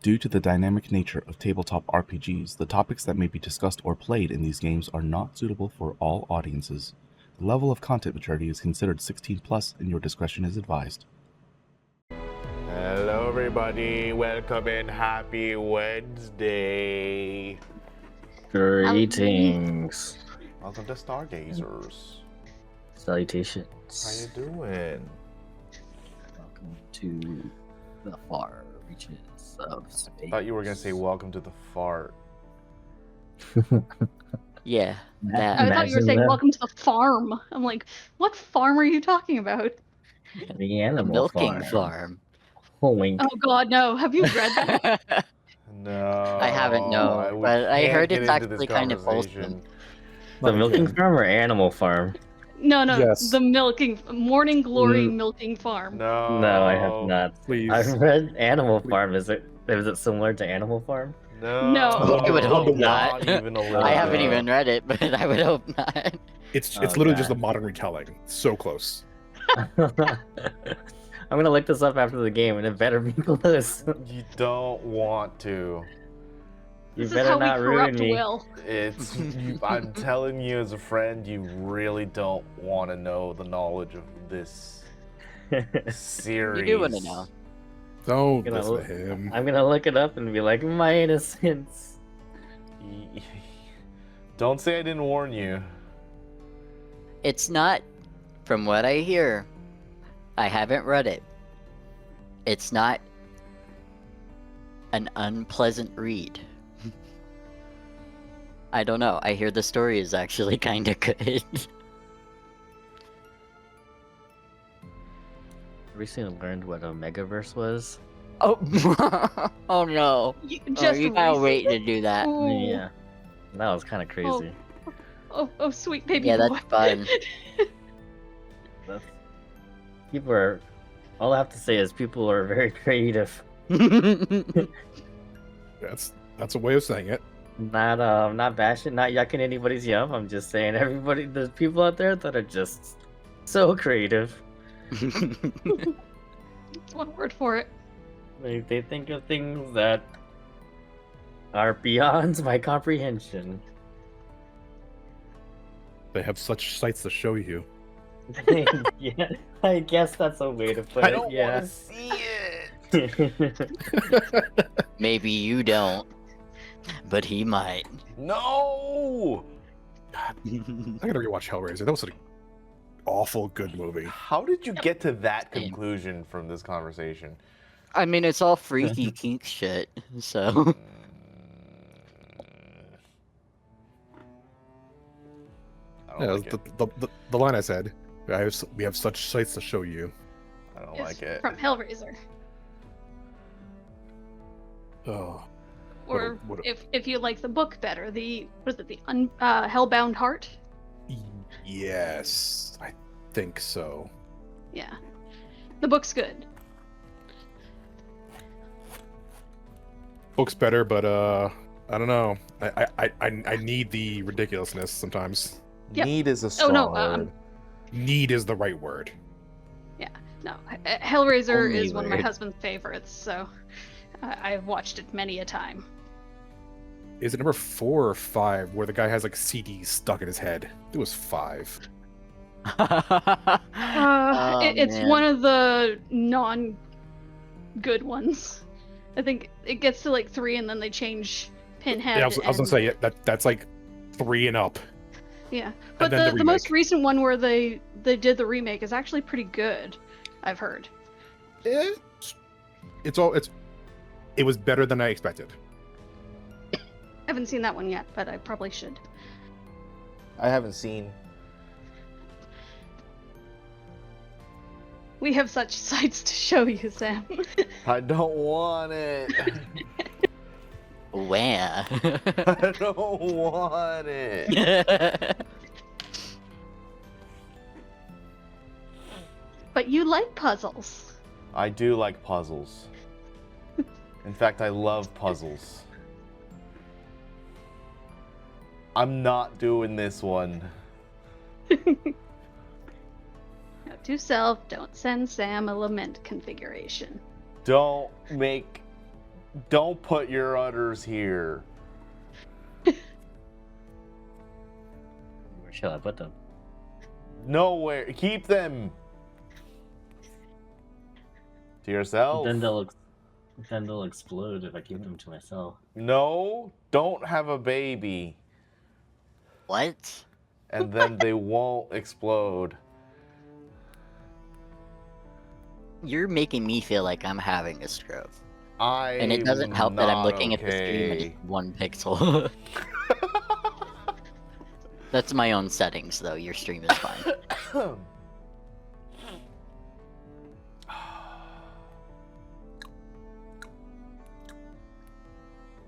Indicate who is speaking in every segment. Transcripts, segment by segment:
Speaker 1: Due to the dynamic nature of tabletop RPGs, the topics that may be discussed or played in these games are not suitable for all audiences. The level of content maturity is considered 16+, and your discretion is advised.
Speaker 2: Hello everybody, welcome and happy Wednesday.
Speaker 3: Greetings.
Speaker 2: Welcome to Stargazers.
Speaker 3: Salutations.
Speaker 2: How you doing?
Speaker 3: Welcome to the far reaches of space.
Speaker 2: I thought you were going to say welcome to the fart.
Speaker 4: Yeah, that.
Speaker 5: I thought you were
Speaker 3: Imagine
Speaker 5: saying
Speaker 3: that.
Speaker 5: welcome to the farm. I'm like, what farm are you talking about?
Speaker 3: The
Speaker 4: The
Speaker 3: animal
Speaker 4: milking
Speaker 3: farm.
Speaker 4: farm.
Speaker 3: Wink.
Speaker 5: Oh god, no. Have you read that?
Speaker 2: No.
Speaker 4: I haven't, no,
Speaker 2: we
Speaker 4: but I
Speaker 2: can't
Speaker 4: heard
Speaker 2: get
Speaker 4: it's
Speaker 2: into this
Speaker 4: actually kind of
Speaker 2: conversation.
Speaker 4: wholesome.
Speaker 3: The milking farm or animal farm?
Speaker 5: No,
Speaker 6: Yes.
Speaker 5: the Morning Glory milking farm.
Speaker 2: No.
Speaker 3: No, I have not.
Speaker 6: Please.
Speaker 3: I've read Animal Farm. Is it similar to Animal Farm?
Speaker 2: No.
Speaker 5: I
Speaker 4: would hope not.
Speaker 2: Even a little.
Speaker 4: I haven't even read it, but I would hope not.
Speaker 6: It's
Speaker 3: Oh,
Speaker 6: literally
Speaker 3: God.
Speaker 6: just a modern retelling. So close.
Speaker 3: I'm gonna look this up after the game, and it better be close.
Speaker 2: You don't want to.
Speaker 3: You
Speaker 5: This is
Speaker 3: better
Speaker 5: how we
Speaker 3: not ruin
Speaker 5: corrupt
Speaker 3: me.
Speaker 5: Will.
Speaker 2: It's. I'm telling you as a friend, you really don't want to know the knowledge of this series.
Speaker 4: You do want to know.
Speaker 6: Don't
Speaker 3: Gonna
Speaker 6: listen
Speaker 3: look-
Speaker 6: to him.
Speaker 3: I'm gonna look it up and be like, my innocence.
Speaker 2: Don't say I didn't warn you.
Speaker 4: It's not, from what I hear, I haven't read it. It's not an unpleasant read. I don't know. I hear the story is actually kind of good.
Speaker 3: Recently learned what a megaverse was.
Speaker 4: Oh, oh no.
Speaker 5: You
Speaker 4: Oh,
Speaker 5: just
Speaker 4: you gotta wait
Speaker 5: recently-
Speaker 4: to do that.
Speaker 5: Oh,
Speaker 3: Yeah, that was kind of crazy.
Speaker 5: oh, sweet baby
Speaker 4: Yeah,
Speaker 5: boy.
Speaker 4: that's fun.
Speaker 3: That's... People are. All I have to say is people are very creative.
Speaker 6: That's a way of saying it.
Speaker 3: Not bashing, not yucking anybody's yum. I'm just saying there's people out there that are just so creative.
Speaker 5: That's one word for it.
Speaker 3: They think of things that are beyond my comprehension.
Speaker 6: They have such sights to show you.
Speaker 3: Yeah, I guess that's a way to put
Speaker 2: I
Speaker 3: it.
Speaker 2: don't
Speaker 3: Yeah.
Speaker 2: want to see it.
Speaker 4: Maybe you don't, but he might.
Speaker 2: No.
Speaker 6: I gotta rewatch Hellraiser. That was an awful good movie.
Speaker 2: How did you get to that conclusion from this conversation?
Speaker 4: I mean, it's all freaky kink shit, so.
Speaker 2: I don't
Speaker 6: Yeah,
Speaker 2: like it.
Speaker 6: the line I said. We have such sights to show you.
Speaker 2: I don't
Speaker 5: It's
Speaker 2: like it.
Speaker 5: from Hellraiser.
Speaker 6: Oh.
Speaker 5: Or
Speaker 6: What a-
Speaker 5: if you like the book better, Hellbound Heart?
Speaker 6: Yes, I think so.
Speaker 5: Yeah. The book's good.
Speaker 6: Book's better, but I don't know. I need the ridiculousness sometimes.
Speaker 5: Yep.
Speaker 2: Need is a
Speaker 5: Oh,
Speaker 2: strong
Speaker 5: no,
Speaker 2: word.
Speaker 6: Need is the right word.
Speaker 5: No, Hellraiser
Speaker 4: Only
Speaker 5: is one of my
Speaker 4: word.
Speaker 5: husband's favorites, so I've watched it many a time.
Speaker 6: Is it number 4 or 5 where the guy has like CDs stuck in his head? It was 5.
Speaker 4: Oh,
Speaker 5: It's
Speaker 4: man.
Speaker 5: one of the non-good ones. I think it gets to like 3 and then they change Pinhead.
Speaker 6: Yeah, I was gonna
Speaker 5: and-
Speaker 6: say that's like 3 and up.
Speaker 5: Yeah, but
Speaker 6: then
Speaker 5: the most
Speaker 6: remake.
Speaker 5: recent one where they did the remake is actually pretty good. I've heard.
Speaker 6: It was better than I expected.
Speaker 5: I haven't seen that one yet, but I probably should.
Speaker 2: I haven't seen.
Speaker 5: We have such sights to show you, Sam.
Speaker 2: I don't want it.
Speaker 4: Where?
Speaker 2: I don't want it.
Speaker 5: But you like puzzles.
Speaker 2: I do like puzzles. In fact, I love puzzles. I'm not doing this one.
Speaker 5: Note to self, don't send Sam a lament configuration.
Speaker 2: Don't make Don't put your udders here.
Speaker 3: Where shall I put them?
Speaker 2: Nowhere. Keep them. To yourself.
Speaker 3: Then they'll explode if I keep them to myself.
Speaker 2: No, don't have a baby.
Speaker 4: What?
Speaker 2: And then they won't explode.
Speaker 4: You're making me feel like I'm having a stroke.
Speaker 2: I
Speaker 4: And it doesn't help that I'm looking
Speaker 2: okay.
Speaker 4: at the screen and it's 1 pixel. That's my own settings, though. Your stream is fine.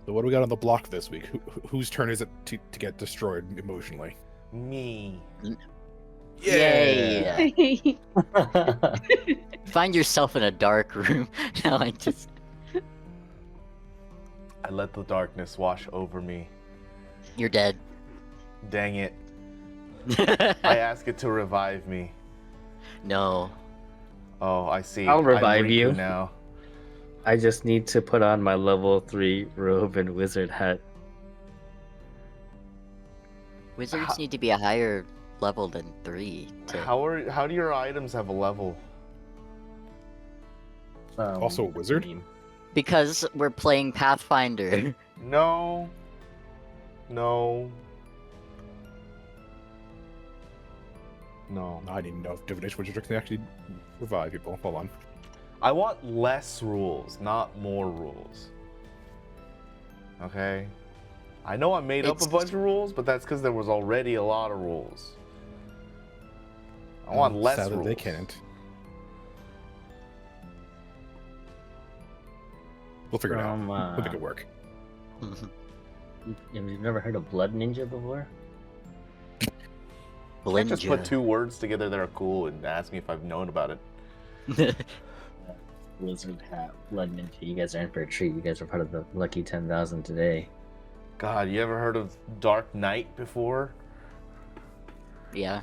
Speaker 6: So what do we got on the block this week? Whose turn is it to get destroyed emotionally?
Speaker 2: Me.
Speaker 4: Yay! Find yourself in a dark room. No, I just...
Speaker 2: I let the darkness wash over me.
Speaker 4: You're dead.
Speaker 2: Dang it. I ask it to revive me.
Speaker 4: No.
Speaker 2: Oh, I see.
Speaker 3: I'll
Speaker 2: I'm
Speaker 3: revive
Speaker 2: Riku
Speaker 3: you.
Speaker 2: now.
Speaker 3: I just need to put on my level 3 robe and wizard hat.
Speaker 4: Wizards
Speaker 2: How-
Speaker 4: need to be a higher level than 3.
Speaker 2: How do your items have a level?
Speaker 6: Also a wizard?
Speaker 4: Because we're playing Pathfinder.
Speaker 2: No. No. No.
Speaker 6: I didn't know if divination wizards can actually revive people. Hold on.
Speaker 2: I want less rules, not more rules. Okay? I know I made up a
Speaker 4: It's-
Speaker 2: bunch of rules, but that's because there was already a lot of rules. I want less
Speaker 6: Sadly,
Speaker 2: rules.
Speaker 6: they can't. We'll figure it out. We'll make it work.
Speaker 3: You've never heard of Blood Ninja before?
Speaker 2: You can't just put
Speaker 4: Blinja.
Speaker 2: 2 words together that are cool and ask me if I've known about it.
Speaker 3: Wizard hat, Blood Ninja. You guys are in for a treat. You guys are part of the lucky 10,000 today.
Speaker 2: God, you ever heard of Dark Knight before?
Speaker 4: Yeah.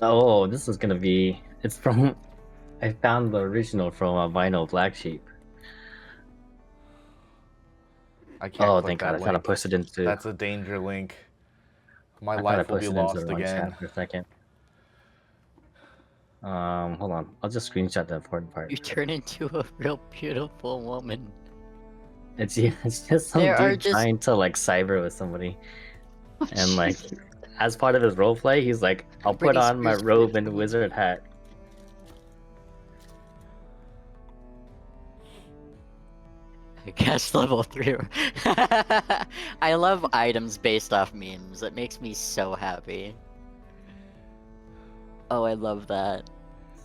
Speaker 3: Oh, this is gonna be. It's from. I found the original from a vinyl Black Sheep.
Speaker 2: I can't
Speaker 3: Oh,
Speaker 2: click
Speaker 3: thank
Speaker 2: that
Speaker 3: God! I thought I
Speaker 2: link.
Speaker 3: pushed it into.
Speaker 2: That's a danger link. My
Speaker 3: I thought I
Speaker 2: life will
Speaker 3: pushed
Speaker 2: be
Speaker 3: it into
Speaker 2: lost
Speaker 3: the wrong
Speaker 2: again.
Speaker 3: chat for a second. Hold on. I'll just screenshot the important part.
Speaker 4: You turn into a real beautiful woman.
Speaker 3: It's just some
Speaker 4: There are
Speaker 3: dude
Speaker 4: just-
Speaker 3: trying to like cyber with somebody,
Speaker 5: Oh,
Speaker 3: and like
Speaker 5: Jesus.
Speaker 3: as part of his roleplay, he's like, "I'll put
Speaker 4: Britney
Speaker 3: on my
Speaker 4: Spears
Speaker 3: robe
Speaker 4: did.
Speaker 3: and wizard hat."
Speaker 4: I guess level 3. I love items based off memes. It makes me so happy. Oh, I love that.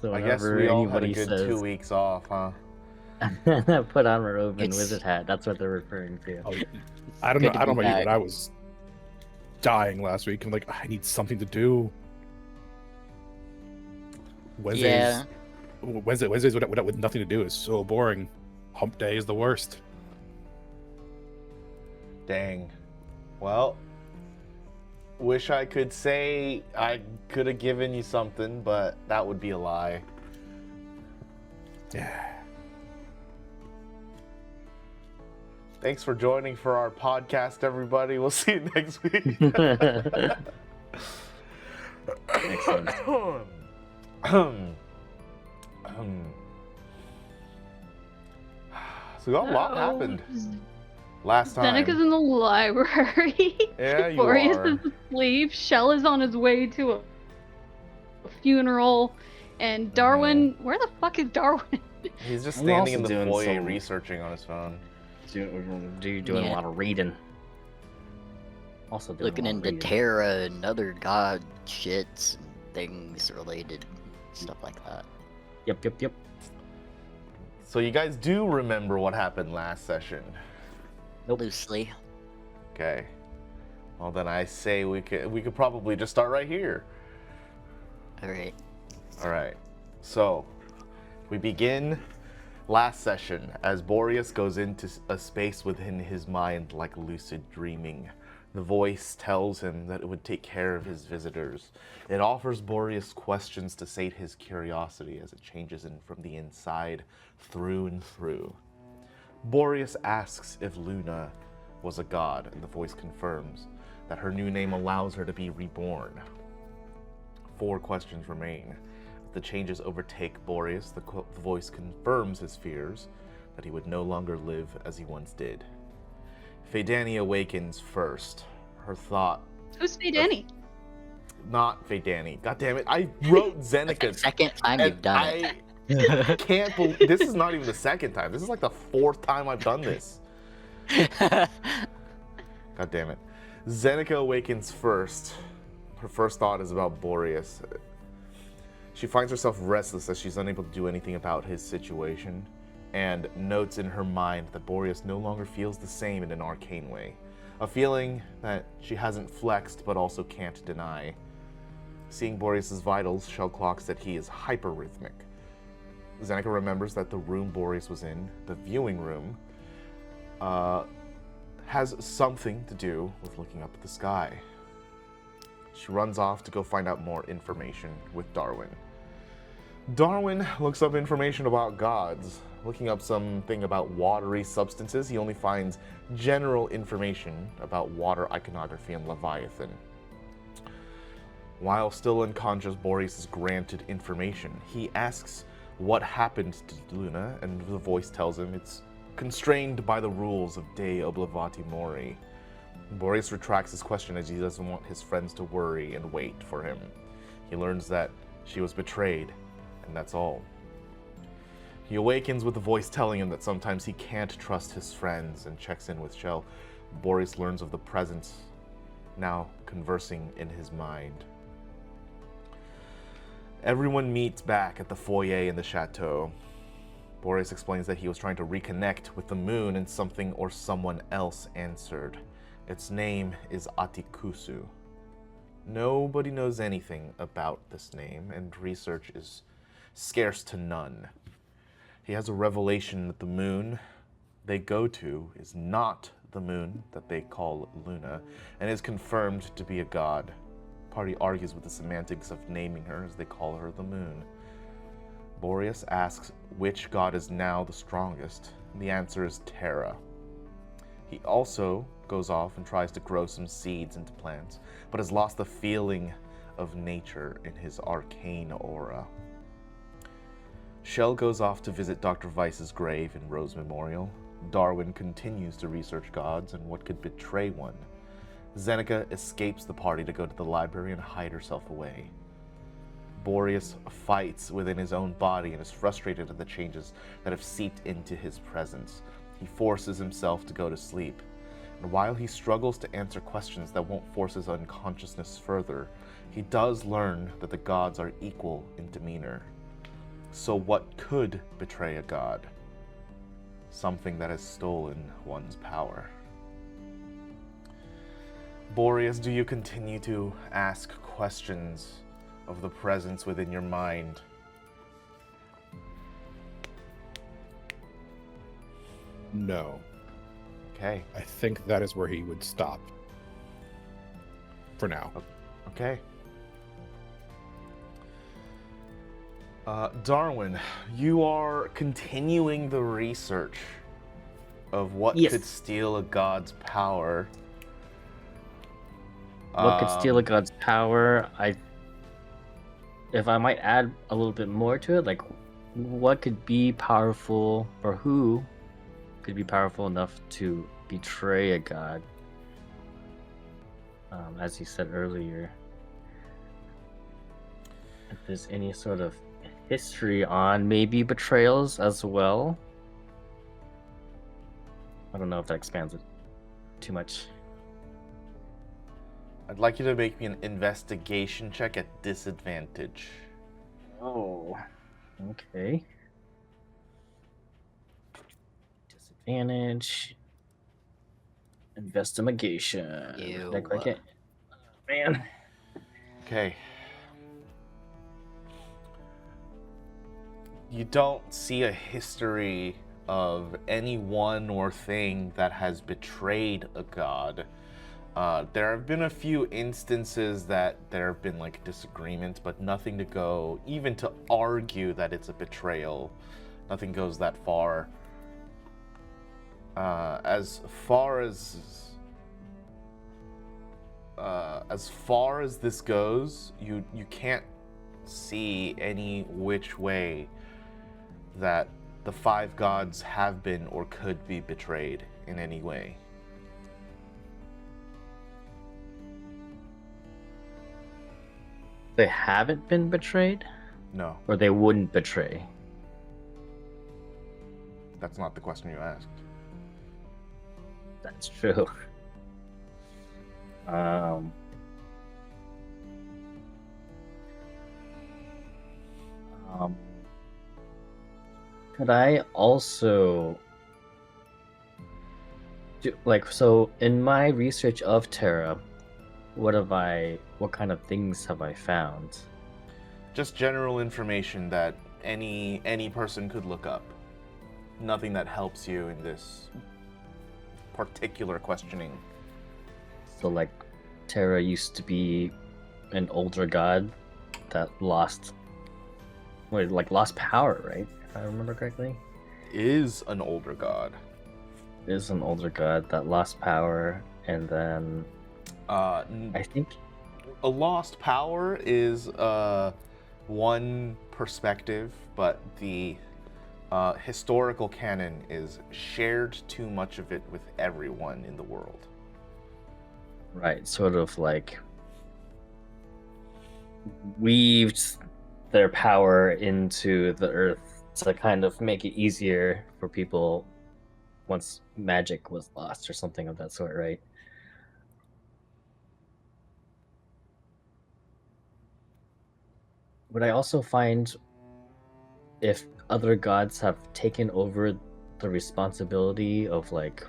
Speaker 3: So
Speaker 2: I guess
Speaker 3: whenever
Speaker 2: we all had a
Speaker 3: anybody
Speaker 2: good
Speaker 3: says,
Speaker 2: 2 weeks off, huh?
Speaker 3: "Put on my robe and
Speaker 4: It's-
Speaker 3: wizard hat," that's what they're referring to.
Speaker 6: Oh, I don't know.
Speaker 4: Good to
Speaker 6: I don't
Speaker 4: be
Speaker 6: know about you,
Speaker 4: back.
Speaker 6: but I was dying last week. I'm like, I need something to do.
Speaker 4: Yeah.
Speaker 6: Wednesdays with nothing to do is so boring. Hump day is the worst.
Speaker 2: Dang. Well, wish I could say I could have given you something, but that would be a lie.
Speaker 6: Yeah.
Speaker 2: Thanks for joining for our podcast, everybody. We'll see you next week.
Speaker 3: Excellent.
Speaker 2: So a lot happened last time.
Speaker 5: Xenika's in the library.
Speaker 2: Yeah, you
Speaker 5: Boreas
Speaker 2: are.
Speaker 5: is asleep. Shell is on his way to a funeral. And Darwin, where the fuck is Darwin?
Speaker 2: He's just
Speaker 3: I'm
Speaker 2: standing in
Speaker 3: also
Speaker 2: the
Speaker 3: doing
Speaker 2: foyer
Speaker 3: some-
Speaker 2: researing on his phone.
Speaker 3: Doing
Speaker 4: Yeah.
Speaker 3: a lot of reading. Also doing
Speaker 4: Looking
Speaker 3: a lot of
Speaker 4: into
Speaker 3: reading.
Speaker 4: Terra and other god shits and things related. Stuff like that.
Speaker 3: Yep.
Speaker 2: So you guys do remember what happened last session?
Speaker 4: Loosely.
Speaker 2: Okay. Well, then I say we could probably just start right here.
Speaker 4: Alright.
Speaker 2: All right. So we begin last session as Boreas goes into a space within his mind like lucid dreaming. The voice tells him that it would take care of his visitors. It offers Boreas questions to sate his curiosity as it changes him from the inside through and through. Boreas asks if Luna was a god, and the voice confirms that her new name allows her to be reborn. 4 questions remain. If the changes overtake Boreas, the voice confirms his fears that he would no longer live as he once did. Phandara awakens first. Her thought...
Speaker 5: Who's Fadani?
Speaker 2: Not Phandara. God damn it, I wrote Xenika.
Speaker 4: That's the second time you've done it.
Speaker 2: I can't believe... This is not even the second time. This is like the 4th time I've done this. God damn it. Xenika awakens first. Her first thought is about Boreas. She finds herself restless as she's unable to do anything about his situation, and notes in her mind that Boreas no longer feels the same in an arcane way. A feeling that she hasn't flexed but also can't deny. Seeing Boreas' vitals, Shell clocks that he is hyperrhythmic. Xenika remembers that the room Boreas was in, the viewing room, has something to do with looking up at the sky. She runs off to go find out more information with Darwin. Darwin looks up information about gods. Looking up something about watery substances, he only finds general information about water iconography and Leviathan. While still unconscious, Boreas is granted information. He asks what happened to Luna, and the voice tells him it's constrained by the rules of De Oblivati Mori. Boreas retracts his question as he doesn't want his friends to worry and wait for him. He learns that she was betrayed, and that's all. He awakens with the voice telling him that sometimes he can't trust his friends and checks in with Shell. Boreas learns of the presence now conversing in his mind. Everyone meets back at the foyer in the chateau. Boreas explains that he was trying to reconnect with the moon, and something or someone else answered. Its name is Atikusu. Nobody knows anything about this name, and research is scarce to none. He has a revelation that the moon they go to is not the moon that they call Luna, and is confirmed to be a god. Party argues with the semantics of naming her as they call her the moon. Boreas asks which god is now the strongest, and the answer is Terra. He also goes off and tries to grow some seeds into plants, but has lost the feeling of nature in his arcane aura. Shell goes off to visit Dr. Weiss's grave in Rose Memorial. Darwin continues to research gods and what could betray one. Xenika escapes the party to go to the library and hide herself away. Boreas fights within his own body and is frustrated at the changes that have seeped into his presence. He forces himself to go to sleep, and while he struggles to answer questions that won't force his unconsciousness further, he does learn that the gods are equal in demeanor. So what could betray a god? Something that has stolen one's power. Boreas, do you continue to ask questions of the presence within your mind?
Speaker 6: No.
Speaker 2: Okay.
Speaker 6: I think that is where he would stop. For now.
Speaker 2: Okay. Darwin, you are continuing the research of what
Speaker 3: Yes.
Speaker 2: could steal a god's power.
Speaker 3: What could steal a god's power? If I might add a little bit more to it, like what could be powerful, or who could be powerful enough to betray a god? As you said earlier, if there's any sort of history on maybe betrayals as well. I don't know if that expands it too much.
Speaker 2: I'd like you to make me an investigation check at disadvantage.
Speaker 3: Oh, okay. Disadvantage. Investigation.
Speaker 4: Ew.
Speaker 3: Did I click it? Man.
Speaker 2: Okay. You don't see a history of anyone or thing that has betrayed a god. There have been a few instances that there have been like disagreements, but nothing to go, even to argue that it's a betrayal. Nothing goes that far. As far as this goes, you can't see any which way that the five gods have been or could be betrayed in any way.
Speaker 3: They haven't been betrayed?
Speaker 2: No,
Speaker 3: Or they wouldn't betray?
Speaker 2: that's not the question you asked.
Speaker 3: That's true. Could I also do, so in my research of Terra, what kind of things have I found?
Speaker 2: Just general information that any person could look up. Nothing that helps you in this particular questioning.
Speaker 3: So like Terra used to be an older god that lost power, right? If I remember correctly.
Speaker 2: Is an older god.
Speaker 3: Is an older god that lost power, and then I think
Speaker 2: A lost power is one perspective, but the historical canon is shared too much of it with everyone in the world.
Speaker 3: right, sort of like weaved their power into the earth to kind of make it easier for people once magic was lost or something of that sort, right? Would I also find if other gods have taken over the responsibility of like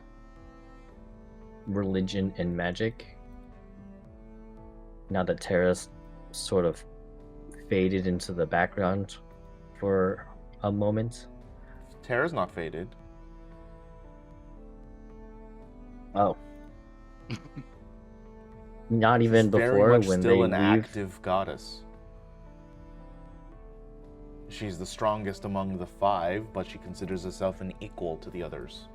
Speaker 3: religion and magic now that Terra's sort of faded into the background for a moment?
Speaker 2: Terra's not faded.
Speaker 3: Oh. Not even
Speaker 2: She's very
Speaker 3: before
Speaker 2: much
Speaker 3: when
Speaker 2: still
Speaker 3: they
Speaker 2: an
Speaker 3: leave.
Speaker 2: active goddess. She's the strongest among the five, but she considers herself an equal to the others.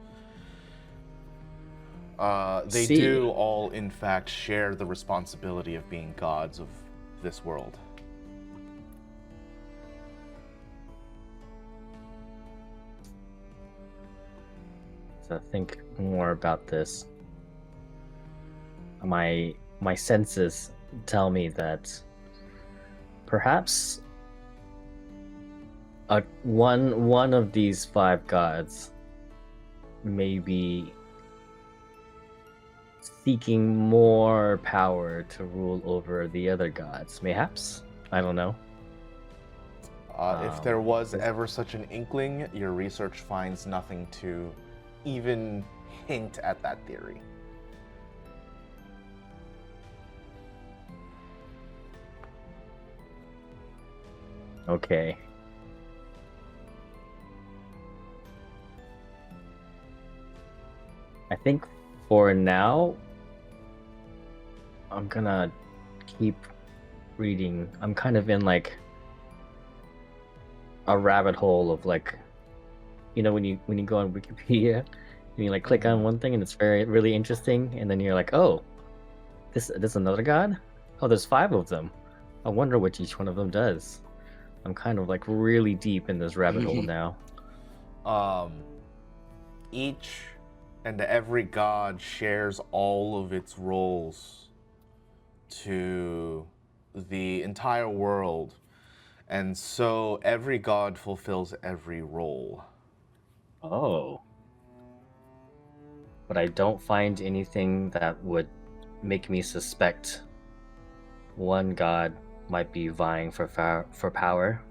Speaker 2: They
Speaker 3: See.
Speaker 2: do all, in fact, share the responsibility of being gods of this world.
Speaker 3: To think more about this, my senses tell me that perhaps one of these five gods may be seeking more power to rule over the other gods. Mayhaps? I don't know.
Speaker 2: If there was ever such an inkling, your research finds nothing to even hint at that theory.
Speaker 3: Okay. I think for now, I'm gonna keep reading. I'm kind of in like a rabbit hole of like, you know, when you go on Wikipedia, and you like click on one thing and it's really interesting, and then you're like, oh, this another god? Oh, there's 5 of them. I wonder what each one of them does. I'm kind of like really deep in this rabbit hole now.
Speaker 2: Each and every god shares all of its roles to the entire world, and so every god fulfills every role.
Speaker 3: Oh. But I don't find anything that would make me suspect one god might be vying for power.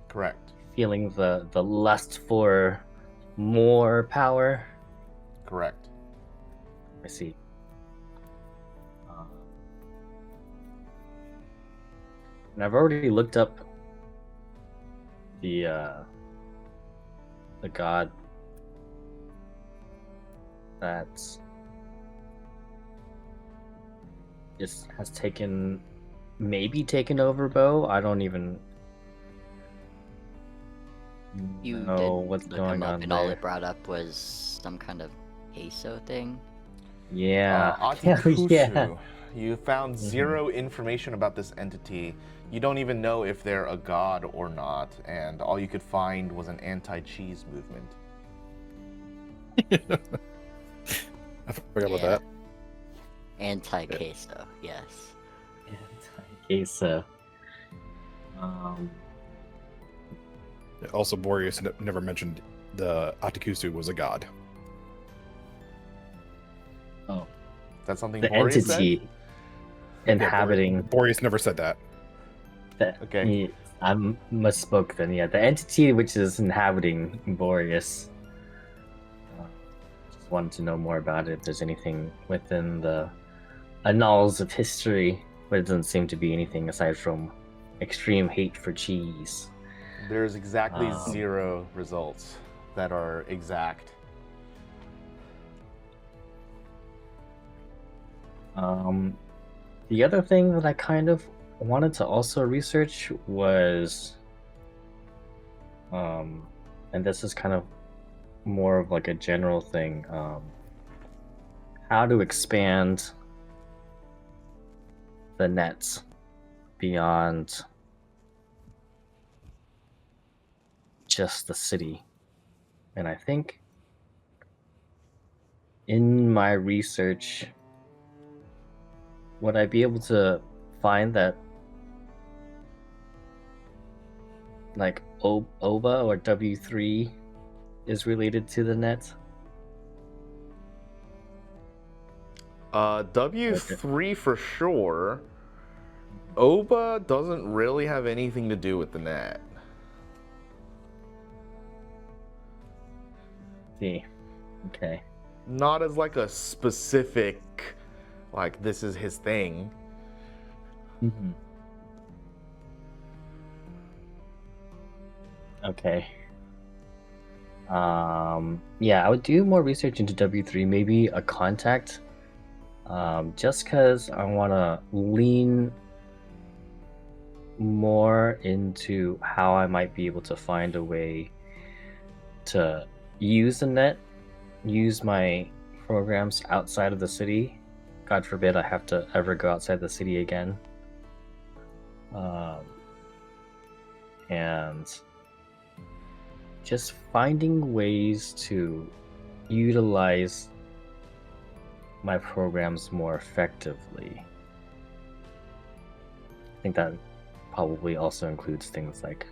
Speaker 2: Correct.
Speaker 3: Feeling the lust for more power.
Speaker 2: Correct.
Speaker 3: I see. And I've already looked up the god that has maybe taken over Bo. I don't even
Speaker 4: You
Speaker 3: know
Speaker 4: did
Speaker 3: what's
Speaker 4: look
Speaker 3: going
Speaker 4: him up,
Speaker 3: on
Speaker 4: and all
Speaker 3: there.
Speaker 4: it brought up was some kind of queso thing.
Speaker 3: Yeah.
Speaker 2: Atikusu.
Speaker 3: Yeah.
Speaker 2: You found 0 information about this entity. You don't even know if they're a god or not, and all you could find was an anti-cheese movement.
Speaker 6: I forgot about
Speaker 4: Yeah.
Speaker 6: that.
Speaker 4: Anti-queso, yes.
Speaker 3: Anti-queso.
Speaker 6: Also, Boreas never mentioned the Atikusu was a god.
Speaker 3: Oh,
Speaker 2: That's something
Speaker 3: the
Speaker 2: Boreas said?
Speaker 3: entity inhabiting.
Speaker 6: Boreas never said that.
Speaker 2: Okay.
Speaker 3: I misspoke then. Yeah, the entity which is inhabiting Boreas. Just wanted to know more about it. If there's anything within the annals of history, but it doesn't seem to be anything aside from extreme hate for cheese.
Speaker 2: There's exactly 0 results that are exact.
Speaker 3: The other thing that I kind of wanted to also research was, and this is kind of more of like a general thing, how to expand the nets beyond just the city. And I think in my research, would I be able to find that like OBA or W3 is related to the net?
Speaker 2: W3 for sure. OBA doesn't really have anything to do with the net.
Speaker 3: See. Okay.
Speaker 2: Not as like a specific, like this is his thing.
Speaker 3: Mm-hmm. Okay. Yeah, I would do more research into W3, maybe a contact. Just because I want to lean more into how I might be able to find a way to use the net, use my programs outside of the city. God forbid I have to ever go outside the city again. And just finding ways to utilize my programs more effectively. I think that probably also includes things like,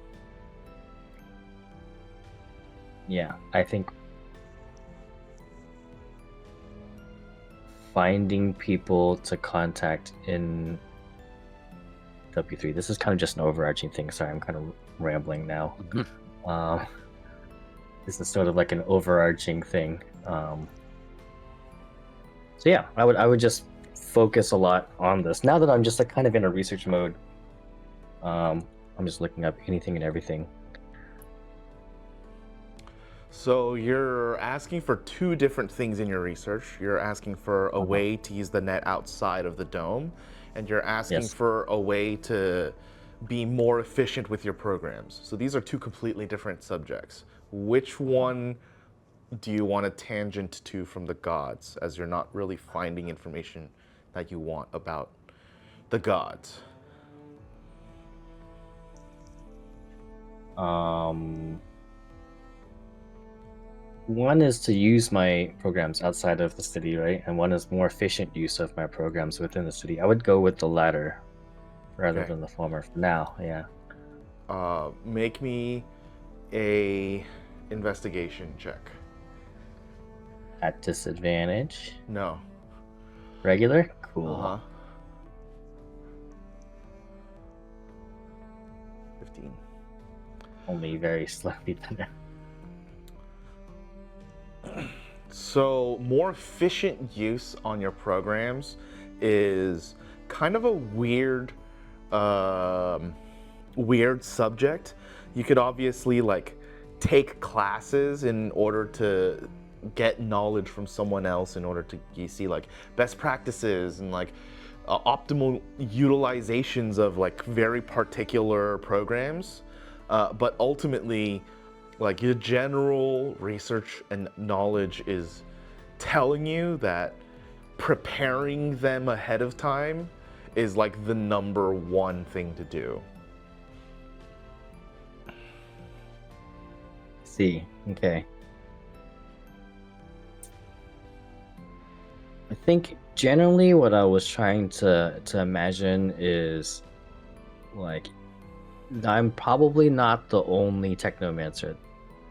Speaker 3: yeah, I think finding people to contact in W3. This is kind of just an overarching thing. Sorry, I'm kind of rambling now. This is sort of like an overarching thing. So yeah, I would just focus a lot on this. Now that I'm just like kind of in a research mode, I'm just looking up anything and everything.
Speaker 2: So you're asking for 2 different things in your research. You're asking for a way to use the net outside of the dome, and you're asking
Speaker 3: Yes.
Speaker 2: for a way to be more efficient with your programs. So these are 2 completely different subjects. Which one do you want to tangent to from the gods, as you're not really finding information that you want about the gods?
Speaker 3: One is to use my programs outside of the city, right? And one is more efficient use of my programs within the city. I would go with the latter rather
Speaker 2: Okay.
Speaker 3: than the former for now, yeah.
Speaker 2: Make me a investigation check.
Speaker 3: At disadvantage.
Speaker 2: No.
Speaker 3: Regular? Cool.
Speaker 2: Uh-huh. 15.
Speaker 3: Only very slightly better.
Speaker 2: So more efficient use on your programs is kind of a weird subject. You could obviously like take classes in order to get knowledge from someone else, in order to you see like best practices and like optimal utilizations of like very particular programs. But ultimately, Like your general research and knowledge is telling you that preparing them ahead of time is like the number one thing to do.
Speaker 3: See, okay. I think generally what I was trying to imagine is like I'm probably not the only technomancer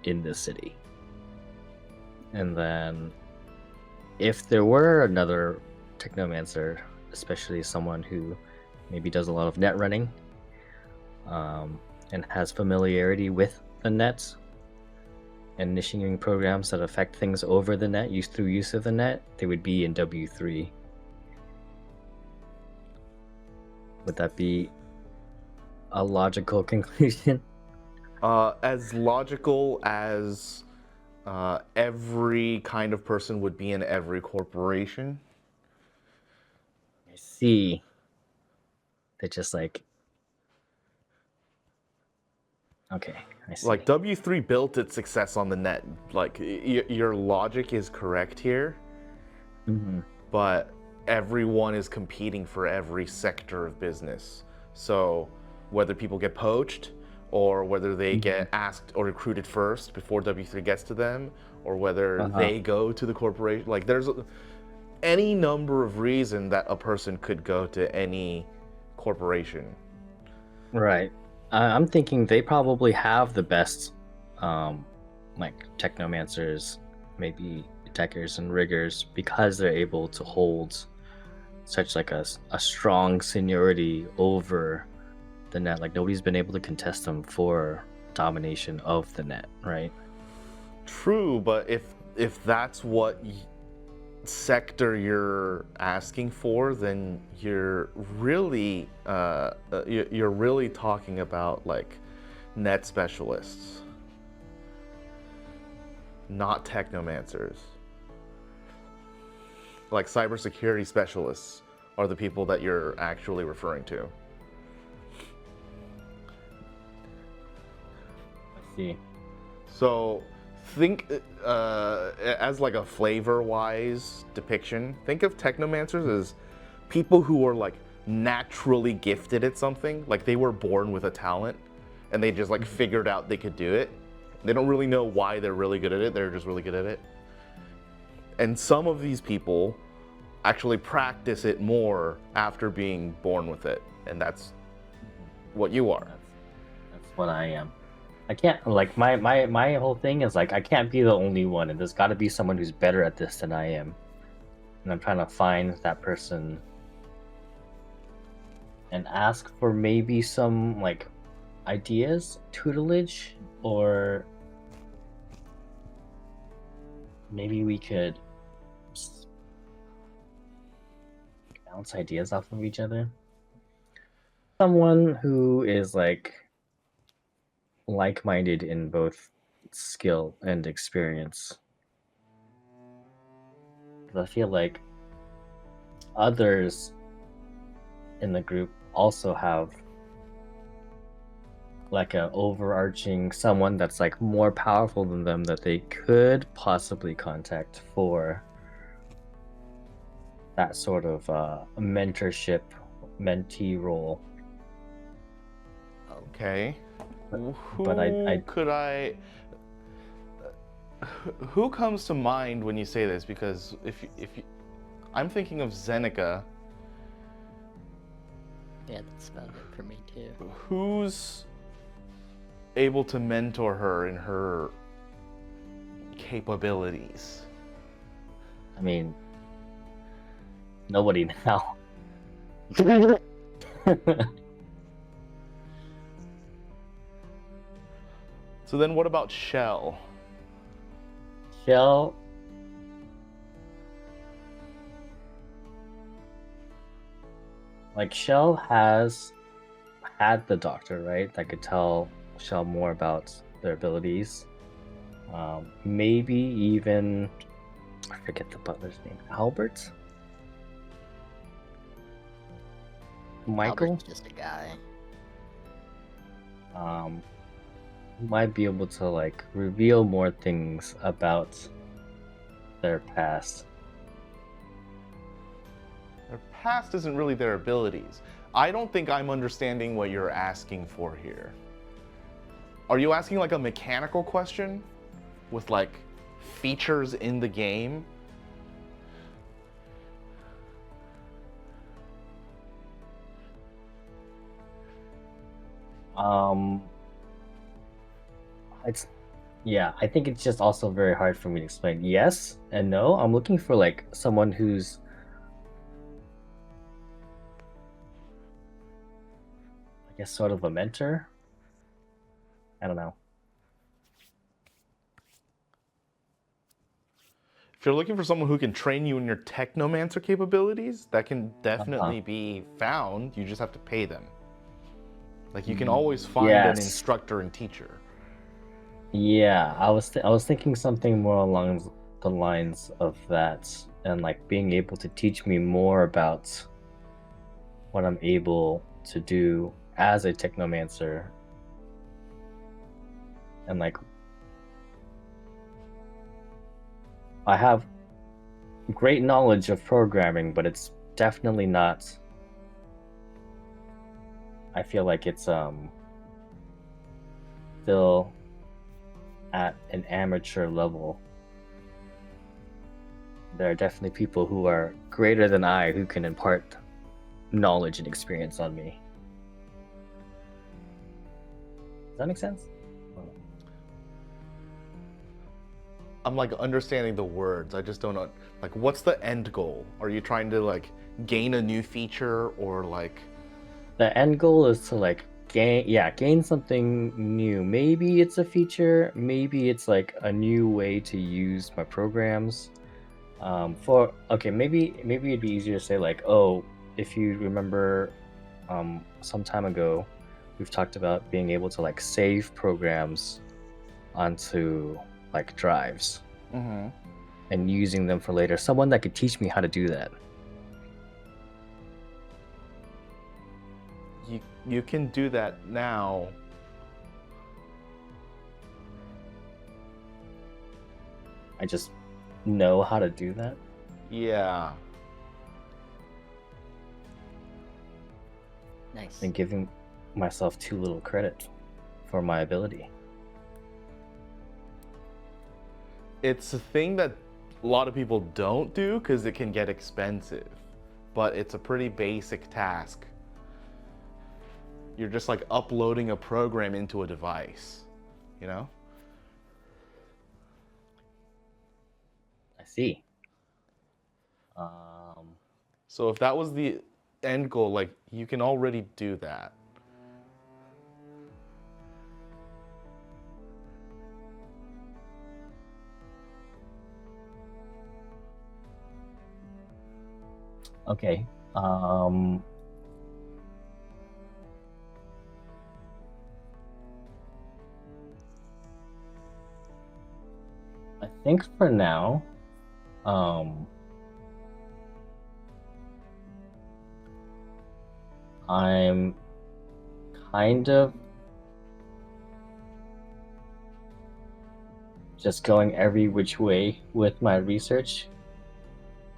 Speaker 3: in this city. And then if there were another technomancer, especially someone who maybe does a lot of net running and has familiarity with the net and initiating programs that affect things over the net through use of the net, they would be in W3. Would that be a logical conclusion?
Speaker 2: As logical as every kind of person would be in every corporation.
Speaker 3: I see. They're just like... Okay, I see.
Speaker 2: Like W3 built its success on the net. Like your logic is correct here, but everyone is competing for every sector of business. So whether people get poached or whether they get asked or recruited first before W3 gets to them, or whether they go to the corporation, like there's any number of reasons that a person could go to any corporation.
Speaker 3: Right. I'm thinking they probably have the best, like technomancers, maybe deckers and riggers, because they're able to hold such like a strong seniority over the net. Like nobody's been able to contest them for domination of the net, right?
Speaker 2: True, but if that's what sector you're asking for, then you're really talking about like net specialists, not technomancers. Like cybersecurity specialists are the people that you're actually referring to.
Speaker 3: I see.
Speaker 2: So think as like a flavor-wise depiction, think of technomancers as people who are like naturally gifted at something. Like they were born with a talent and they just like figured out they could do it. They don't really know why they're really good at it, they're just really good at it. And some of these people actually practice it more after being born with it, and that's what you are.
Speaker 3: That's what I am. I can't, like, my whole thing is like I can't be the only one, and there's got to be someone who's better at this than I am, and I'm trying to find that person and ask for maybe some like ideas, tutelage, or maybe we could bounce ideas off of each other. Someone who is like-minded in both skill and experience. 'Cause I feel like others in the group also have like a overarching someone that's like more powerful than them that they could possibly contact for that sort of mentorship, mentee role.
Speaker 2: Okay.
Speaker 3: But
Speaker 2: who comes to mind when you say this? Because if you, I'm thinking of Xenika.
Speaker 4: Yeah, that's about it for me too.
Speaker 2: Who's able to mentor her in her capabilities?
Speaker 3: I mean, nobody now.
Speaker 2: So then what about Shell?
Speaker 3: Shell. Like, Shell has had the doctor, right? That could tell Shell more about their abilities. Maybe even, I forget the butler's name. Albert? Michael?
Speaker 4: Albert's just a guy.
Speaker 3: who might be able to like reveal more things about their past.
Speaker 2: Their past isn't really their abilities. I don't think I'm understanding what you're asking for here. Are you asking like a mechanical question with like features in the game?
Speaker 3: It's yeah, I think it's just also very hard for me to explain. Yes and no. I'm looking for like someone who's I guess sort of a mentor. I don't know.
Speaker 2: If you're looking for someone who can train you in your technomancer capabilities, that can definitely be found. You just have to pay them. Like you can always find an
Speaker 3: Yes.
Speaker 2: instructor and teacher.
Speaker 3: Yeah, I was thinking something more along the lines of that, and like being able to teach me more about what I'm able to do as a technomancer, and like I have great knowledge of programming, but it's definitely not. I feel like it's still at an amateur level. There are definitely people who are greater than I who can impart knowledge and experience on me. Does that make sense?
Speaker 2: I'm like understanding the words. I just don't know. Like, what's the end goal? Are you trying to like gain a new feature or like?
Speaker 3: The end goal is to like gain something new. Maybe it's a feature, maybe it's like a new way to use my programs. Maybe it'd be easier to say like, oh, if you remember some time ago we've talked about being able to like save programs onto like drives and using them for later. Someone that could teach me how to do that.
Speaker 2: You can do that now.
Speaker 3: I just know how to do that.
Speaker 2: Yeah.
Speaker 4: Nice.
Speaker 3: And giving myself too little credit for my ability.
Speaker 2: It's a thing that a lot of people don't do because it can get expensive, but it's a pretty basic task. You're just like uploading a program into a device, you know?
Speaker 3: I see.
Speaker 2: So if that was the end goal, like you can already do that.
Speaker 3: Okay. I think for now, I'm kind of just going every which way with my research.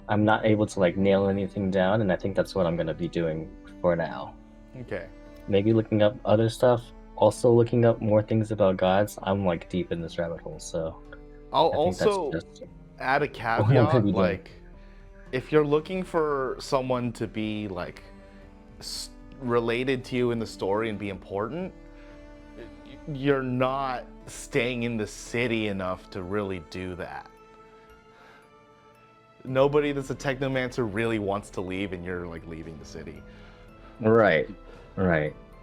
Speaker 3: I'm not able to like nail anything down, and I think that's what I'm gonna be doing for now.
Speaker 2: Okay.
Speaker 3: Maybe looking up other stuff, also looking up more things about gods. I'm like deep in this rabbit hole, so
Speaker 2: I'll
Speaker 3: I think
Speaker 2: also
Speaker 3: that's just
Speaker 2: add a
Speaker 3: what I'm gonna
Speaker 2: caveat,
Speaker 3: be doing.
Speaker 2: like if you're looking for someone to be like related to you in the story and be important, you're not staying in the city enough to really do that. Nobody that's a technomancer really wants to leave, and you're like leaving the city.
Speaker 3: Right.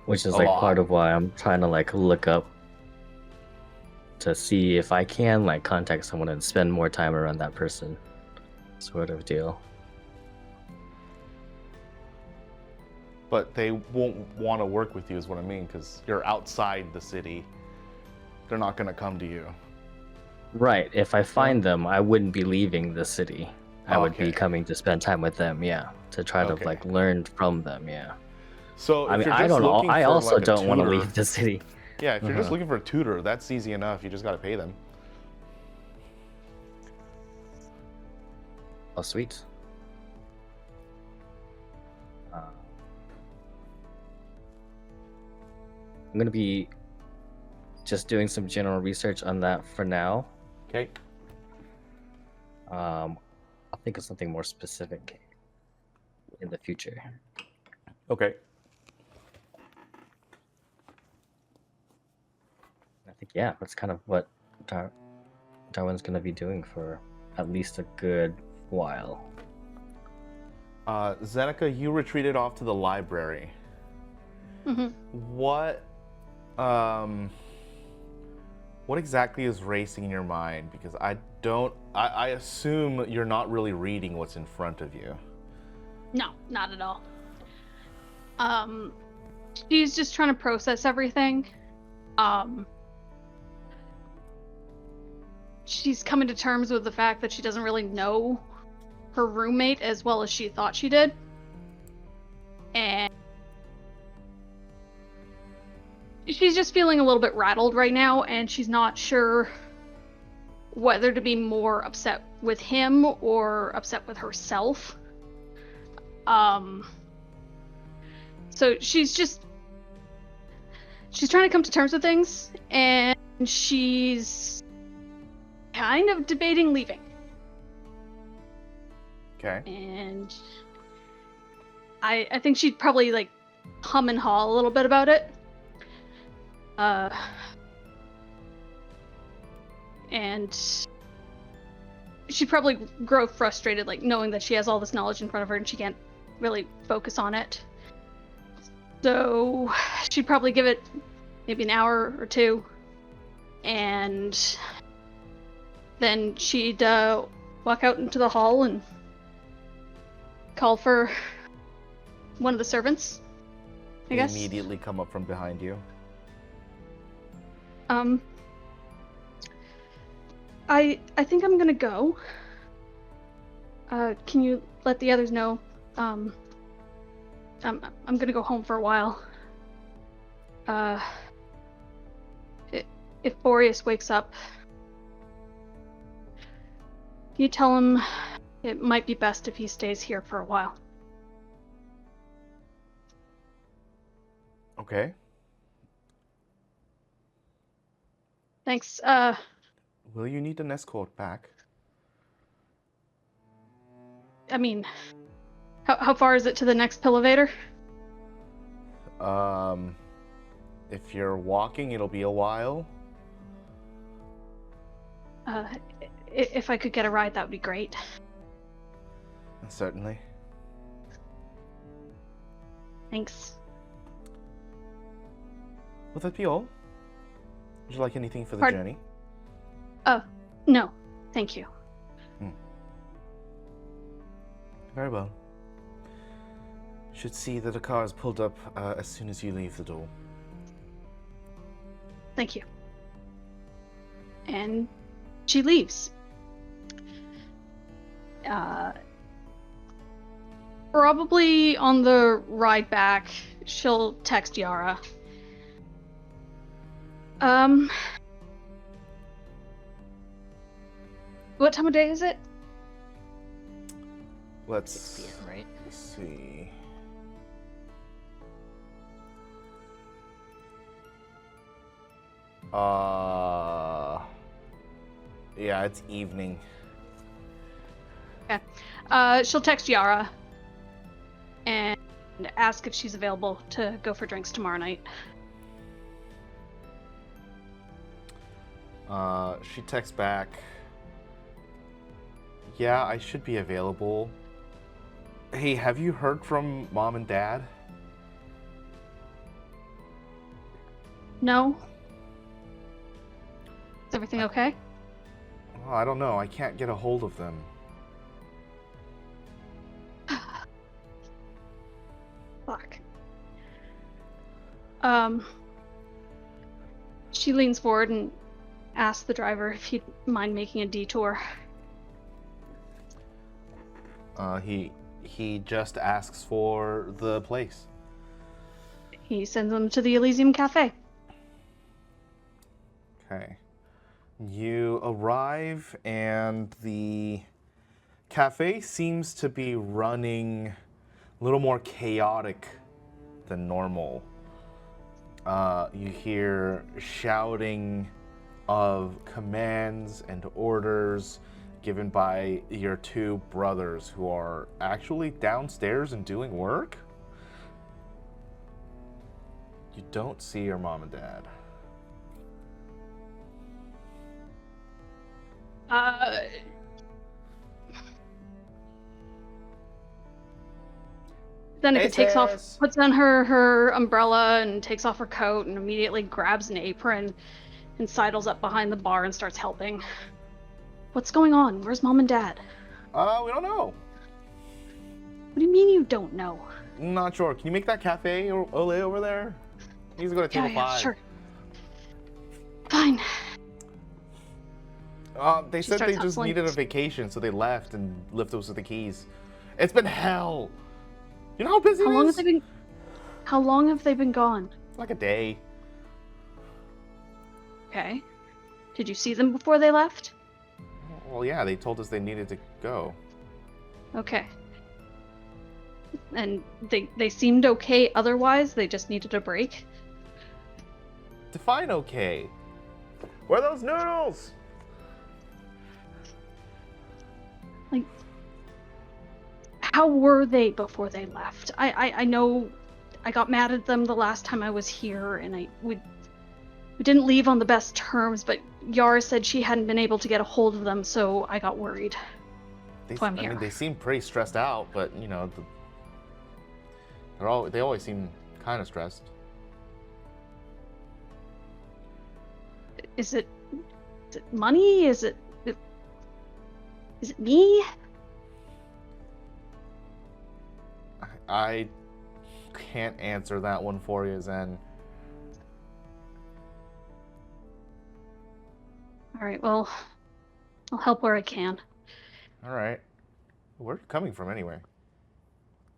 Speaker 3: Which is
Speaker 2: A
Speaker 3: like
Speaker 2: lot.
Speaker 3: part of why I'm trying to like look up to see if I can like contact someone and spend more time around that person, sort of deal.
Speaker 2: But they won't want to work with you, is what I mean, because you're outside the city. They're not going to come to you.
Speaker 3: Right. If I find them, I wouldn't be leaving the city. I would be
Speaker 2: Okay.
Speaker 3: coming to spend time with them, yeah, to try to
Speaker 2: Okay.
Speaker 3: like learn from them, yeah.
Speaker 2: So
Speaker 3: I
Speaker 2: if
Speaker 3: mean,
Speaker 2: you're
Speaker 3: I
Speaker 2: just
Speaker 3: don't.
Speaker 2: looking
Speaker 3: I
Speaker 2: for,
Speaker 3: also
Speaker 2: like, a
Speaker 3: don't want to
Speaker 2: tutor-
Speaker 3: leave the city.
Speaker 2: Yeah, if you're just looking for a tutor, that's easy enough. You just gotta pay them.
Speaker 3: Oh, sweet. I'm gonna be just doing some general research on that for now.
Speaker 2: Okay.
Speaker 3: I'll think of something more specific in the future.
Speaker 2: Okay.
Speaker 3: I think, yeah, that's kind of what Darwin's gonna be doing for at least a good while.
Speaker 2: Xenika, you retreated off to the library. What exactly is racing in your mind? Because I assume you're not really reading what's in front of you.
Speaker 5: No, not at all. She's just trying to process everything. She's coming to terms with the fact that she doesn't really know her roommate as well as she thought she did. And she's just feeling a little bit rattled right now, and she's not sure whether to be more upset with him or upset with herself. So she's trying to come to terms with things, and she's kind of debating leaving.
Speaker 2: Okay.
Speaker 5: And I think she'd probably like hum and haw a little bit about it. And she'd probably grow frustrated, like knowing that she has all this knowledge in front of her and she can't really focus on it. So she'd probably give it maybe an hour or two, and then she'd walk out into the hall and call for one of the servants, I guess.
Speaker 2: Immediately come up from behind you.
Speaker 5: I think I'm gonna go. Can you let the others know? I'm gonna go home for a while. If Boreas wakes up, you tell him it might be best if he stays here for a while.
Speaker 2: Okay.
Speaker 5: Thanks.
Speaker 2: Will you need an escort back?
Speaker 5: I mean, how far is it to the next pillavator?
Speaker 2: If you're walking, it'll be a while.
Speaker 5: If I could get a ride, that would be great.
Speaker 2: Certainly.
Speaker 5: Thanks.
Speaker 2: Will that be all? Would you like anything for the
Speaker 5: Pardon?
Speaker 2: journey?
Speaker 5: Oh, no. Thank you.
Speaker 2: Very well. Should see that the car is pulled up as soon as you leave the door.
Speaker 5: Thank you. And she leaves. Probably on the ride back, she'll text Yara. What time of day is it?
Speaker 2: Let's
Speaker 4: 6 p.m., right?
Speaker 2: see. Yeah, it's evening.
Speaker 5: Okay. She'll text Yara and ask if she's available to go for drinks tomorrow night.
Speaker 2: She texts back. Yeah, I should be available. Hey, have you heard from Mom and Dad?
Speaker 5: No? Is everything okay?
Speaker 2: Well, I don't know. I can't get a hold of them.
Speaker 5: Fuck. She leans forward and asks the driver if he'd mind making a detour.
Speaker 2: He just asks for the place.
Speaker 5: He sends them to the Elysium Cafe.
Speaker 2: Okay. You arrive, and the cafe seems to be running a little more chaotic than normal. You hear shouting of commands and orders given by your two brothers who are actually downstairs and doing work. You don't see your mom and dad.
Speaker 5: Xenika takes off,
Speaker 2: sis.
Speaker 5: puts on her umbrella and takes off her coat and immediately grabs an apron and sidles up behind the bar and starts helping. What's going on? Where's Mom and Dad?
Speaker 2: We don't know.
Speaker 5: What do you mean you don't know?
Speaker 2: Not sure. Can you make that cafe or Ole over there? He needs to go to table 5.
Speaker 5: Sure. Fine.
Speaker 2: They
Speaker 5: She
Speaker 2: said they
Speaker 5: starts
Speaker 2: just
Speaker 5: hustling.
Speaker 2: needed a vacation, so they left and left us with the keys. It's been hell. You know how busy
Speaker 5: How
Speaker 2: it
Speaker 5: long
Speaker 2: is?
Speaker 5: have they been? How long have they been gone?
Speaker 2: Like a day.
Speaker 5: Okay. Did you see them before they left?
Speaker 2: Well, yeah, they told us they needed to go.
Speaker 5: Okay. And they seemed okay otherwise, they just needed a break?
Speaker 2: Define okay. Where are those noodles?
Speaker 5: How were they before they left? I know I got mad at them the last time I was here, and we didn't leave on the best terms, but Yara said she hadn't been able to get a hold of them, so I got worried. That's why I'm here.
Speaker 2: I mean, they seem pretty stressed out, but you know, they always seem kind of stressed.
Speaker 5: Is it money? Is it me?
Speaker 2: I can't answer that one for you, Zen.
Speaker 5: Alright, well, I'll help where I can.
Speaker 2: Alright. Where are you coming from anyway?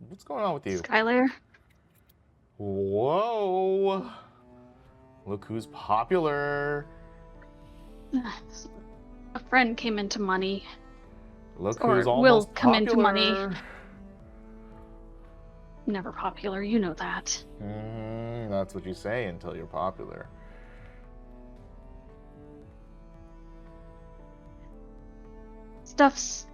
Speaker 2: What's going on with you?
Speaker 5: Skylar?
Speaker 2: Whoa! Look who's popular.
Speaker 5: A friend came into money.
Speaker 2: Look
Speaker 5: Or
Speaker 2: who's
Speaker 5: will
Speaker 2: almost
Speaker 5: come
Speaker 2: popular.
Speaker 5: into money. Never popular, you know that.
Speaker 2: That's what you say until you're popular.
Speaker 5: Stuff's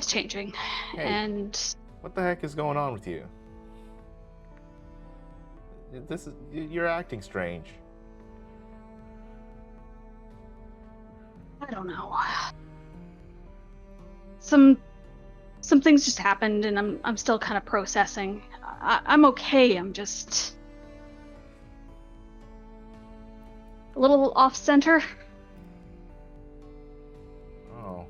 Speaker 5: changing.
Speaker 2: Hey.
Speaker 5: And
Speaker 2: What the heck is going on with you? You're acting strange.
Speaker 5: I don't know. Some things just happened, and I'm still kind of processing. I'm okay. I'm just a little off center.
Speaker 2: Oh.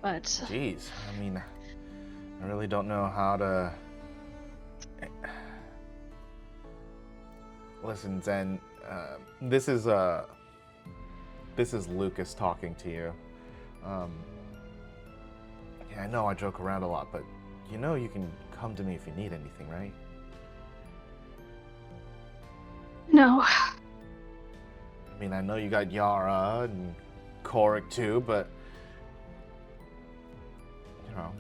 Speaker 5: But
Speaker 2: Jeez. I mean, I really don't know how to. Listen, Zen. This is Lucas talking to you. Yeah, I know I joke around a lot, but you know you can come to me if you need anything, right?
Speaker 5: no,
Speaker 2: I mean, I know you got Yara and Korik too, but you know,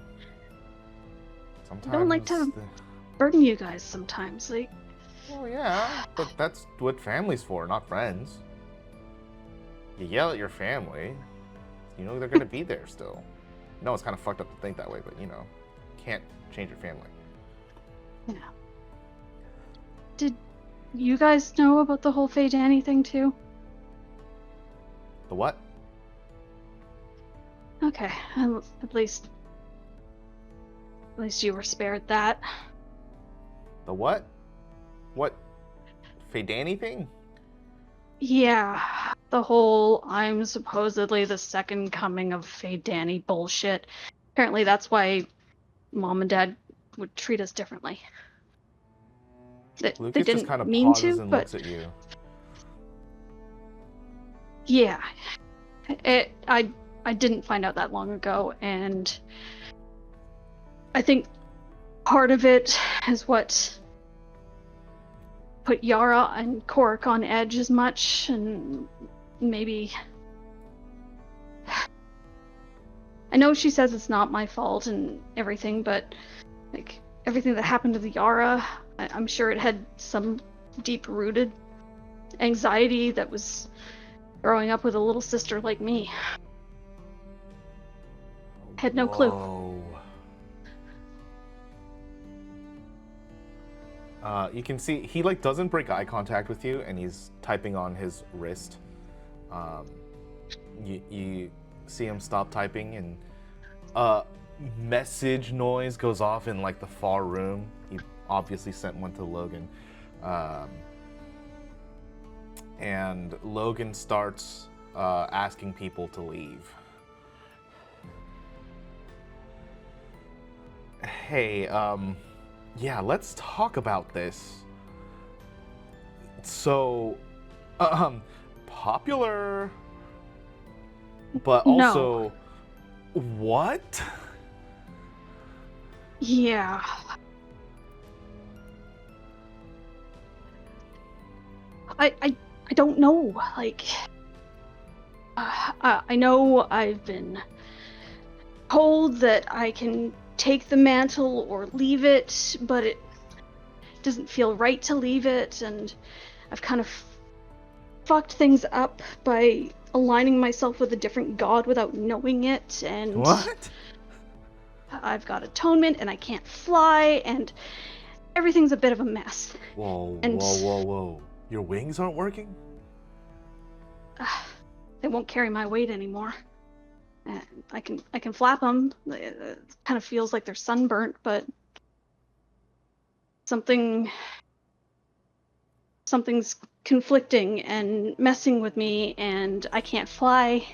Speaker 2: sometimes
Speaker 5: don't like to burden you guys sometimes. Like,
Speaker 2: Oh yeah, but that's what family's for, not friends. You yell at your family, you know they're gonna be there still. No, it's kind of fucked up to think that way, but you know, can't change your family.
Speaker 5: yeah. Did you guys know about the whole Faye Danny thing too?
Speaker 2: The what?
Speaker 5: Okay, at least you were spared that.
Speaker 2: The what? What? Faye Danny thing?
Speaker 5: Yeah, the whole I'm supposedly the second coming of Faye Danny bullshit. Apparently that's why Mom and Dad would treat us differently. They
Speaker 2: Lucas
Speaker 5: didn't
Speaker 2: just kind of
Speaker 5: mean
Speaker 2: pauses
Speaker 5: to,
Speaker 2: and
Speaker 5: but
Speaker 2: looks at you.
Speaker 5: yeah. I didn't find out that long ago, and I think part of it is what put Yara and Korik on edge as much, and maybe... I know she says it's not my fault and everything, but like everything that happened to the Yara, I'm sure it had some deep-rooted anxiety that was growing up with a little sister like me. Had no clue.
Speaker 2: You can see he like doesn't break eye contact with you, and he's typing on his wrist. You see him stop typing, and a message noise goes off in like the far room. He obviously sent one to Logan, and Logan starts asking people to leave. Hey, yeah, let's talk about this. So, popular, but also, what?
Speaker 5: Yeah. I don't know, like... I know I've been told that I can take the mantle or leave it, but it doesn't feel right to leave it, and I've kind of fucked things up by aligning myself with a different god without knowing it, and...
Speaker 2: What?
Speaker 5: I've got atonement, and I can't fly, and everything's a bit of a mess.
Speaker 2: Whoa,
Speaker 5: And-
Speaker 2: whoa. Your wings aren't working?
Speaker 5: They won't carry my weight anymore. I can flap them. It kind of feels like they're sunburnt, but something's conflicting and messing with me, and I can't fly.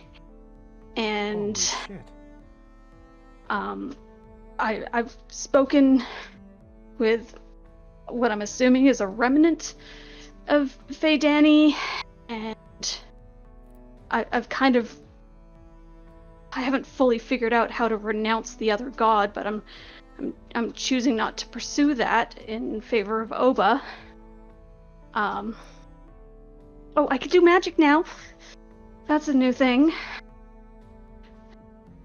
Speaker 5: And
Speaker 2: Holy shit.
Speaker 5: I've spoken with what I'm assuming is a remnant of Fae Danny, and I haven't fully figured out how to renounce the other god, but I'm choosing not to pursue that in favor of Oba. Oh, I can do magic now. That's a new thing.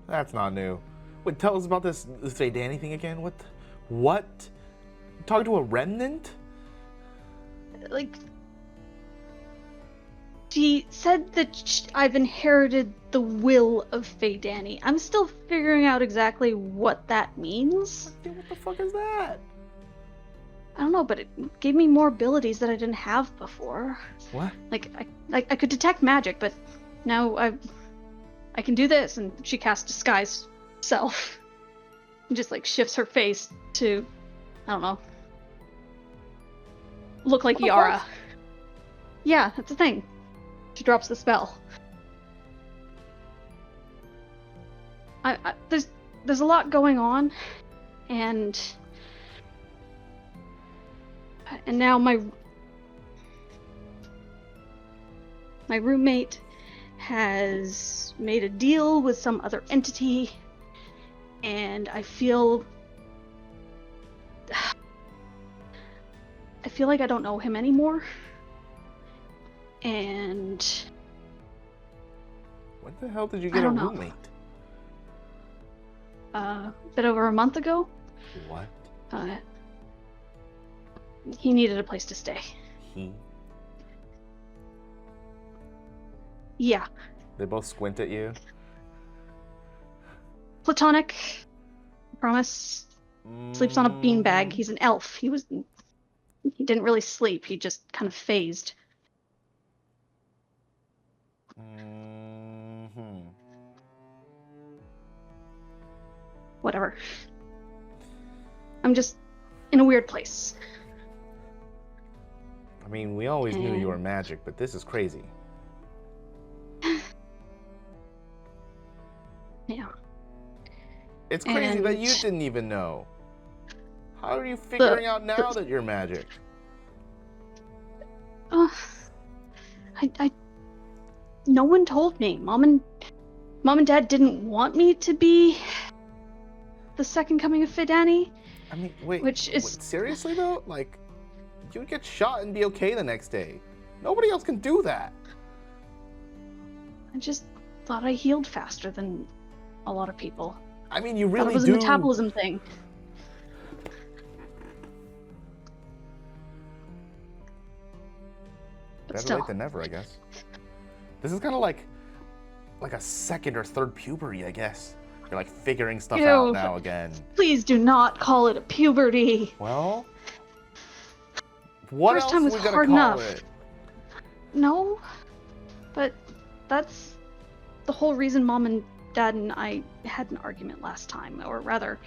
Speaker 2: That's not new. Wait, tell us about this Fae Danny thing again. What? Talking to a remnant?
Speaker 5: Like, she said that I've inherited the will of Fae Danny. I'm still figuring out exactly what that means.
Speaker 2: What the fuck is that?
Speaker 5: I don't know, but it gave me more abilities that I didn't have before.
Speaker 2: What?
Speaker 5: Like, I could detect magic, but now I can do this, and she casts Disguise Self. And just, like, shifts her face to, I don't know, look like
Speaker 2: What the
Speaker 5: Yara.
Speaker 2: fuck?
Speaker 5: Yeah, that's the thing. She drops the spell. There's a lot going on, and now my roommate has made a deal with some other entity, and I feel like I don't know him anymore. And
Speaker 2: When the hell did you
Speaker 5: I
Speaker 2: get a
Speaker 5: don't know.
Speaker 2: roommate?
Speaker 5: a bit over a month ago,
Speaker 2: What?
Speaker 5: he needed a place to stay.
Speaker 2: He?
Speaker 5: Yeah,
Speaker 2: They both squint at you?
Speaker 5: platonic. I promise. Sleeps on a beanbag. He's an elf. He didn't really sleep. He just kind of phased.
Speaker 2: Mm-hmm.
Speaker 5: Whatever. I'm just in a weird place.
Speaker 2: I mean, we always knew you were magic, but this is crazy.
Speaker 5: Yeah.
Speaker 2: It's crazy that you didn't even know. How are you figuring out now that you're magic?
Speaker 5: No one told me. Mom and Dad didn't want me to be the second coming of Fae Danny,
Speaker 2: I mean, wait,
Speaker 5: Which is-
Speaker 2: wait, seriously though? Like, you'd get shot and be okay the next day. Nobody else can do that.
Speaker 5: I just thought I healed faster than a lot of people.
Speaker 2: I mean, you
Speaker 5: Thought
Speaker 2: really
Speaker 5: it was
Speaker 2: do.
Speaker 5: a metabolism thing. But
Speaker 2: Better
Speaker 5: still,
Speaker 2: late than never, I guess. This is kind of like a second or third puberty, I guess. You're like figuring stuff out
Speaker 5: Ew.
Speaker 2: now again.
Speaker 5: please do not call it a puberty.
Speaker 2: Well, what
Speaker 5: First
Speaker 2: else
Speaker 5: time
Speaker 2: are
Speaker 5: was
Speaker 2: we gonna
Speaker 5: hard
Speaker 2: call
Speaker 5: enough.
Speaker 2: it?
Speaker 5: No, but that's the whole reason Mom and Dad and I had an argument last time, or rather,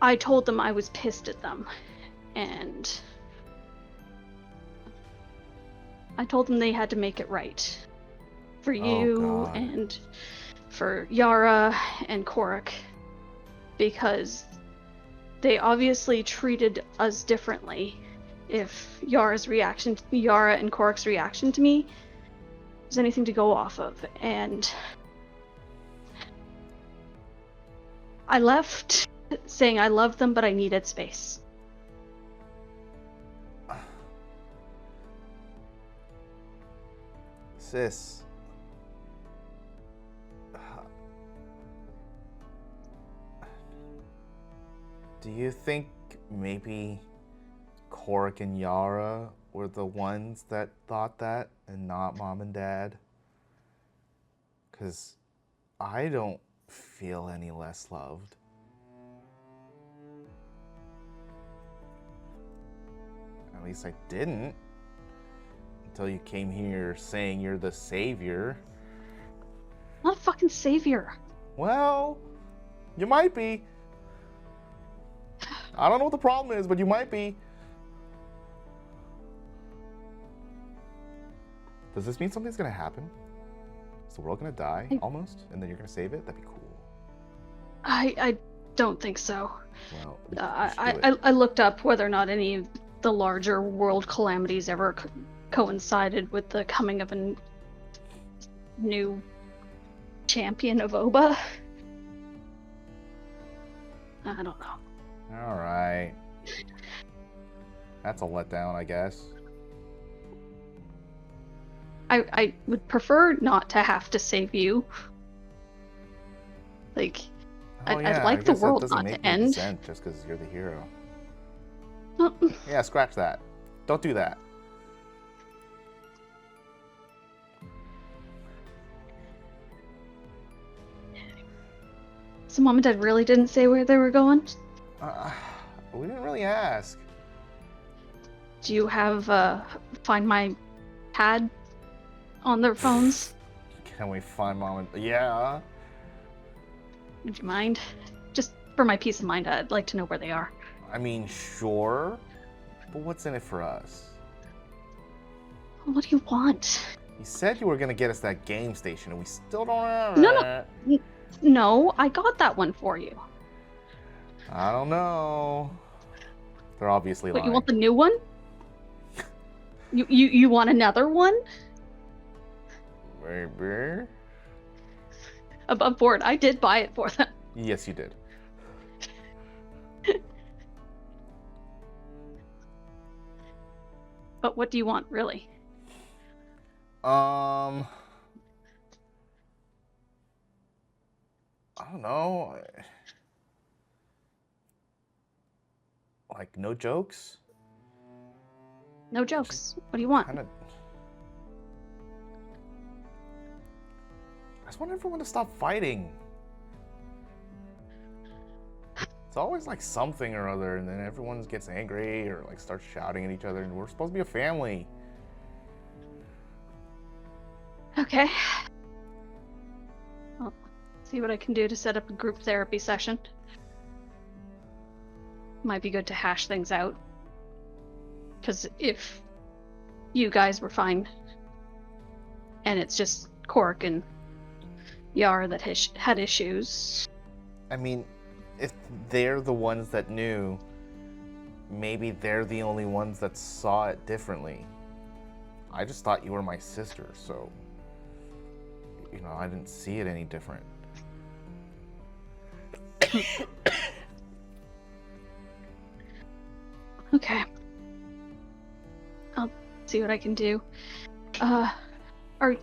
Speaker 5: I told them I was pissed at them, and I told them they had to make it right for you
Speaker 2: God.
Speaker 5: and for Yara and Korik, because they obviously treated us differently. If Yara and Korik's reaction to me is anything to go off of, and I left saying I loved them, but I needed space.
Speaker 2: Sis. Do you think maybe Korik and Yara were the ones that thought that and not Mom and Dad? Because I don't feel any less loved. At least I didn't. Until you came here saying you're the savior.
Speaker 5: I'm not a fucking savior.
Speaker 2: Well, you might be. I don't know what the problem is, but you might be. Does this mean something's gonna happen? Is the world gonna die, almost? And then you're gonna save it? That'd be cool.
Speaker 5: I don't think so.
Speaker 2: Well, you should do it.
Speaker 5: I looked up whether or not any of the larger world calamities ever coincided with the coming of a new champion of Oba. I don't know.
Speaker 2: Alright. That's a letdown, I guess.
Speaker 5: I would prefer not to have to save you. Like,
Speaker 2: Oh, yeah,
Speaker 5: I'd like
Speaker 2: I
Speaker 5: the
Speaker 2: guess that
Speaker 5: world
Speaker 2: doesn't
Speaker 5: not
Speaker 2: make
Speaker 5: to
Speaker 2: any
Speaker 5: end.
Speaker 2: sense just because you're the hero.
Speaker 5: Well,
Speaker 2: Yeah, scratch that. Don't do that.
Speaker 5: so Mom and Dad really didn't say where they were going?
Speaker 2: We didn't really ask.
Speaker 5: Do you have Find My pad on their phones?
Speaker 2: Can we find Mom and... Yeah.
Speaker 5: Would you mind? Just for my peace of mind, I'd like to know where they are.
Speaker 2: I mean, sure. But what's in it for us?
Speaker 5: What do you want?
Speaker 2: You said you were gonna get us that game station, and we still don't have
Speaker 5: No, no.
Speaker 2: it.
Speaker 5: No, I got that one for you.
Speaker 2: I don't know. They're obviously
Speaker 5: What,
Speaker 2: lying.
Speaker 5: you want the new one? You want another one?
Speaker 2: Maybe.
Speaker 5: Above board, I did buy it for them.
Speaker 2: Yes, you did.
Speaker 5: But what do you want, really?
Speaker 2: I don't know. Like, no jokes?
Speaker 5: No jokes. What do you want?
Speaker 2: Kinda... I just want everyone to stop fighting. It's always like something or other, and then everyone gets angry or like starts shouting at each other, and we're supposed to be a family.
Speaker 5: Okay. I'll see what I can do to set up a group therapy session. Might be good to hash things out. Because if you guys were fine, and it's just Korik and Yara that had issues.
Speaker 2: I mean, if they're the ones that knew, maybe they're the only ones that saw it differently. I just thought you were my sister, so, you know, I didn't see it any different.
Speaker 5: Okay. I'll see what I can do. Are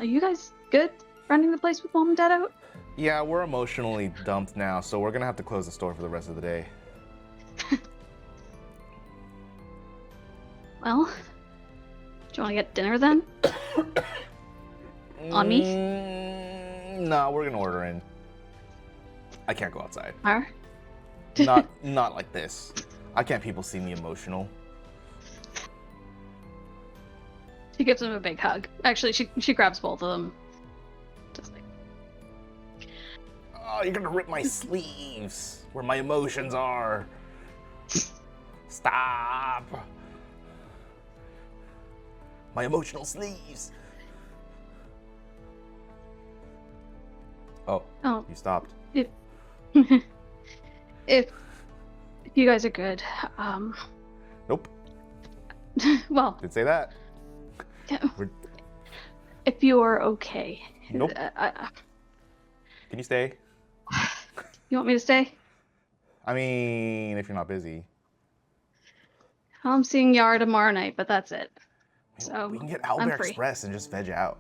Speaker 5: you guys good running the place with Mom and Dad out?
Speaker 2: Yeah, we're emotionally dumped now, so we're gonna have to close the store for the rest of the day.
Speaker 5: Well, do you want to get dinner then? On me?
Speaker 2: No, we're gonna order in. I can't go outside.
Speaker 5: Are?
Speaker 2: Not like this. I can't people see me emotional.
Speaker 5: She gives him a big hug. Actually, she grabs both of them. Just like,
Speaker 2: Oh, you're gonna rip my sleeves where my emotions are. Stop. My emotional sleeves. Oh,
Speaker 5: oh,
Speaker 2: you stopped.
Speaker 5: if you guys are good,
Speaker 2: Nope,
Speaker 5: well,
Speaker 2: didn't say that. We're-
Speaker 5: if you are okay,
Speaker 2: Nope. Can you stay?
Speaker 5: you want me to stay?
Speaker 2: I mean, if you're not busy.
Speaker 5: I'm seeing Yara tomorrow night, but that's it. So
Speaker 2: we can get
Speaker 5: I'm
Speaker 2: Owlbear
Speaker 5: free.
Speaker 2: Express and just veg out.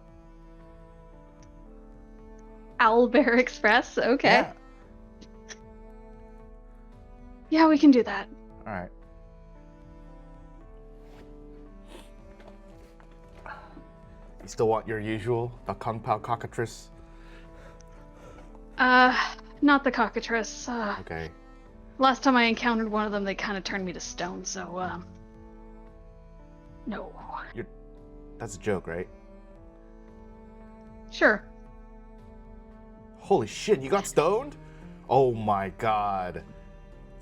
Speaker 5: Owlbear Express. Okay.
Speaker 2: Yeah.
Speaker 5: Yeah, we can do that.
Speaker 2: All right. You still want your usual, the Kung Pao cockatrice?
Speaker 5: Not the cockatrice.
Speaker 2: Okay.
Speaker 5: Last time I encountered one of them, they kind of turned me to stone. So, no.
Speaker 2: That's a joke, right?
Speaker 5: Sure.
Speaker 2: Holy shit, you got stoned? Oh my god.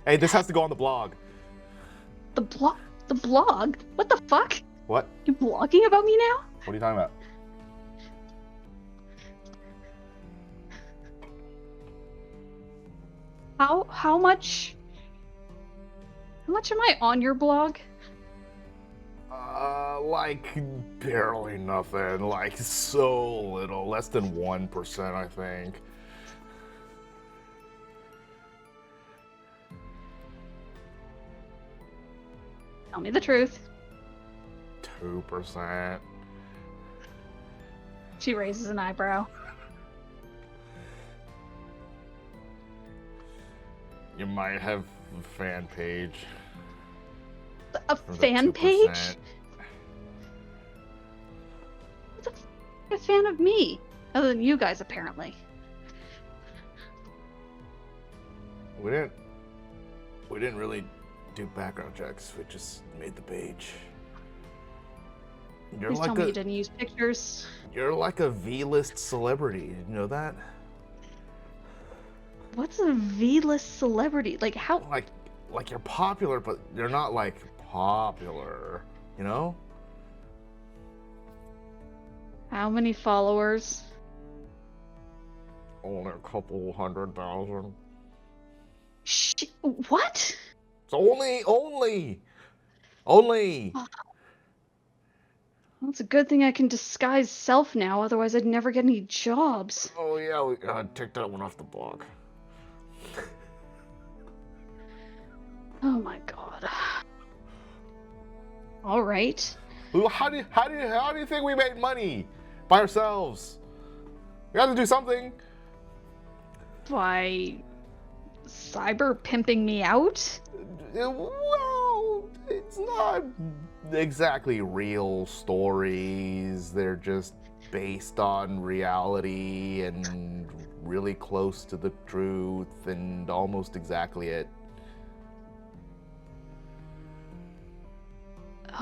Speaker 2: Hey, this has to go on the blog.
Speaker 5: The blog? What the fuck?
Speaker 2: What?
Speaker 5: You blogging about me now?
Speaker 2: What are you talking about?
Speaker 5: How much am I on your blog?
Speaker 2: Like barely nothing. Like so little. Less than 1%, I think.
Speaker 5: Tell me the truth.
Speaker 2: 2%.
Speaker 5: She raises an eyebrow.
Speaker 2: You might have a fan page.
Speaker 5: A
Speaker 2: for the
Speaker 5: fan
Speaker 2: 2%.
Speaker 5: page? Who's a fan of me? Other than you guys, apparently.
Speaker 2: We didn't really do background checks. We just made the page. You're
Speaker 5: Please tell
Speaker 2: like
Speaker 5: me you didn't use pictures.
Speaker 2: you're like a V-list celebrity. Did you know that?
Speaker 5: What's a V-list celebrity? Like how?
Speaker 2: Like you're popular, but you're not like popular. You know?
Speaker 5: How many followers?
Speaker 2: Only a couple 100,000.
Speaker 5: What?
Speaker 2: It's only.
Speaker 5: Well, it's a good thing I can disguise self now, otherwise I'd never get any jobs.
Speaker 2: Oh yeah, we take that one off the blog.
Speaker 5: Oh my god. All right.
Speaker 2: Well, how do you think we made money by ourselves? We had to do something.
Speaker 5: By cyber pimping me out?
Speaker 2: Well, it's not exactly real stories. They're just based on reality and really close to the truth and almost exactly it.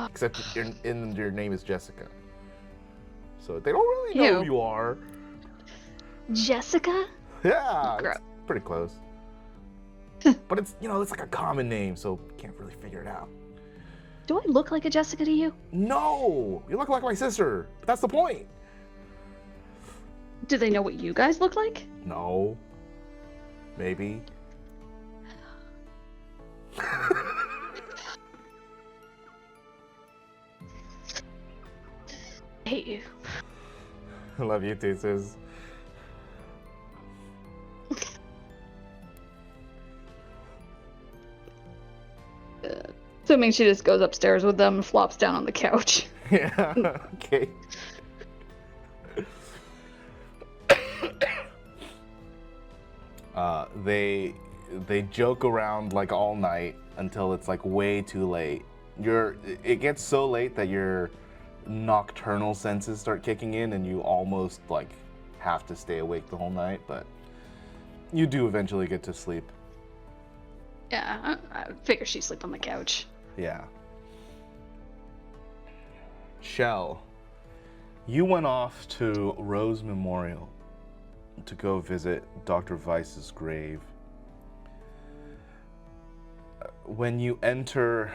Speaker 2: Except your name is Jessica. So they don't really know
Speaker 5: Ew.
Speaker 2: who you are.
Speaker 5: Jessica?
Speaker 2: Yeah,
Speaker 5: Gross.
Speaker 2: it's pretty close. But it's, it's like a common name, so you can't really figure it out.
Speaker 5: Do I look like a Jessica to you?
Speaker 2: No! You look like my sister. But that's the point.
Speaker 5: Do they know what you guys look like?
Speaker 2: No. Maybe.
Speaker 5: I hate you.
Speaker 2: I love you too, sis.
Speaker 5: assuming she just goes upstairs with them and flops down on the couch.
Speaker 2: Yeah. Okay. They joke around like all night until it's like way too late. It gets so late that your nocturnal senses start kicking in and you almost like have to stay awake the whole night, but you do eventually get to sleep.
Speaker 5: Yeah, I figure she'd sleep on the couch.
Speaker 2: Yeah. Shell, you went off to Rose Memorial to go visit Dr. Weiss's grave. When you enter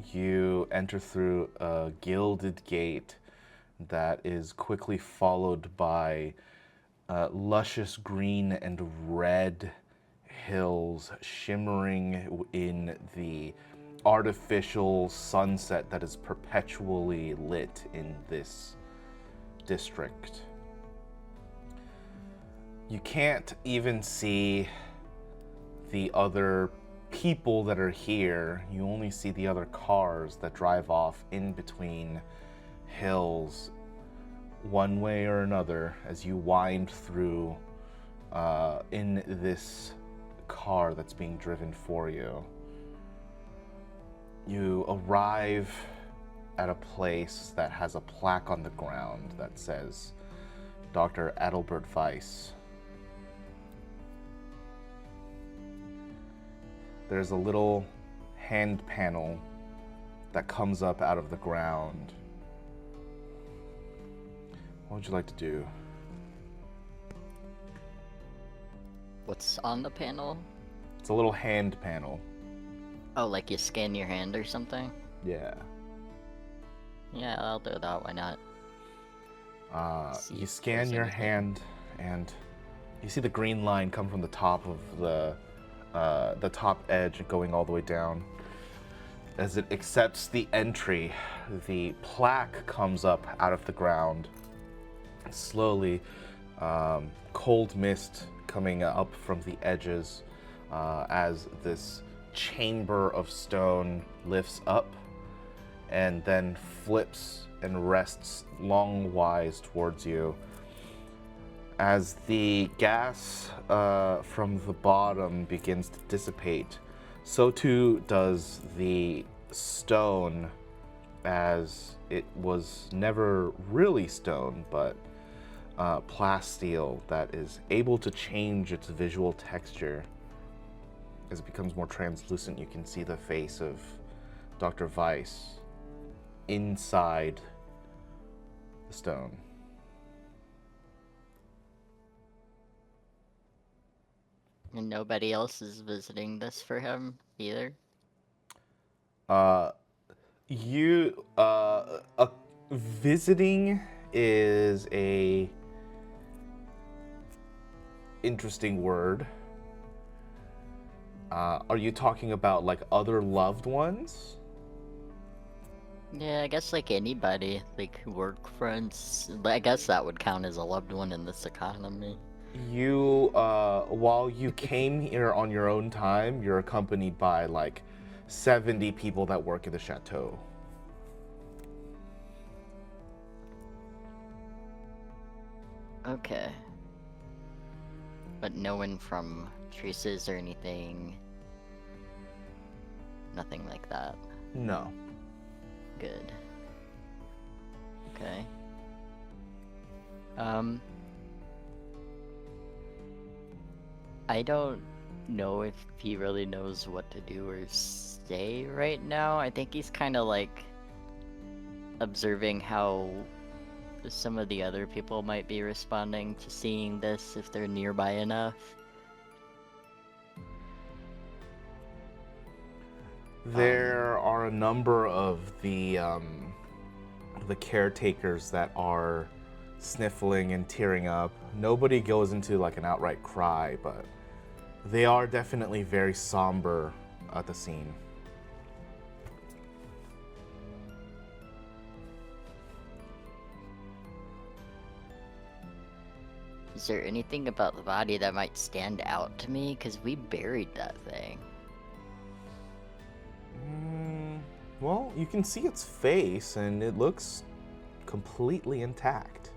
Speaker 2: through a gilded gate that is quickly followed by luscious green and red hills shimmering in the artificial sunset that is perpetually lit in this district. You can't even see the other people that are here. You only see the other cars that drive off in between hills one way or another as you wind through in this car that's being driven for you. You arrive at a place that has a plaque on the ground that says Dr. Adalbert Weiss. There's a little hand panel that comes up out of the ground. What would you like to do?
Speaker 4: What's on the panel?
Speaker 2: It's a little hand panel.
Speaker 4: Oh, like you scan your hand or something?
Speaker 2: Yeah.
Speaker 4: Yeah, I'll do that, why not? See
Speaker 2: You
Speaker 4: if
Speaker 2: scan
Speaker 4: there's
Speaker 2: your
Speaker 4: anything.
Speaker 2: hand and you see the green line come from the top of the top edge going all the way down. As it accepts the entry, the plaque comes up out of the ground. Slowly, cold mist coming up from the edges as this chamber of stone lifts up and then flips and rests longwise towards you. As the gas from the bottom begins to dissipate, so too does the stone, as it was never really stone, but plasteel that is able to change its visual texture. As it becomes more translucent, you can see the face of Dr. Weiss inside the stone.
Speaker 4: And nobody else is visiting this for him either?
Speaker 2: Visiting is a interesting word. Are you talking about like other loved ones?
Speaker 4: Yeah, I guess like anybody, like work friends. I guess that would count as a loved one in this economy.
Speaker 2: You, while you came here on your own time, you're accompanied by like 70 people that work at the chateau.
Speaker 4: Okay. But no one from Traces or anything. Nothing like that.
Speaker 2: No.
Speaker 4: Good. Okay. I don't know if he really knows what to do or say right now. I think he's kind of like observing how some of the other people might be responding to seeing this if they're nearby enough.
Speaker 2: There are a number of the caretakers that are sniffling and tearing up. Nobody goes into like an outright cry, but they are definitely very somber at the scene.
Speaker 4: Is there anything about the body that might stand out to me? Because we buried that thing.
Speaker 2: Well, you can see its face, and it looks completely intact.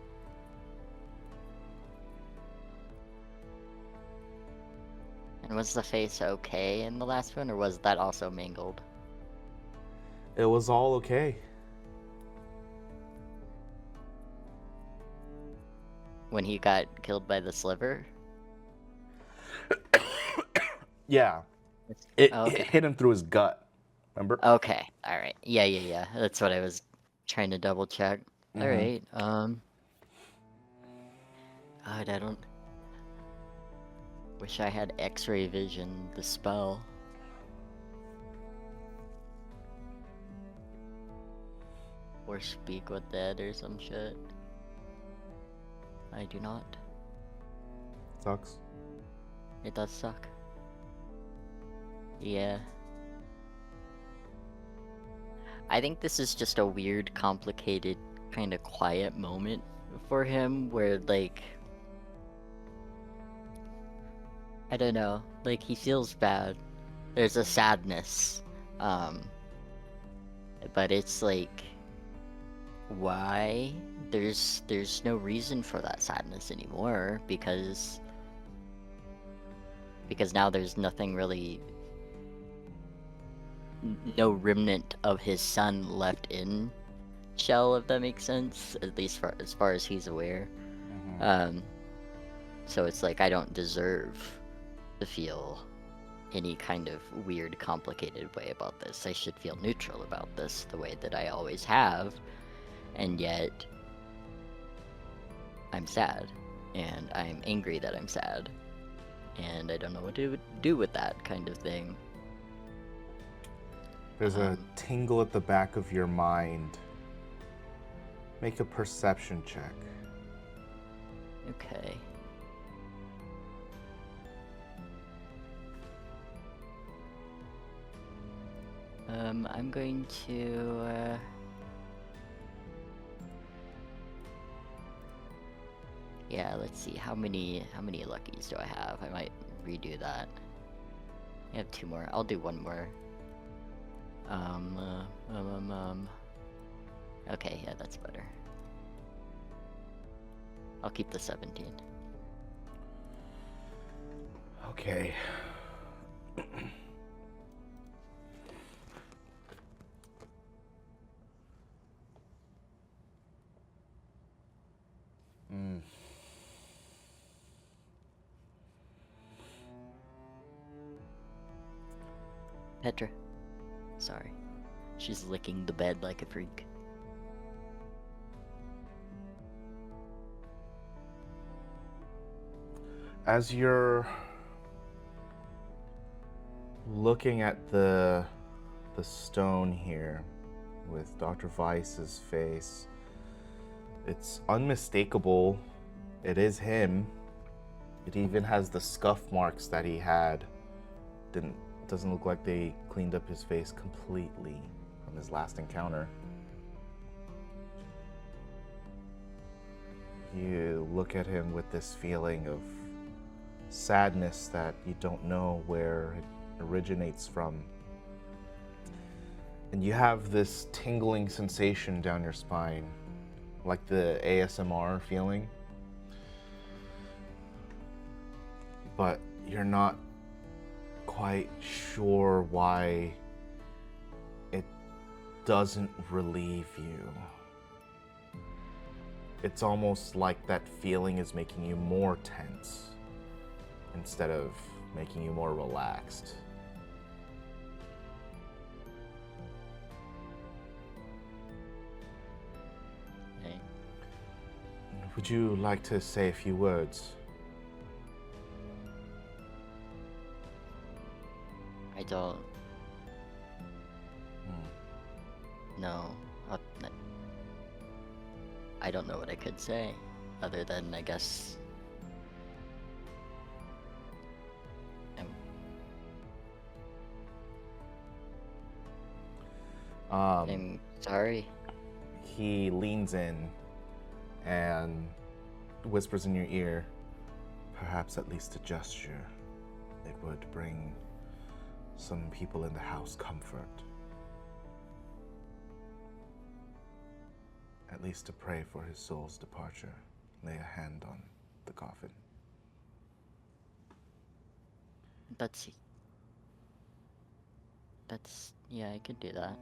Speaker 4: And was the face okay in the last one, or was that also mangled?
Speaker 2: It was all okay.
Speaker 4: When he got killed by the sliver?
Speaker 2: Yeah.
Speaker 4: Oh, okay.
Speaker 2: It hit him through his gut. Remember?
Speaker 4: Okay, alright. Yeah. That's what I was trying to double check. Alright, God, I don't... Wish I had X-ray vision, the spell. Or speak with dead or some shit. I do not.
Speaker 2: Sucks.
Speaker 4: It does suck. Yeah. I think this is just a weird, complicated, kind of quiet moment for him where, like... I don't know. Like, he feels bad. There's a sadness. But it's like... Why? There's no reason for that sadness anymore, because now there's nothing really... No remnant of his son left in Shell, if that makes sense, at least as far as he's aware. So it's like, I don't deserve to feel any kind of weird, complicated way about this. I should feel neutral about this the way that I always have, and yet I'm sad, and I'm angry that I'm sad, and I don't know what to do with that kind of thing.
Speaker 2: There's a tingle at the back of your mind. Make a perception check.
Speaker 4: Okay. I'm going to, yeah, let's see, how many luckies do I have? I might redo that. I have 2 more. I'll do 1 more. Okay, yeah, that's better. I'll keep the 17.
Speaker 2: Okay.
Speaker 4: Petra. Sorry. She's licking the bed like a freak.
Speaker 2: As you're looking at the stone here with Dr. Weiss's face, it's unmistakable. It is him. It even has the scuff marks that he had. Doesn't look like they cleaned up his face completely from his last encounter. You look at him with this feeling of sadness that you don't know where it originates from. And you have this tingling sensation down your spine, like the ASMR feeling. But you're not quite sure why it doesn't relieve you. It's almost like that feeling is making you more tense instead of making you more relaxed.
Speaker 4: Hey.
Speaker 2: Would you like to say a few words?
Speaker 4: I don't... No. I don't know what I could say, other than, I guess... I'm sorry.
Speaker 2: He leans in and whispers in your ear, perhaps at least a gesture. It would bring some people in the house comfort. At least to pray for his soul's departure. Lay a hand on the coffin.
Speaker 4: Yeah, I could do that.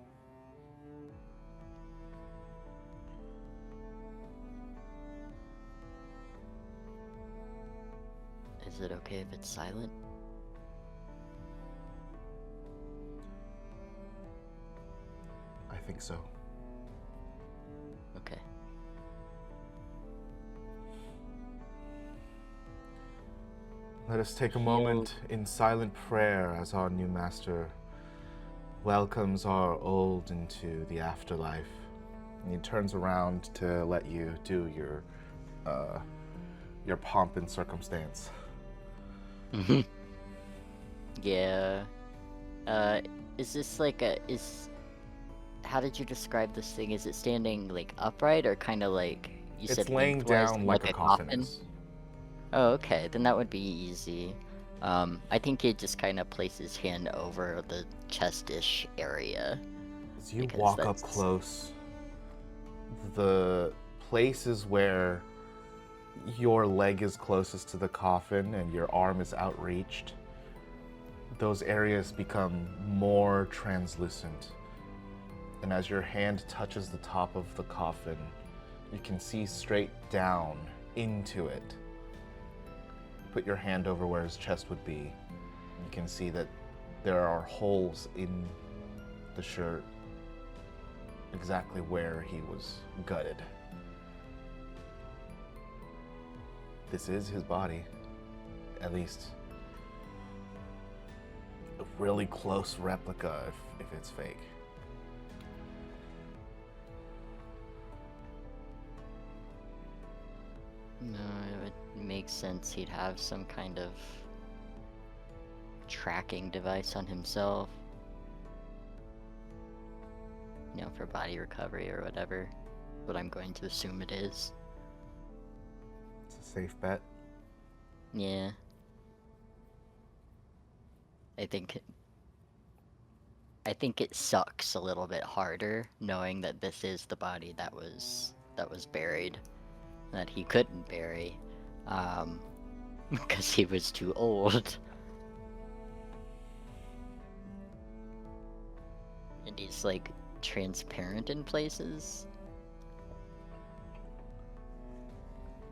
Speaker 4: Is it okay if it's silent?
Speaker 2: I think so.
Speaker 4: Okay.
Speaker 2: Let us take a moment in silent prayer as our new master welcomes our old into the afterlife. And he turns around to let you do your pomp and circumstance.
Speaker 4: Yeah. Is this like how did you describe this thing? Is it standing like upright or kind of like you said
Speaker 2: It's laying
Speaker 4: lengthwise,
Speaker 2: down like a coffin is.
Speaker 4: Oh, okay. Then that would be easy. I think he just kind of places his hand over the chest-ish area.
Speaker 2: As you
Speaker 4: because
Speaker 2: walk up
Speaker 4: that's-
Speaker 2: close, the places where your leg is closest to the coffin and your arm is outreached, those areas become more translucent. And as your hand touches the top of the coffin, you can see straight down into it. Put your hand over where his chest would be. You can see that there are holes in the shirt exactly where he was gutted. This is his body, at least a really close replica if it's fake.
Speaker 4: No, it would make sense he'd have some kind of tracking device on himself. You know, for body recovery or whatever. What I'm going to assume it is.
Speaker 2: It's a safe bet.
Speaker 4: Yeah. I think it sucks a little bit harder knowing that this is the body that was buried, that he couldn't bury, because he was too old. And he's like transparent in places.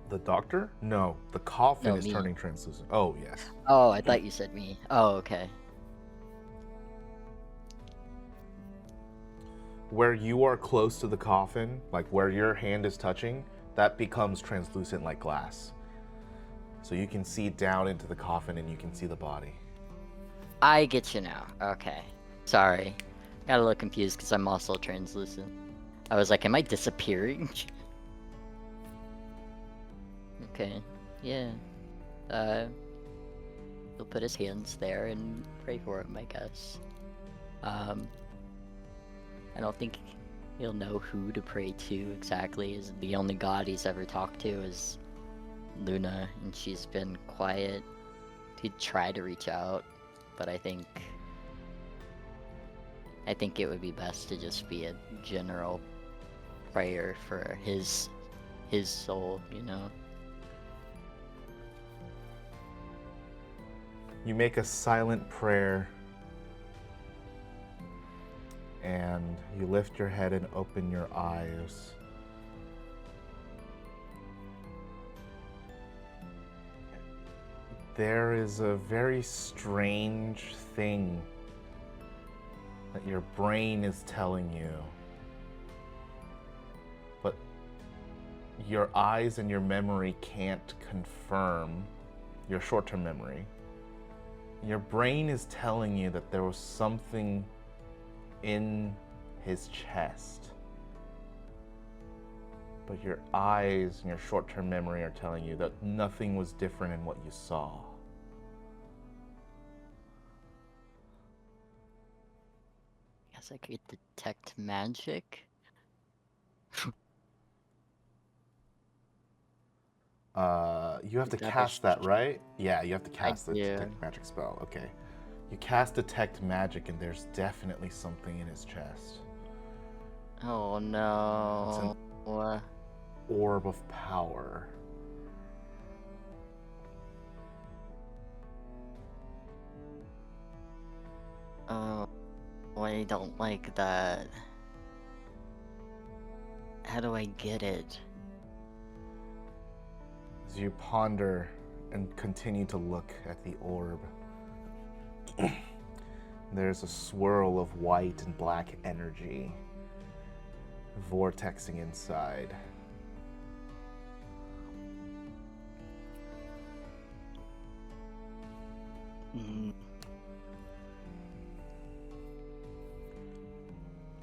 Speaker 2: The doctor? No, the coffin
Speaker 4: No,
Speaker 2: is
Speaker 4: me.
Speaker 2: turning translucent. Oh, yes.
Speaker 4: Oh, I thought you said me. Oh, okay.
Speaker 2: Where you are close to the coffin, like where your hand is touching, that becomes translucent like glass. So you can see down into the coffin and you can see the body.
Speaker 4: I get you now. Okay. Sorry. Got a little confused because I'm also translucent. I was like, am I disappearing? Okay. Yeah. He'll put his hands there and pray for him, I guess. I don't think he'll know who to pray to exactly. Is the only god he's ever talked to is Luna, and she's been quiet. He'd try to reach out, but I think it would be best to just be a general prayer for his soul, you know.
Speaker 2: You make a silent prayer and you lift your head and open your eyes. There is a very strange thing that your brain is telling you, but your eyes and your memory can't confirm, your short-term memory. Your brain is telling you that there was something in his chest, but your eyes and your short-term memory are telling you that nothing was different in what you saw.
Speaker 4: Guess I could detect magic.
Speaker 2: You have to
Speaker 4: Is that
Speaker 2: cast that, right? Yeah, you have to cast the
Speaker 4: do.
Speaker 2: detect magic spell. Okay. You cast detect magic and there's definitely something in his chest.
Speaker 4: Oh no.
Speaker 2: orb of power.
Speaker 4: Oh, I don't like that. How do I get it?
Speaker 2: As you ponder and continue to look at the orb, there's a swirl of white and black energy vortexing inside.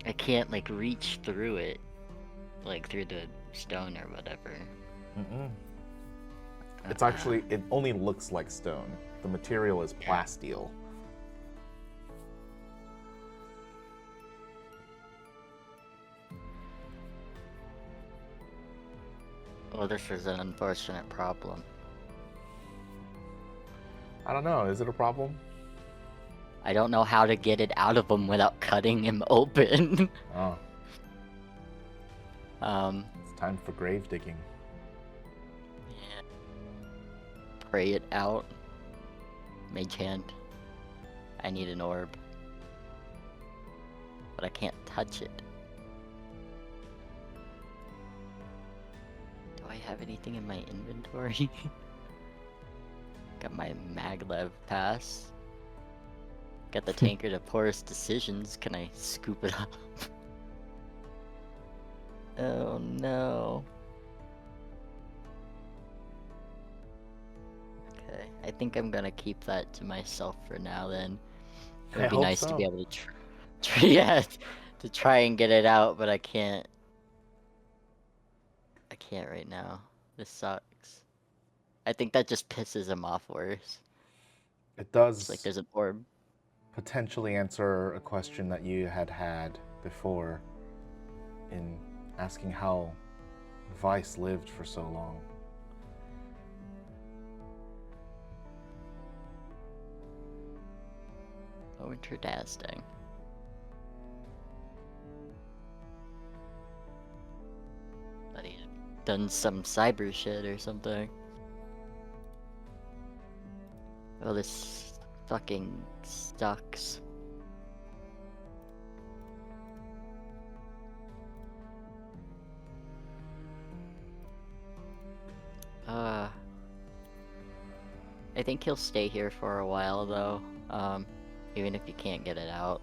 Speaker 4: I can't like reach through it, like through the stone or whatever.
Speaker 2: It's actually, it only looks like stone. The material is plasteel.
Speaker 4: Well, this is an unfortunate problem.
Speaker 2: I don't know, is it a problem?
Speaker 4: I don't know how to get it out of him without cutting him open.
Speaker 2: Oh,
Speaker 4: Um,
Speaker 2: it's time for grave digging.
Speaker 4: yeah. Pray it out. Mage hand. I need an orb. But I can't touch it. Do I have anything in my inventory? Got my maglev pass. Got the tankard of porous decisions. Can I scoop it up? Oh no. Okay, I think I'm gonna keep that to myself for now then. It would
Speaker 2: I
Speaker 4: be
Speaker 2: hope
Speaker 4: nice to
Speaker 2: so.
Speaker 4: be able to yeah, to try and get it out, but I can't. I can't right now. This sucks. I think that just pisses him off worse.
Speaker 2: It
Speaker 4: It's
Speaker 2: does
Speaker 4: like there's an orb.
Speaker 2: potentially answer a question that you had before in asking how Vice lived for so long.
Speaker 4: Oh, interesting. But he had done some cyber shit or something. Oh, this fucking sucks. I think he'll stay here for a while though. Even if you can't get it out.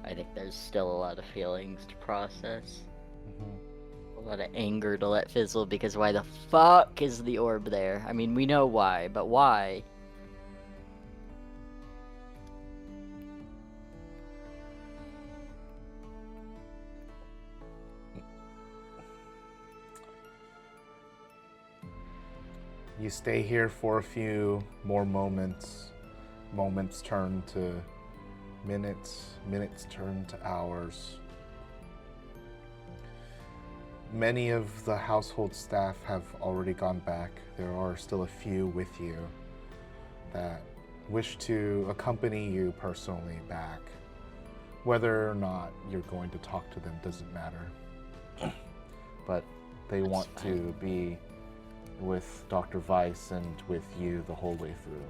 Speaker 4: I think there's still a lot of feelings to process. A lot of anger to let fizzle because why the fuck is the orb there? I mean, we know why, but why?
Speaker 2: You stay here for a few more moments. Moments turn to minutes. Minutes turn to hours. Many of the household staff have already gone back. There are still a few with you that wish to accompany you personally back. Whether or not you're going to talk to them doesn't matter. But they
Speaker 4: That's
Speaker 2: want
Speaker 4: fine.
Speaker 2: to be with Dr. Weiss and with you the whole way through.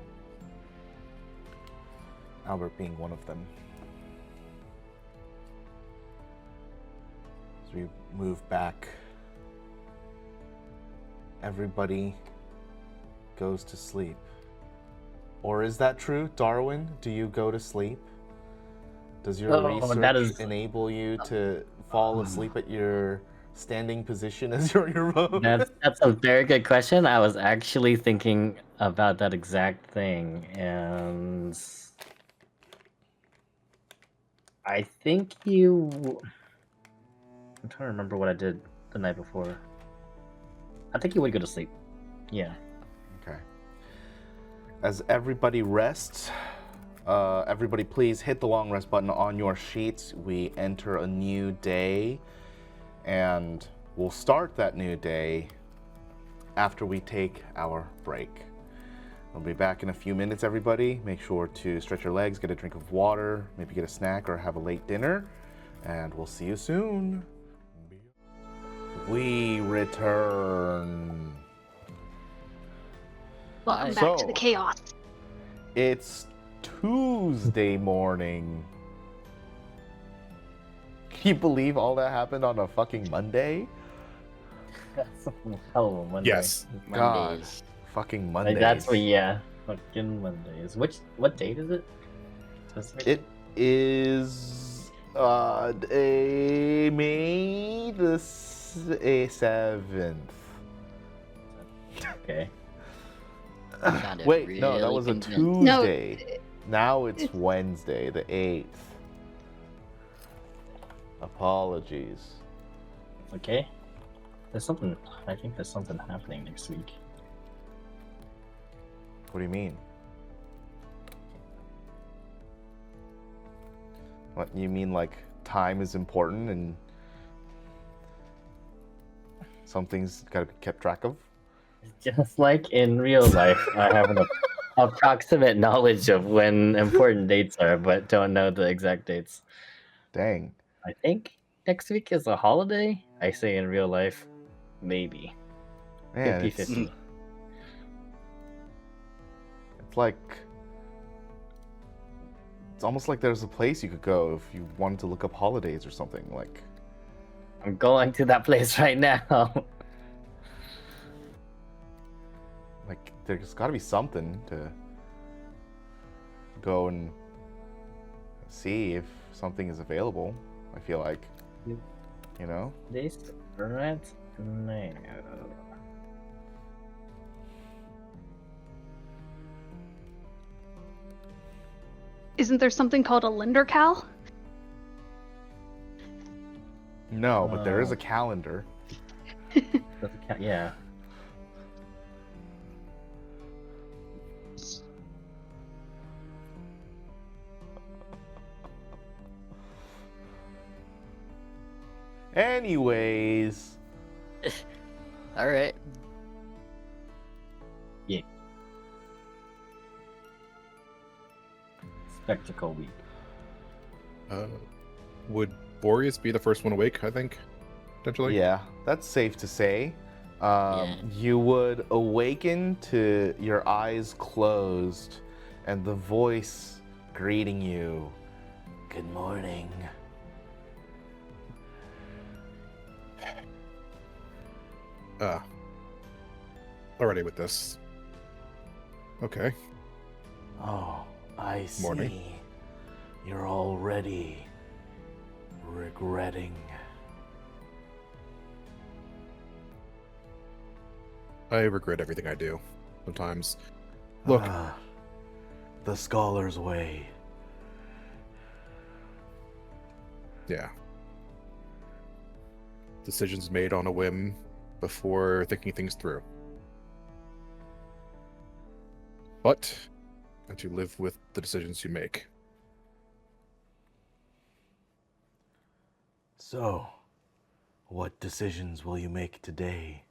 Speaker 2: Albert being one of them. As we move back, everybody goes to sleep. Or is that true? Darwin, do you go to sleep? Does your research
Speaker 3: that is-
Speaker 2: enable you to fall asleep at your standing position as you're on your road?
Speaker 3: That's a very good question. I was actually thinking about that exact thing, and I think I'm trying to remember what I did the night before. I think you would go to sleep. Yeah.
Speaker 2: Okay. As everybody rests, everybody please hit the long rest button on your sheets. We enter a new day, and we'll start that new day after we take our break. We'll be back in a few minutes, everybody. Make sure to stretch your legs, get a drink of water, maybe get a snack or have a late dinner, and we'll see you soon. We return.
Speaker 5: Welcome back to
Speaker 2: So-
Speaker 5: the chaos.
Speaker 2: It's Tuesday morning. Can you believe all that happened on a fucking Monday?
Speaker 3: That's a hell of a Monday.
Speaker 6: Yes.
Speaker 2: God.
Speaker 4: Mondays.
Speaker 2: Fucking
Speaker 3: Like,
Speaker 2: Mondays.
Speaker 3: that's what, yeah. Fucking Mondays. What date is it?
Speaker 2: It is May the 7th.
Speaker 3: Okay.
Speaker 4: Sounded
Speaker 2: Wait, no, that
Speaker 4: really
Speaker 2: was a
Speaker 4: convinced.
Speaker 5: No,
Speaker 2: Tuesday. Now it's Wednesday, the 8th. Apologies.
Speaker 3: Okay. I think there's something happening next week.
Speaker 2: What do you mean? What, you mean like time is important and something's got to be kept track of?
Speaker 3: Just like in real life, I have an approximate knowledge of when important dates are, but don't know the exact dates.
Speaker 2: Dang.
Speaker 3: I think next week is a holiday. I say in real life, maybe.
Speaker 2: Man,
Speaker 3: 50-50.
Speaker 2: it's like... It's almost like there's a place you could go if you wanted to look up holidays or something. Like,
Speaker 3: I'm going to that place right now.
Speaker 2: like there's got to be something to go and see if something is available. I feel like,
Speaker 3: Yep.
Speaker 2: you know.
Speaker 3: This right now.
Speaker 5: isn't there something called a Lindercal?
Speaker 2: No, but there is
Speaker 3: Oh.
Speaker 2: a calendar.
Speaker 3: Doesn't count. Yeah.
Speaker 2: Anyways,
Speaker 4: All right.
Speaker 3: Spectacle week.
Speaker 6: Would Boreas be the first one awake, I think? Potentially?
Speaker 2: yeah, that's safe to say.
Speaker 4: Yeah.
Speaker 2: You would awaken to your eyes closed and the voice greeting you. Good morning.
Speaker 6: Already with this. Okay.
Speaker 2: Oh, I see.
Speaker 6: Morning.
Speaker 2: You're already regretting.
Speaker 6: I regret everything I do. Sometimes. Look.
Speaker 2: The scholar's way.
Speaker 6: Yeah. Decisions made on a whim before thinking things through. But, and to live with the decisions you make.
Speaker 2: So, what decisions will you make today?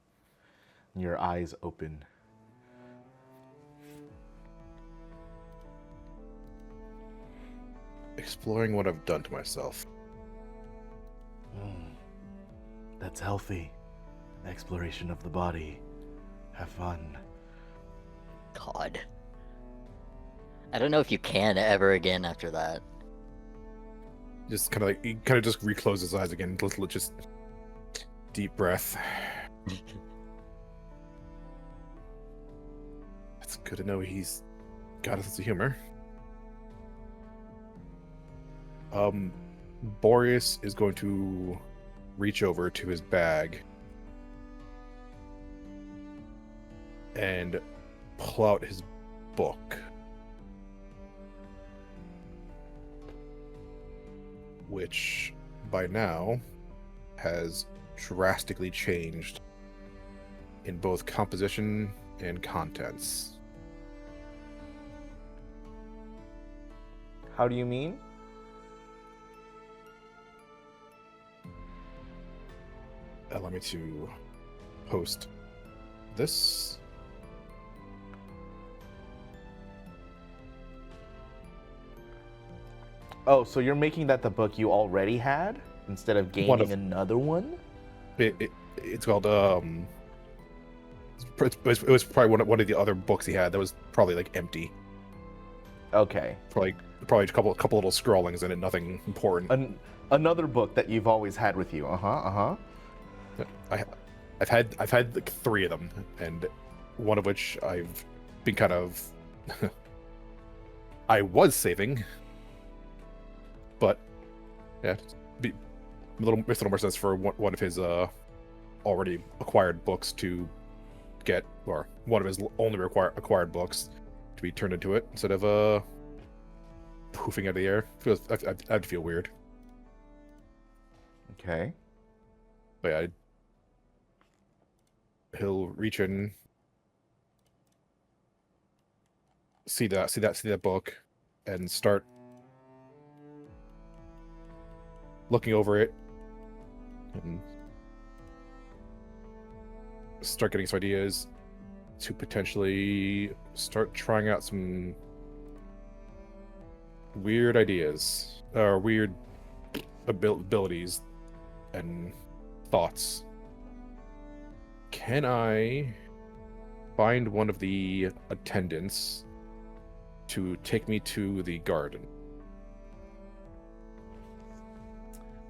Speaker 2: Your eyes open.
Speaker 6: Exploring what I've done to myself.
Speaker 2: That's healthy. Exploration of the body. Have fun.
Speaker 4: God. I don't know if you can ever again after that.
Speaker 6: Just kind of like, he kind of just recloses his eyes again. Just deep breath. It's good to know he's got a sense of humor. Boreas is going to reach over to his bag and pull out his book, which by now has drastically changed in both composition and contents.
Speaker 2: How do you mean?
Speaker 6: Allow me to post this.
Speaker 2: Oh, so you're making that the book you already had instead of
Speaker 6: One
Speaker 2: gaining
Speaker 6: of-
Speaker 2: another one?
Speaker 6: It's called it was probably one of the other books he had that was probably like empty.
Speaker 2: Okay.
Speaker 6: Probably a couple little scrawlings in it, nothing important.
Speaker 2: Another book that you've always had with you.
Speaker 6: I've had like 3 of them, and one of which I've been kind of I was saving, but yeah, a little makes a little more sense for one of his already acquired books to get, or one of his only acquired books to be turned into it instead of poofing out of the air. I'd feel weird.
Speaker 2: Okay.
Speaker 6: But yeah, he'll reach in, see that book, and start looking over it, and start getting some ideas to potentially start trying out some weird ideas or weird abilities and thoughts. Can I find one of the attendants to take me to the garden?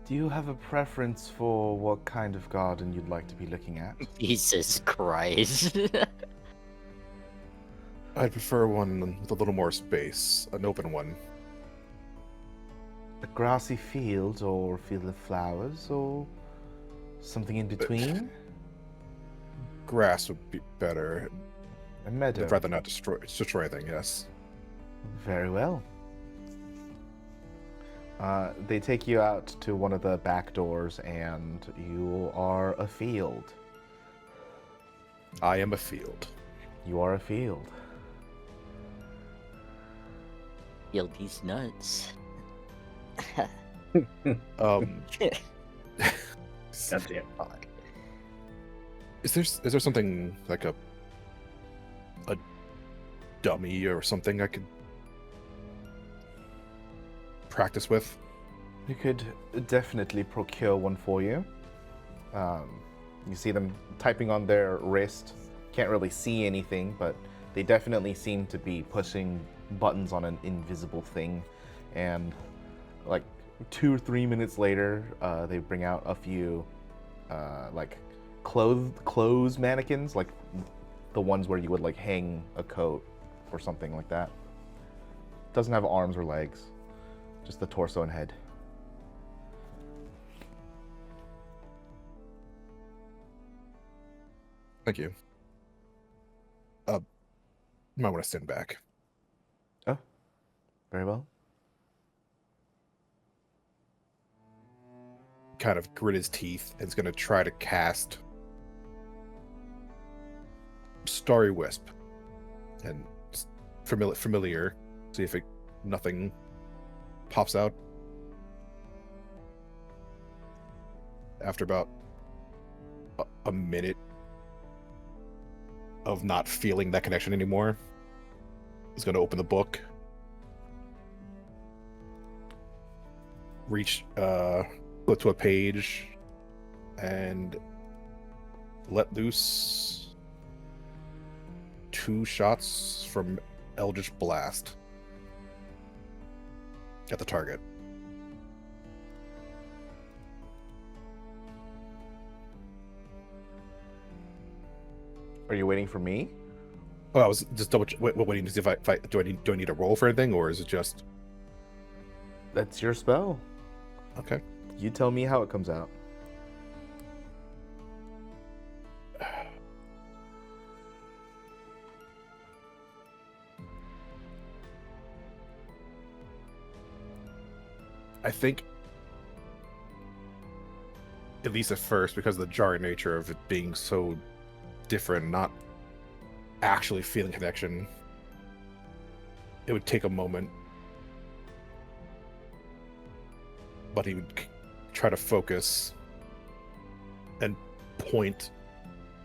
Speaker 2: Do you have a preference for what kind of garden you'd like to be looking at?
Speaker 4: Jesus Christ.
Speaker 6: I'd prefer one with a little more space, an open one.
Speaker 2: A grassy field or field of flowers or something in between?
Speaker 6: Grass would be better.
Speaker 2: A meadow.
Speaker 6: I'd rather not destroy anything, yes.
Speaker 2: Very well. They take you out to one of the back doors, and you are a field.
Speaker 6: I am a field.
Speaker 2: You are a field.
Speaker 4: Feel these nuts.
Speaker 3: Goddamn.
Speaker 6: Is there something like a dummy or something I could practice with?
Speaker 2: You could definitely procure one for you. You see them typing on their wrist. Can't really see anything, but they definitely seem to be pushing buttons on an invisible thing. And like 2 or 3 minutes later, they bring out a few like clothes mannequins, like the ones where you would like hang a coat or something like that. Doesn't have arms or legs, just the torso and head.
Speaker 6: Thank you. You might want to stand back.
Speaker 2: Oh, very well.
Speaker 6: Kind of grit his teeth and is going to try to cast Starry Wisp and familiar. See if nothing pops out. After about a minute of not feeling that connection anymore, he's going to open the book, go to a page, and let loose 2 shots from Eldritch Blast at the target.
Speaker 2: Are you waiting for me?
Speaker 6: Oh, I was just waiting to see if I do I need a roll for anything, or is it just...
Speaker 2: That's your spell.
Speaker 6: Okay.
Speaker 2: You tell me how it comes out.
Speaker 6: I think, at least at first, because of the jarring nature of it being so different, not actually feeling connection, it would take a moment. But he would try to focus and point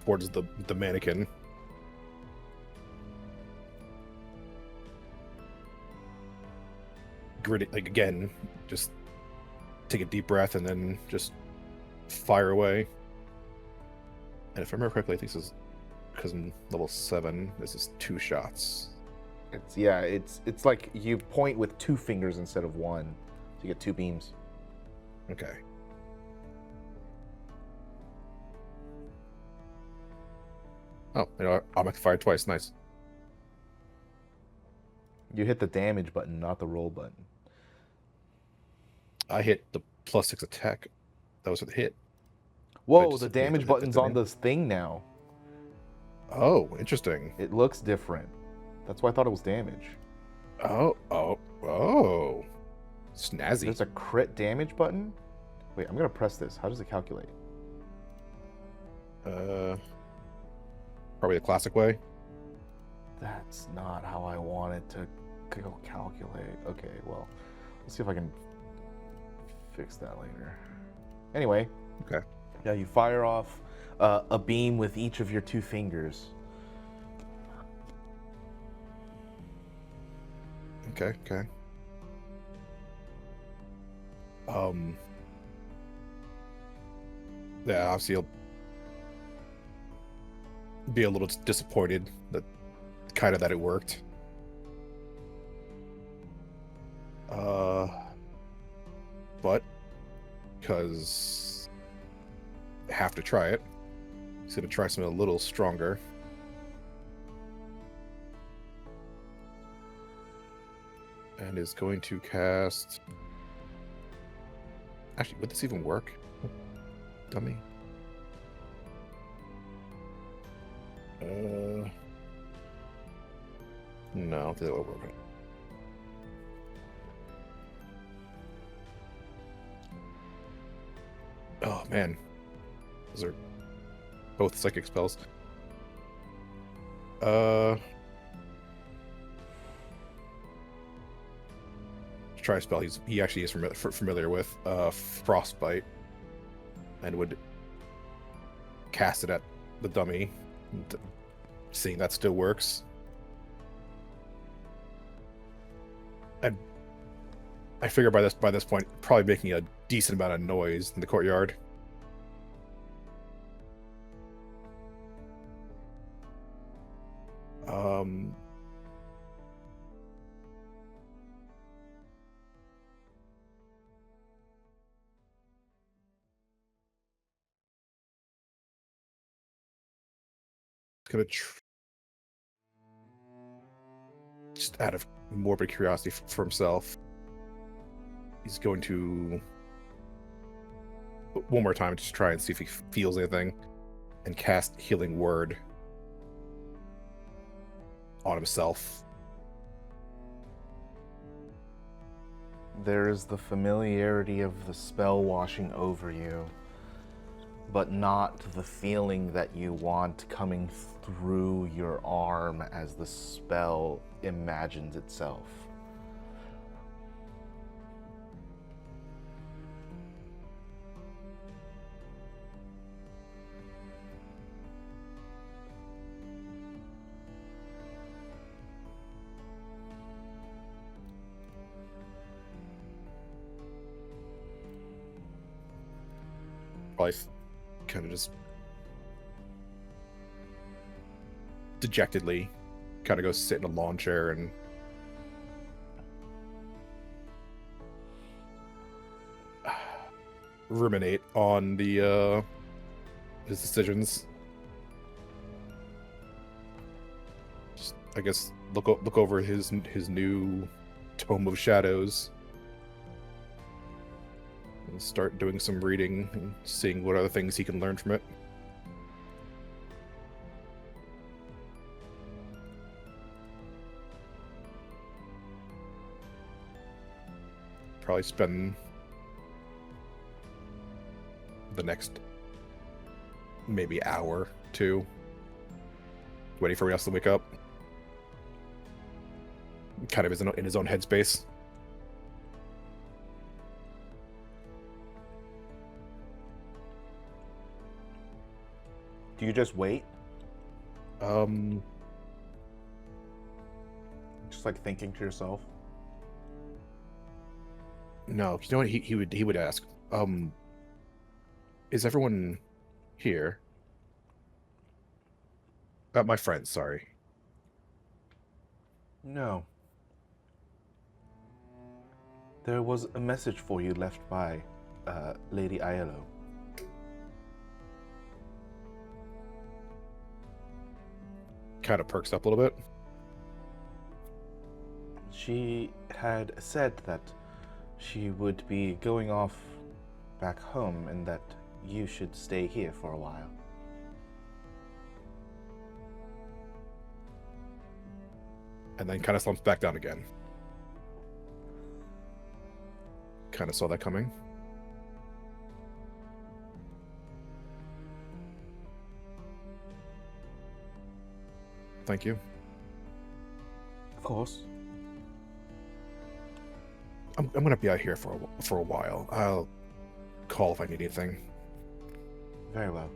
Speaker 6: towards the mannequin. Grit it, like, again, just take a deep breath and then just fire away. And if I remember correctly, I think this is because I'm level 7. This is 2 shots.
Speaker 2: It's like you point with 2 fingers instead of 1, so you get 2 beams.
Speaker 6: Okay. Oh, you know, I'll make the fire twice. Nice.
Speaker 2: You hit the damage button, not the roll button.
Speaker 6: I hit the +6 attack. That was a hit.
Speaker 2: Whoa,
Speaker 6: just
Speaker 2: the
Speaker 6: hit
Speaker 2: damage
Speaker 6: the
Speaker 2: button's on
Speaker 6: damage.
Speaker 2: this thing now.
Speaker 6: Oh, interesting.
Speaker 2: It looks different. That's why I thought it was damage.
Speaker 6: Oh. Snazzy.
Speaker 2: There's a crit damage button? Wait, I'm gonna press this. How does it calculate?
Speaker 6: Probably the classic way.
Speaker 2: That's not how I want it to go calculate. Okay, well, let's see if I can fix that later. Anyway.
Speaker 6: Okay.
Speaker 2: Yeah, you fire off a beam with each of your 2 fingers.
Speaker 6: Okay. Yeah, obviously you'll be a little disappointed that it worked. But because I have to try it, he's gonna try something a little stronger. And is going to cast. Actually, would this even work? Dummy. No, I don't think that would work. Oh man, those are both psychic spells. Try a spell he actually is familiar with, Frostbite, and would cast it at the dummy, seeing that still works. And I figure by this point, probably making a decent amount of noise in the courtyard. Gonna just out of morbid curiosity for himself, he's going to one more time just try and see if he feels anything, and cast Healing Word on himself.
Speaker 2: There is the familiarity of the spell washing over you, but not the feeling that you want coming through your arm as the spell imagines itself.
Speaker 6: Probably kind of just dejectedly kind of go sit in a lawn chair and ruminate on the his decisions. Just, I guess, look over his new Tome of Shadows and start doing some reading and seeing what other things he can learn from it. Probably spend the next maybe hour, 2 waiting for everyone else to wake up. Kind of in his own headspace.
Speaker 2: Do you just wait? Just like thinking to yourself?
Speaker 6: No, you know what he would ask? Is everyone here? My friend, sorry.
Speaker 2: No. There was a message for you left by Lady Aiello.
Speaker 6: Kind of perks up a little bit.
Speaker 2: She had said that she would be going off back home and that you should stay here for a while.
Speaker 6: And then kind of slumps back down again. Kind of saw that coming. Thank you.
Speaker 2: Of course.
Speaker 6: I'm gonna be out here for a while. I'll call if I need anything.
Speaker 2: Very well.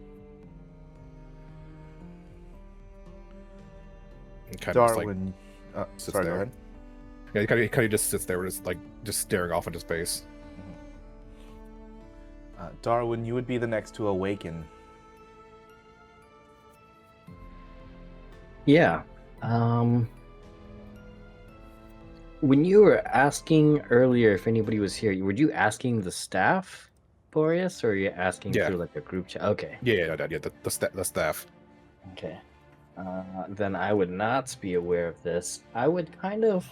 Speaker 6: And kind
Speaker 2: Darwin.
Speaker 6: of just, like,
Speaker 2: sorry,
Speaker 6: there.
Speaker 2: go ahead.
Speaker 6: Yeah, he kind of just sits there, just staring off into space.
Speaker 2: Darwin, you would be the next to awaken.
Speaker 3: Yeah. When you were asking earlier if anybody was here, were you asking the staff, Boreas, or are you asking
Speaker 6: Yeah.
Speaker 3: through like a group chat? Okay.
Speaker 6: Yeah, the staff.
Speaker 3: Okay. Then I would not be aware of this. I would kind of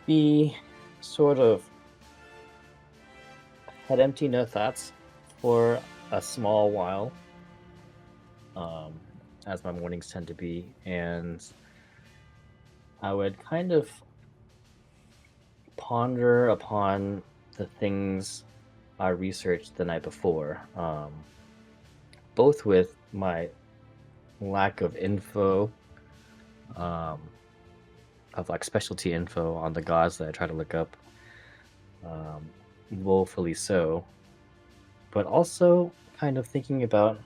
Speaker 3: be sort of head empty, no thoughts for a small while, as my mornings tend to be, and I would kind of ponder upon the things I researched the night before, both with my lack of info, of like specialty info on the gods that I try to look up, woefully so, but also kind of thinking about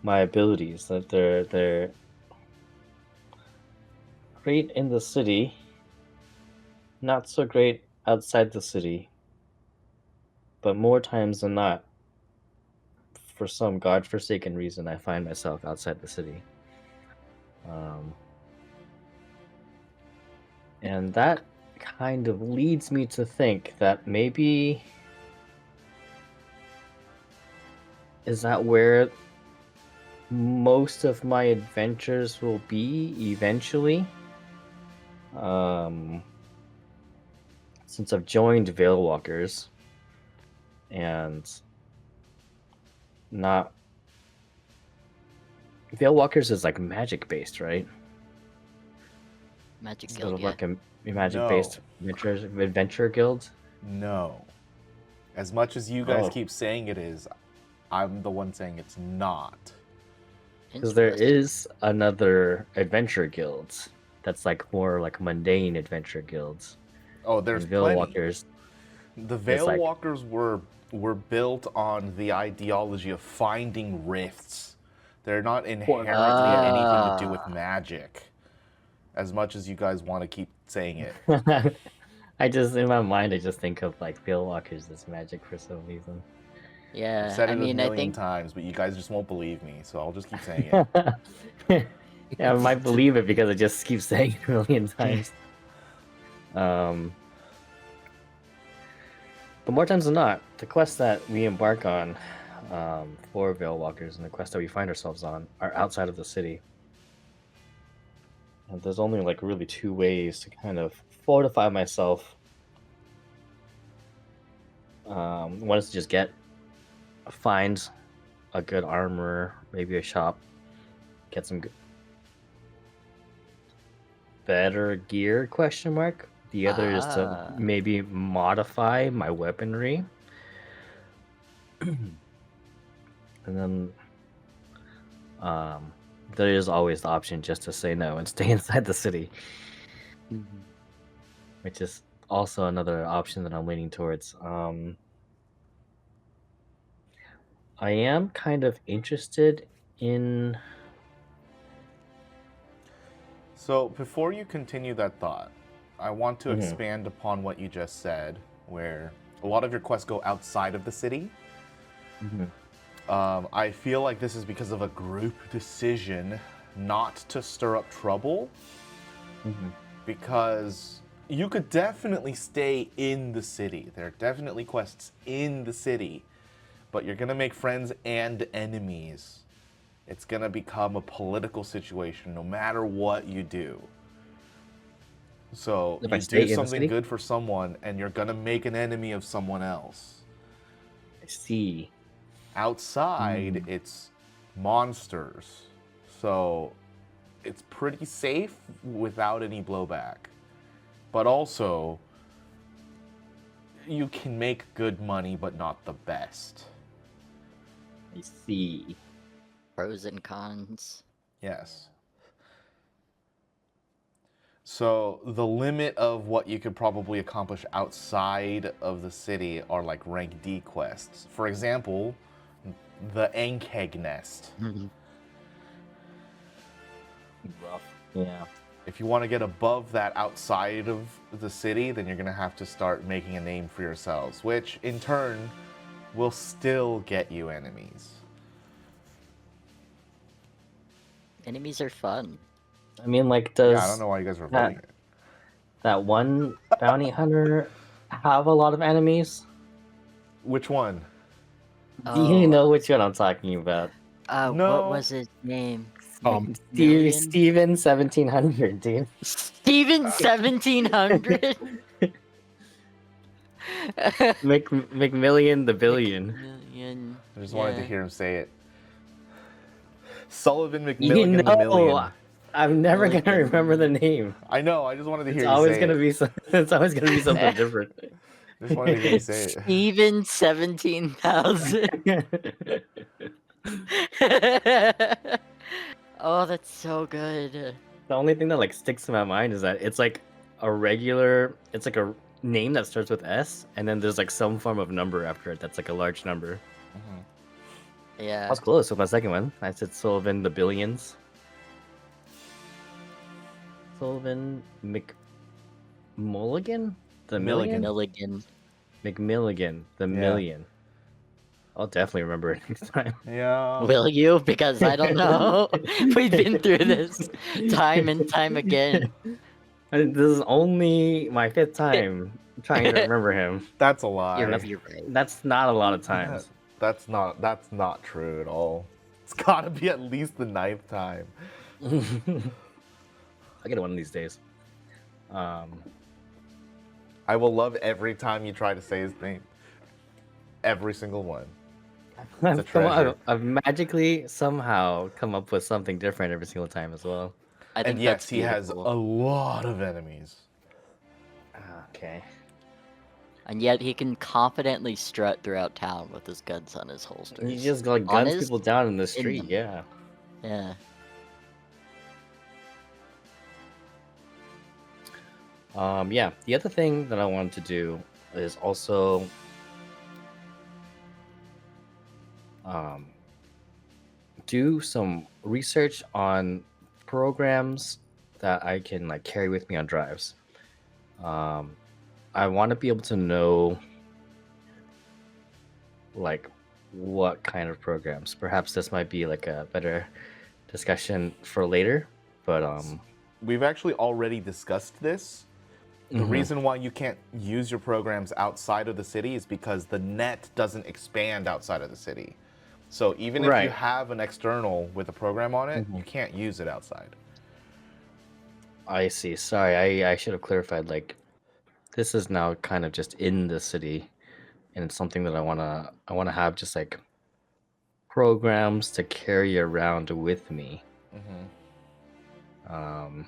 Speaker 3: my abilities, that they're great in the city, not so great outside the city, but more times than not, for some godforsaken reason, I find myself outside the city. And that kind of leads me to think that maybe is that where most of my adventures will be eventually. Since I've joined Veilwalkers and not Veilwalkers is like magic based, right?
Speaker 4: Magic
Speaker 3: Sort of
Speaker 4: Guild,
Speaker 3: like a magic based adventure guild.
Speaker 2: No. As much as you guys
Speaker 3: Oh.
Speaker 2: keep saying it is, I'm the one saying it's not.
Speaker 3: Because there
Speaker 4: Interesting.
Speaker 3: is another adventure guild that's like more like mundane adventure guilds.
Speaker 2: Oh, there's
Speaker 3: And
Speaker 2: plenty.
Speaker 3: Veilwalkers.
Speaker 2: The
Speaker 3: It's like-
Speaker 2: Veilwalkers were built on the ideology of finding rifts. They're not inherently anything to do with magic. As much as you guys want to keep saying it.
Speaker 3: I just in my mind I just think of like Veilwalkers as magic for some reason.
Speaker 2: I've
Speaker 4: Yeah,
Speaker 2: said it
Speaker 4: I mean,
Speaker 2: a
Speaker 4: I
Speaker 2: million
Speaker 4: think
Speaker 2: times, but you guys just won't believe me, so I'll just keep saying it.
Speaker 3: Yeah, I might believe it because I just keep saying it a million times. But more times than not, the quests that we embark on for Veilwalkers and the quests that we find ourselves on are outside of the city. And there's only like really two ways to kind of fortify myself. One is to just find a good armor, maybe a shop, get some better gear, question mark. The other is to maybe modify my weaponry. And then there is always the option just to say no and stay inside the city. Which is also another option that I'm leaning towards. I am kind of interested in...
Speaker 2: So, before you continue that thought, I want to expand upon what you just said, where a lot of your quests go outside of the city. I feel like this is because of a group decision not to stir up trouble. Because you could definitely stay in the city. There are definitely quests in the city. But you're going to make friends and enemies. It's going to become a political situation no matter what you do. So
Speaker 3: If I
Speaker 2: you
Speaker 3: stay in
Speaker 2: do
Speaker 3: the
Speaker 2: something
Speaker 3: city?
Speaker 2: good for someone and you're going to make an enemy of someone else.
Speaker 3: I see.
Speaker 2: Outside, it's monsters. So it's pretty safe without any blowback. But also, you can make good money, but not the best.
Speaker 3: I see.
Speaker 4: Pros and cons.
Speaker 2: Yes. So the limit of what you could probably accomplish outside of the city are like rank D quests. For example, the Ankeg Nest.
Speaker 3: Rough. Yeah.
Speaker 2: If you want to get above that outside of the city, then you're going to have to start making a name for yourselves, which in turn will still get you enemies.
Speaker 4: Enemies are fun.
Speaker 3: I mean, like, does
Speaker 2: Yeah, I don't know why you guys were voting it.
Speaker 3: that one bounty hunter have a lot of enemies?
Speaker 2: Which one?
Speaker 3: Do you know which one I'm talking about?
Speaker 2: No.
Speaker 4: What was his name?
Speaker 3: Steven 1700, dude.
Speaker 4: Steven 1700?
Speaker 3: McMillion the Billion.
Speaker 4: Million.
Speaker 2: I just wanted to
Speaker 4: Yeah.
Speaker 2: hear him say it. Sullivan
Speaker 3: You
Speaker 2: McMilligan the Million.
Speaker 3: know, I'm never gonna
Speaker 4: Milligan.
Speaker 3: remember the name.
Speaker 2: I know, I just wanted to hear
Speaker 3: It's
Speaker 2: you
Speaker 3: always
Speaker 2: say
Speaker 3: gonna
Speaker 2: it.
Speaker 3: be it's always gonna be something different.
Speaker 2: Just wanted to hear you say it.
Speaker 4: Steven 17,000. Oh, that's so good.
Speaker 3: The only thing that like sticks in my mind is that it's like a regular, it's like a name that starts with S, and then there's like some form of number after it that's like a large number. I
Speaker 4: Yeah.
Speaker 3: was close with my second one. I said Sullivan the Billions. Sullivan McMulligan? The Million?
Speaker 4: Milligan.
Speaker 3: McMilligan the
Speaker 2: Yeah.
Speaker 3: Million. I'll definitely remember it next time.
Speaker 2: Yeah.
Speaker 4: Will you? Because I don't know. We've been through this time and time again.
Speaker 3: And this is only my 5th time trying to remember him.
Speaker 2: That's a lie.
Speaker 4: You're right.
Speaker 3: That's not a lot of times.
Speaker 2: That's not true at all. It's gotta be at least the 9th time.
Speaker 3: I'll get it one of these days.
Speaker 2: I will love every time you try to say his name. Every single one. It's a treasure.
Speaker 3: I've magically somehow come up with something different every single time as well.
Speaker 4: I think
Speaker 2: And yes,
Speaker 4: that's
Speaker 2: he has
Speaker 4: beautiful.
Speaker 2: a lot of enemies.
Speaker 3: Okay.
Speaker 4: And yet he can confidently strut throughout town with his guns on his holsters.
Speaker 3: He just like
Speaker 4: On
Speaker 3: guns
Speaker 4: his-
Speaker 3: people down in the street,
Speaker 4: them.
Speaker 3: yeah.
Speaker 4: Yeah.
Speaker 3: Yeah, the other thing that I wanted to do is also do some research on programs that I can like carry with me on drives. I want to be able to know like what kind of programs. Perhaps this might be like a better discussion for later, but
Speaker 2: We've actually already discussed this. The
Speaker 3: mhm.
Speaker 2: reason why you can't use your programs outside of the city is because the net doesn't expand outside of the city. So even if you
Speaker 3: Right.
Speaker 2: have an external with a program on it,
Speaker 3: Mhm.
Speaker 2: you can't use it outside.
Speaker 3: I see. Sorry, I should have clarified. Like, this is now kind of just in the city, and it's something that I wanna have just like programs to carry around with me. Um,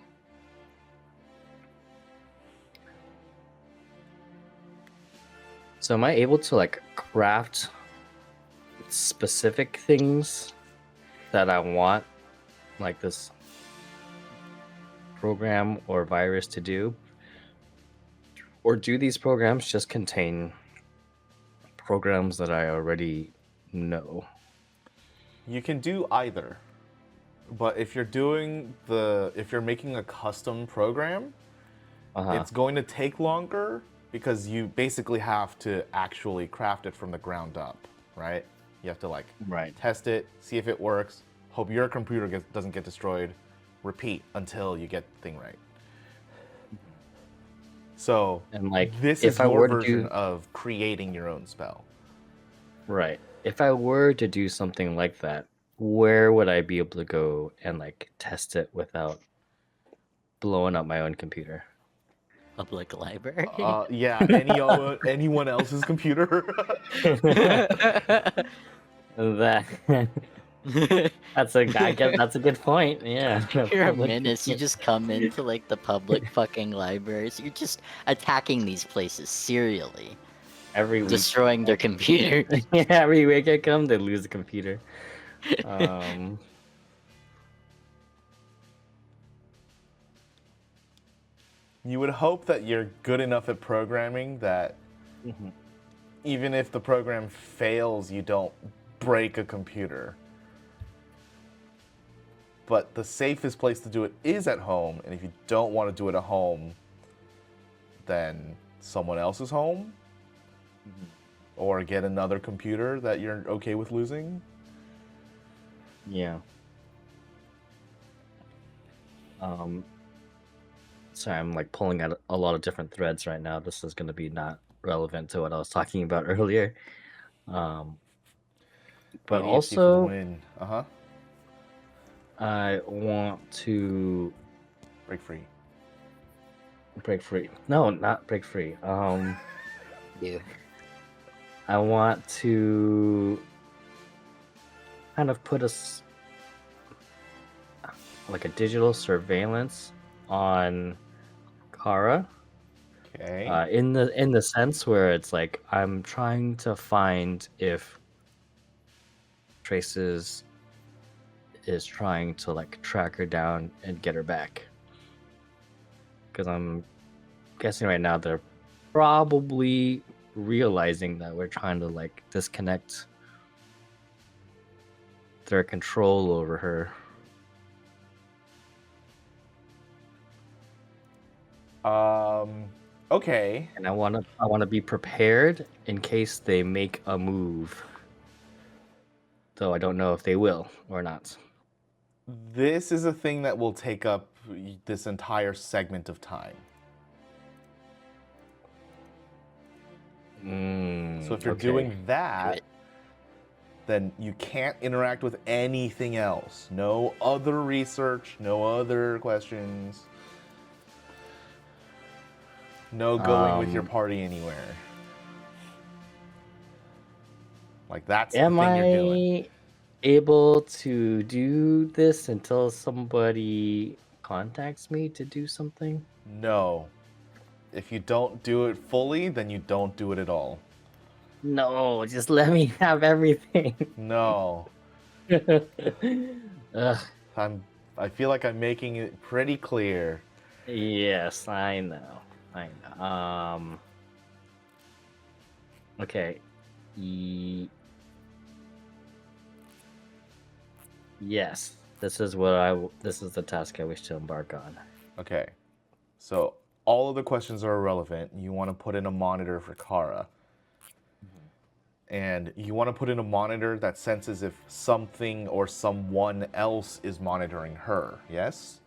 Speaker 3: so am I able to like craft specific things that I want, like this program or virus to do? Or do these programs just contain programs that I already know?
Speaker 2: You can do either. But if you're making a custom program, it's going to take longer because you basically have to actually craft it from the ground up, right? You have to like
Speaker 3: Right.
Speaker 2: test it, see if it works, hope your computer doesn't get destroyed, repeat until you get the thing right. So
Speaker 3: And like,
Speaker 2: this
Speaker 3: if
Speaker 2: is
Speaker 3: I
Speaker 2: your
Speaker 3: were to
Speaker 2: version
Speaker 3: do
Speaker 2: of creating your own spell.
Speaker 3: right, if I were to do something like that, where would I be able to go and like test it without blowing up my own computer?
Speaker 4: Public library.
Speaker 2: Yeah, anyone else's computer.
Speaker 3: That I guess that's a good point. Yeah.
Speaker 4: You're a
Speaker 3: Public
Speaker 4: menace. You
Speaker 3: computer.
Speaker 4: just come into like the public fucking libraries. You're just attacking these places serially,
Speaker 3: every week.
Speaker 4: destroying their computers.
Speaker 3: Yeah, every week I come, they lose a computer.
Speaker 2: You would hope that you're good enough at programming that
Speaker 3: Mhm.
Speaker 2: even if the program fails, you don't break a computer. But the safest place to do it is at home, and if you don't want to do it at home, then someone else's home, or get another computer that you're okay with losing.
Speaker 3: Yeah. Sorry, I'm like pulling out a lot of different threads right now. This is going to be not relevant to what I was talking about earlier. But
Speaker 2: Maybe if you can
Speaker 3: also,
Speaker 2: win.
Speaker 3: I want to
Speaker 2: Break free.
Speaker 3: break free. No, not break free.
Speaker 4: Yeah.
Speaker 3: I want to kind of put like a digital surveillance on Kara.
Speaker 2: Okay.
Speaker 3: In the sense where it's like I'm trying to find if Traces is trying to like track her down and get her back. Because I'm guessing right now they're probably realizing that we're trying to like disconnect their control over her.
Speaker 2: Okay.
Speaker 3: And I want to be prepared in case they make a move. Though I don't know if they will or not.
Speaker 2: This is a thing that will take up this entire segment of time. So if you're
Speaker 3: Okay.
Speaker 2: doing that, then you can't interact with anything else. No other research, no other questions. No going with your party anywhere. Like that's the
Speaker 3: Am
Speaker 2: thing you're doing.
Speaker 3: I able to do this until somebody contacts me to do something?
Speaker 2: No. If you don't do it fully, then you don't do it at all.
Speaker 3: No, just let me have everything.
Speaker 2: No.
Speaker 3: Ugh,
Speaker 2: I feel like I'm making it pretty clear.
Speaker 3: yes, I know. Okay. Yes, this is the task I wish to embark on.
Speaker 2: Okay. So all of the questions are irrelevant. You want to put in a monitor for Kara. And you want to put in a monitor that senses if something or someone else is monitoring her, yes?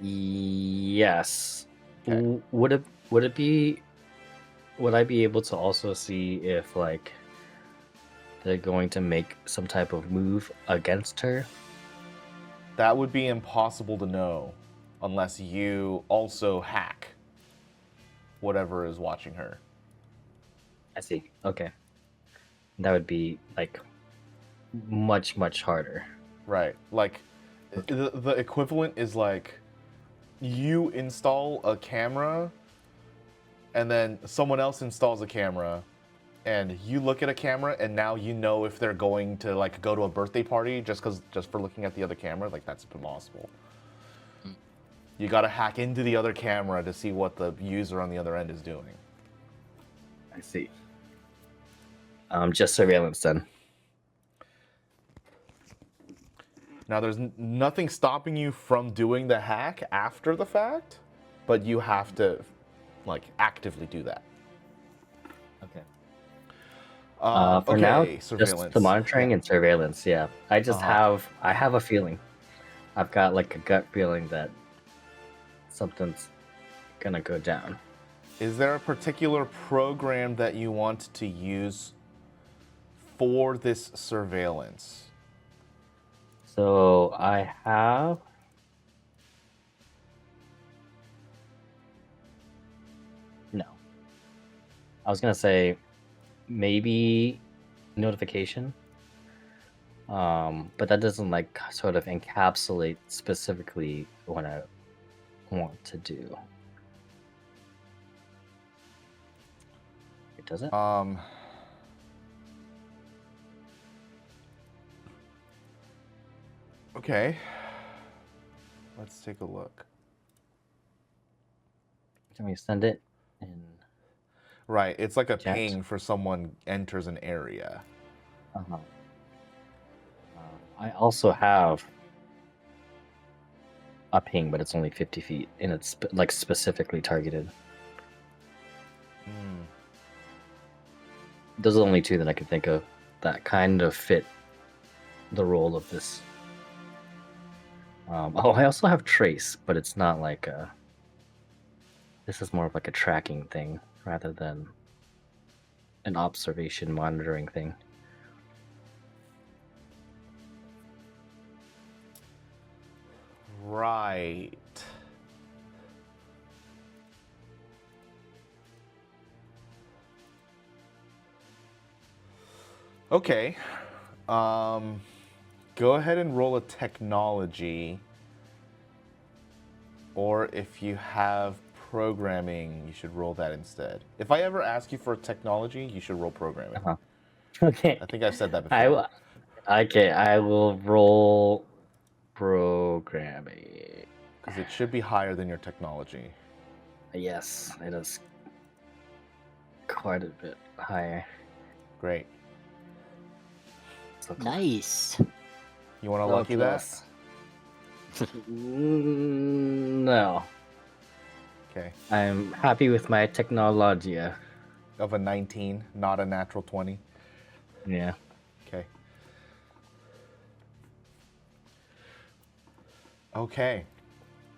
Speaker 3: Yes.
Speaker 2: Okay.
Speaker 3: Would I be able to also see if like they're going to make some type of move against her?
Speaker 2: That would be impossible to know unless you also hack whatever is watching her.
Speaker 3: I see. Okay. That would be like much harder.
Speaker 2: Right. Like the equivalent is like you install a camera and then someone else installs a camera and you look at a camera and now you know if they're going to like go to a birthday party just for looking at the other camera. Like that's impossible. You got to hack into the other camera to see what the user on the other end is doing.
Speaker 3: I see. Just surveillance then.
Speaker 2: Now, there's nothing stopping you from doing the hack after the fact, but you have to, like, actively do that.
Speaker 3: Okay. For now,
Speaker 2: Okay,
Speaker 3: just
Speaker 2: surveillance.
Speaker 3: the monitoring
Speaker 2: Yeah.
Speaker 3: and surveillance. Yeah, I just
Speaker 2: Uh-huh.
Speaker 3: have a feeling. I've got like a gut feeling that something's gonna go down.
Speaker 2: Is there a particular program that you want to use for this surveillance?
Speaker 3: So I have. No. I was gonna say maybe notification. But that doesn't like sort of encapsulate specifically what I want to do. It doesn't?
Speaker 2: Okay. Let's take a look.
Speaker 3: Can we send it in?
Speaker 2: Right, it's like a
Speaker 3: Chat?
Speaker 2: ping for someone enters an area.
Speaker 3: Uh-huh. I also have a ping, but it's only 50 feet, and it's like specifically targeted.
Speaker 2: Hmm.
Speaker 3: Those are the only two that I could think of that kind of fit the role of this. Oh, I also have trace, but it's not like a. This is more of like a tracking thing rather than an observation monitoring thing.
Speaker 2: Right. Okay. Go ahead and roll a technology. Or if you have programming, you should roll that instead. If I ever ask you for technology, you should roll programming.
Speaker 3: Uh-huh. Okay.
Speaker 2: I think I've said that before.
Speaker 3: I will roll programming.
Speaker 2: Because it should be higher than your technology.
Speaker 3: Yes, it is quite a bit higher.
Speaker 2: Great.
Speaker 3: So close.
Speaker 4: Nice.
Speaker 2: You want to
Speaker 3: So
Speaker 2: lucky that?
Speaker 3: close. No.
Speaker 2: Okay.
Speaker 3: I'm happy with my technology.
Speaker 2: Of a 19, not a natural 20.
Speaker 3: Yeah.
Speaker 2: Okay. Okay.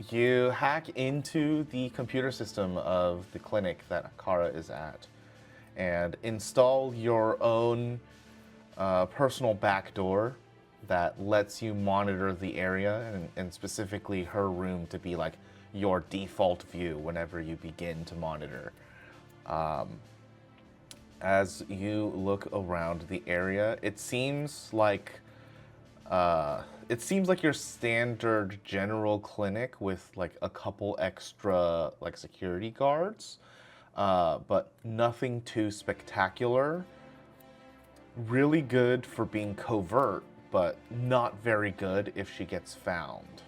Speaker 2: You hack into the computer system of the clinic that Kara is at and install your own personal backdoor that lets you monitor the area and specifically her room to be like your default view whenever you begin to monitor. As you look around the area, it seems like your standard general clinic with like a couple extra like security guards, but nothing too spectacular. Really good for being covert, but not very good if she gets found,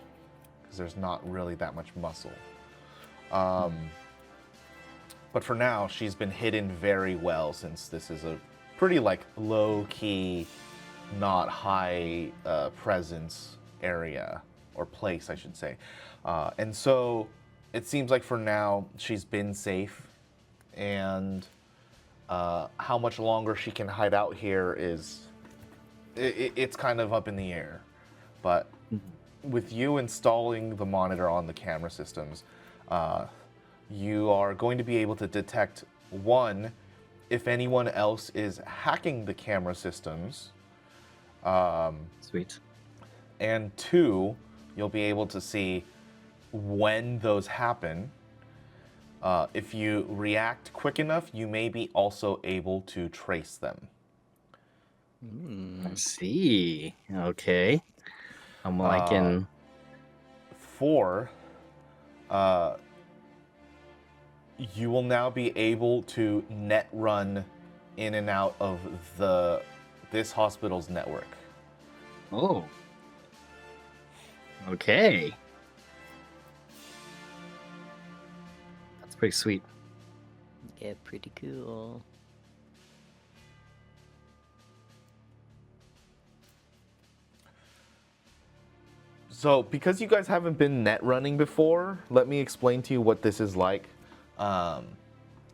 Speaker 2: because there's not really that much muscle. But for now, she's been hidden very well since this is a pretty like low-key, not high presence area, or place, I should say. And so it seems like for now, she's been safe, and how much longer she can hide out here is, it's kind of up in the air. But with you installing the monitor on the camera systems, you are going to be able to detect, one, if anyone else is hacking the camera systems.
Speaker 3: Sweet.
Speaker 2: And two, you'll be able to see when those happen. If you react quick enough, you may be also able to trace them.
Speaker 3: I see. Okay. I'm liking.
Speaker 2: 4, you will now be able to net run in and out of this hospital's network.
Speaker 3: Oh. Okay. That's pretty sweet.
Speaker 4: Yeah, pretty cool.
Speaker 2: So, because you guys haven't been net running before, let me explain to you what this is like.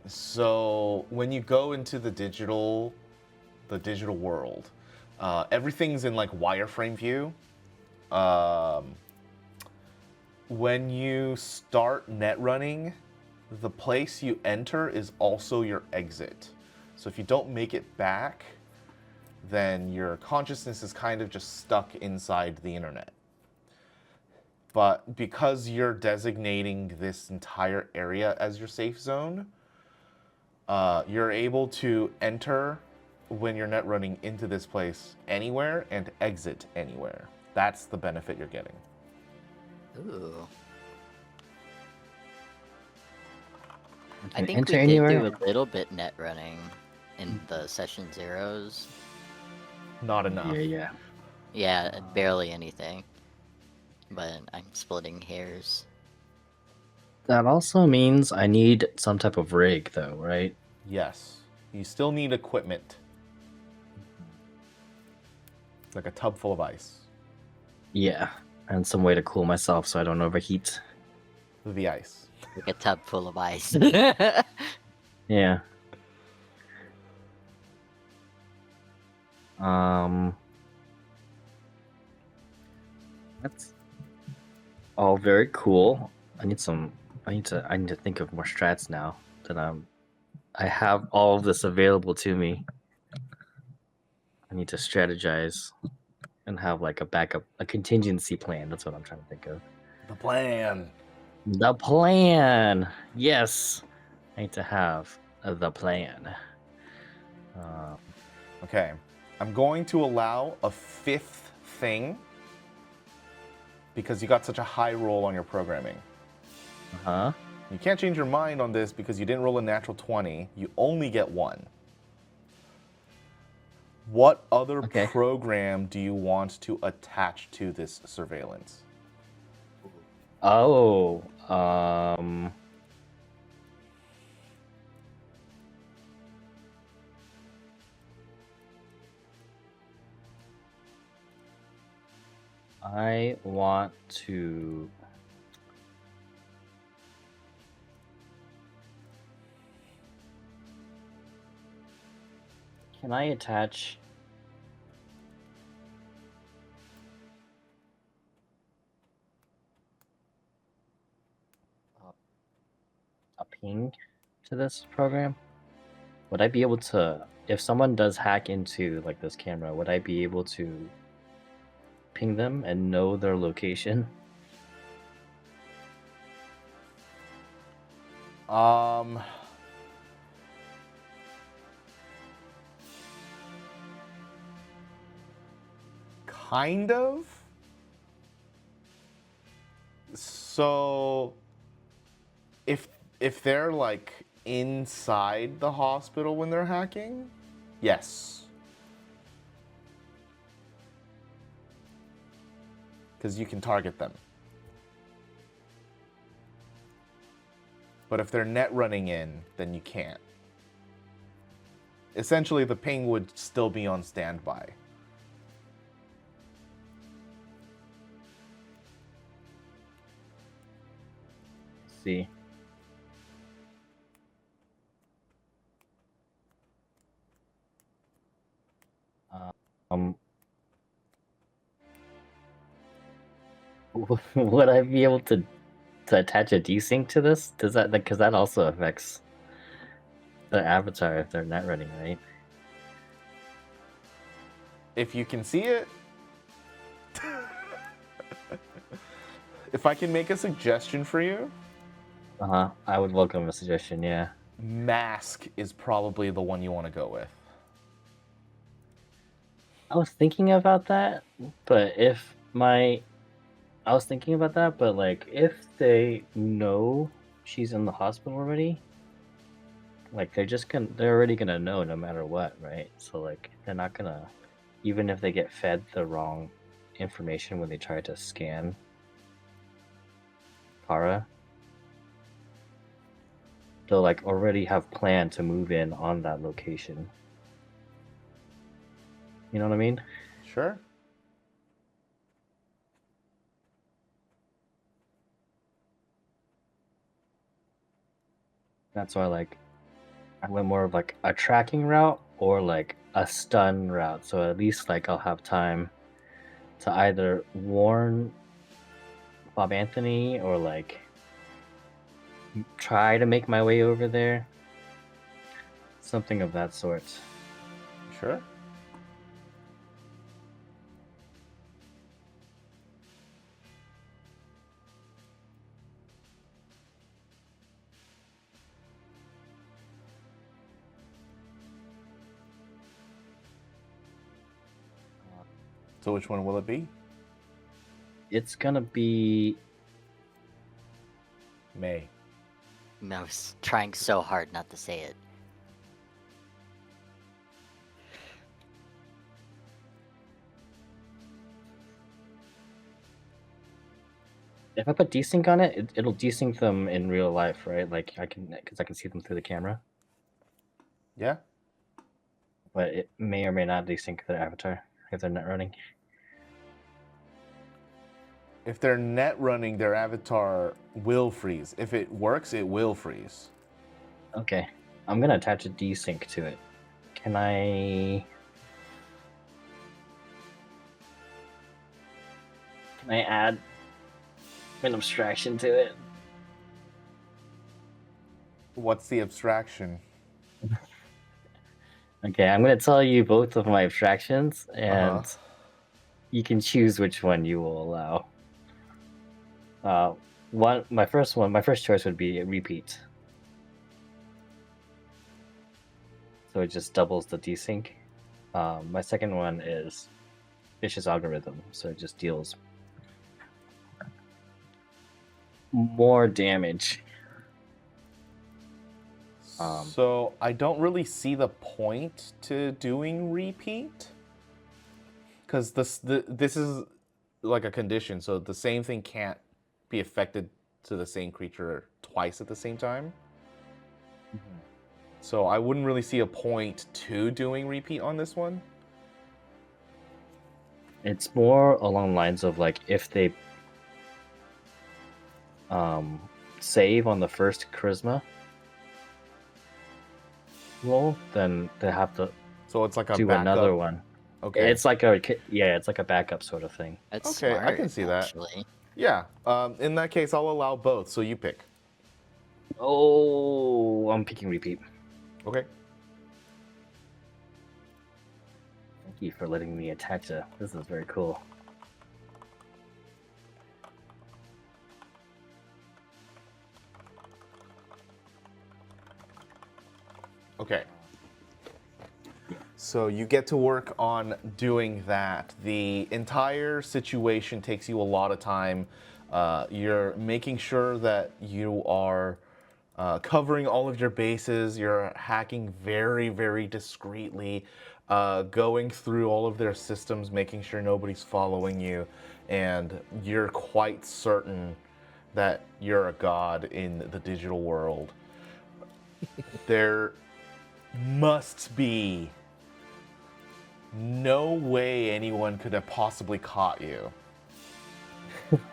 Speaker 2: So, when you go into the digital the digital world. Everything's in like wireframe view. When you start net running, the place you enter is also your exit. So if you don't make it back, then your consciousness is kind of just stuck inside the internet. But because you're designating this entire area as your safe zone, you're able to enter when you're net running into this place anywhere and exit anywhere. That's the benefit you're getting.
Speaker 4: Ooh. I
Speaker 3: Can
Speaker 4: think
Speaker 3: enter
Speaker 4: we did
Speaker 3: anywhere?
Speaker 4: do a little bit net running in the session zeros.
Speaker 2: Not enough.
Speaker 3: Yeah.
Speaker 4: Yeah, barely anything. But I'm splitting hairs.
Speaker 3: That also means I need some type of rig, though, right?
Speaker 2: Yes. You still need equipment. Like a tub full of ice.
Speaker 3: Yeah, and some way to cool myself so I don't overheat.
Speaker 2: The ice.
Speaker 4: Like a tub full of ice.
Speaker 3: Yeah. That's all very cool. I need to think of more strats now that I have all of this available to me. I need to strategize and have like a backup, a contingency plan. That's what I'm trying to think of.
Speaker 2: The plan.
Speaker 3: The plan. Yes, I need to have the plan.
Speaker 2: Okay. I'm going to allow a fifth thing because you got such a high roll on your programming.
Speaker 3: Huh?
Speaker 2: You can't change your mind on this because you didn't roll a natural 20. You only get one. What other
Speaker 3: Okay.
Speaker 2: program do you want to attach to this surveillance?
Speaker 3: Oh. I want to. Can I attach a ping to this program? Would I be able to, if someone does hack into like this camera, would I be able to ping them and know their location?
Speaker 2: Kind of. So if they're like inside the hospital when they're hacking, yes. Because you can target them. But if they're net running in, then you can't. Essentially, the ping would still be on standby.
Speaker 3: See. Would I be able to attach a desync to this? Does that, because that also affects the avatar if they're net running, right?
Speaker 2: If you can see it. If I can make a suggestion for you.
Speaker 3: I would welcome a suggestion, yeah.
Speaker 2: Mask is probably the one you want to go with.
Speaker 3: I was thinking about that, but like if they know she's in the hospital already, like they're already gonna know no matter what, right? So like they're not gonna, even if they get fed the wrong information when they try to scan Kara, they'll like already have planned to move in on that location. You know what I mean?
Speaker 2: Sure.
Speaker 3: That's why like I went more of like a tracking route or like a stun route, so at least like I'll have time to either warn Bob Anthony or like try to make my way over there. Something of that sort.
Speaker 2: Sure. So which one will it be?
Speaker 3: It's gonna be
Speaker 2: May.
Speaker 4: I was trying so hard not to say it.
Speaker 3: if I put desync on it, it'll desync them in real life, right? Like I can, because I can see them through the camera.
Speaker 2: Yeah.
Speaker 3: But it may or may not desync their avatar if they're not running.
Speaker 2: If they're net running, their avatar will freeze. If it works, it will freeze.
Speaker 3: Okay, I'm gonna attach a desync to it. Can I add an abstraction to it?
Speaker 2: What's the abstraction?
Speaker 3: Okay, I'm gonna tell you both of my abstractions, and you can choose which one you will allow. My first choice would be a repeat. So it just doubles the desync. My second one is vicious algorithm, so it just deals more damage.
Speaker 2: So I don't really see the point to doing repeat, because this is like a condition, so the same thing can't be affected to the same creature twice at the same time.
Speaker 3: Mm-hmm.
Speaker 2: So I wouldn't really see a point to doing repeat on this one.
Speaker 3: It's more along the lines of like if they save on the first charisma roll, then they have to
Speaker 2: So it's like a
Speaker 3: do
Speaker 2: backup.
Speaker 3: another one.
Speaker 2: Okay.
Speaker 3: It's like it's like a backup sort of thing.
Speaker 4: That's
Speaker 2: Okay,
Speaker 4: smart,
Speaker 2: I can see that.
Speaker 4: actually.
Speaker 2: Yeah. In that case, I'll allow both. So you pick.
Speaker 3: Oh, I'm picking repeat.
Speaker 2: Okay.
Speaker 3: Thank you for letting me attach a. This is very cool.
Speaker 2: Okay. So you get to work on doing that. The entire situation takes you a lot of time. You're making sure that you are covering all of your bases. You're hacking very, very discreetly, going through all of their systems, making sure nobody's following you, and you're quite certain that you're a god in the digital world. There must be no way anyone could have possibly caught you.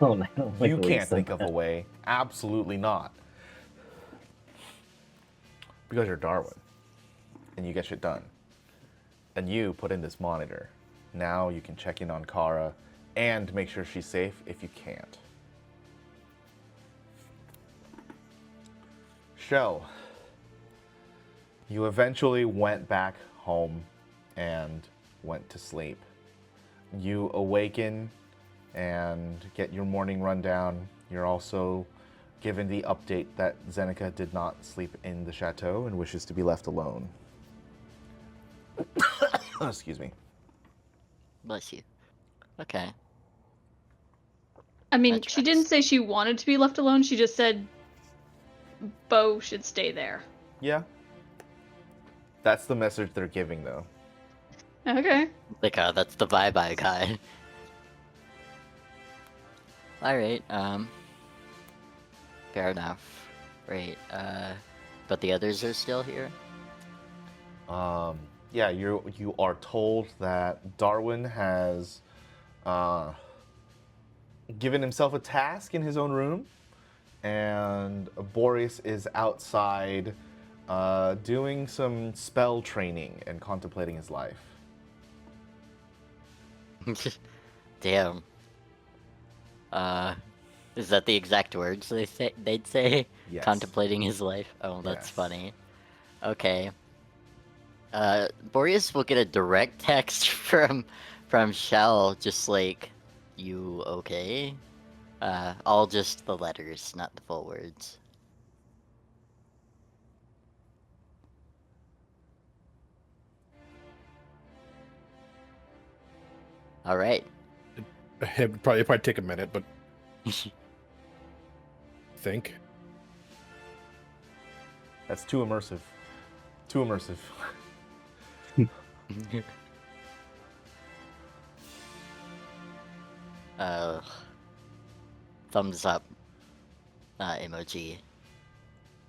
Speaker 3: Oh, no,
Speaker 2: You can't think of a way. Absolutely not. Because you're Darwin. And you get shit done. And you put in this monitor. Now you can check in on Kara and make sure she's safe if you can't. Shell, you eventually went back home and went to sleep. You awaken and get your morning rundown. You're also given the update that Xenika did not sleep in the chateau and wishes to be left alone. Excuse me.
Speaker 4: Bless you. Okay.
Speaker 5: I mean,
Speaker 4: That
Speaker 5: she
Speaker 4: tracks.
Speaker 5: didn't say she wanted to be left alone. She just said Bo should stay there.
Speaker 2: Yeah. That's the message they're giving, though.
Speaker 5: Okay.
Speaker 4: Like, that's the vibe I got. Alright, fair enough. Right, but the others are still here?
Speaker 2: Yeah, you are told that Darwin has given himself a task in his own room, and Boreas is outside Doing some spell training and contemplating his life.
Speaker 4: Damn. Is that the exact words they'd say?
Speaker 2: Yes.
Speaker 4: Contemplating his life? Oh, that's
Speaker 2: Yes.
Speaker 4: funny. Okay. Boreas will get a direct text from Shell, just like, you okay? All just the letters, not the full words. Alright.
Speaker 6: It'd probably take a minute, but think.
Speaker 2: That's too immersive. Too immersive.
Speaker 4: Thumbs up. Emoji.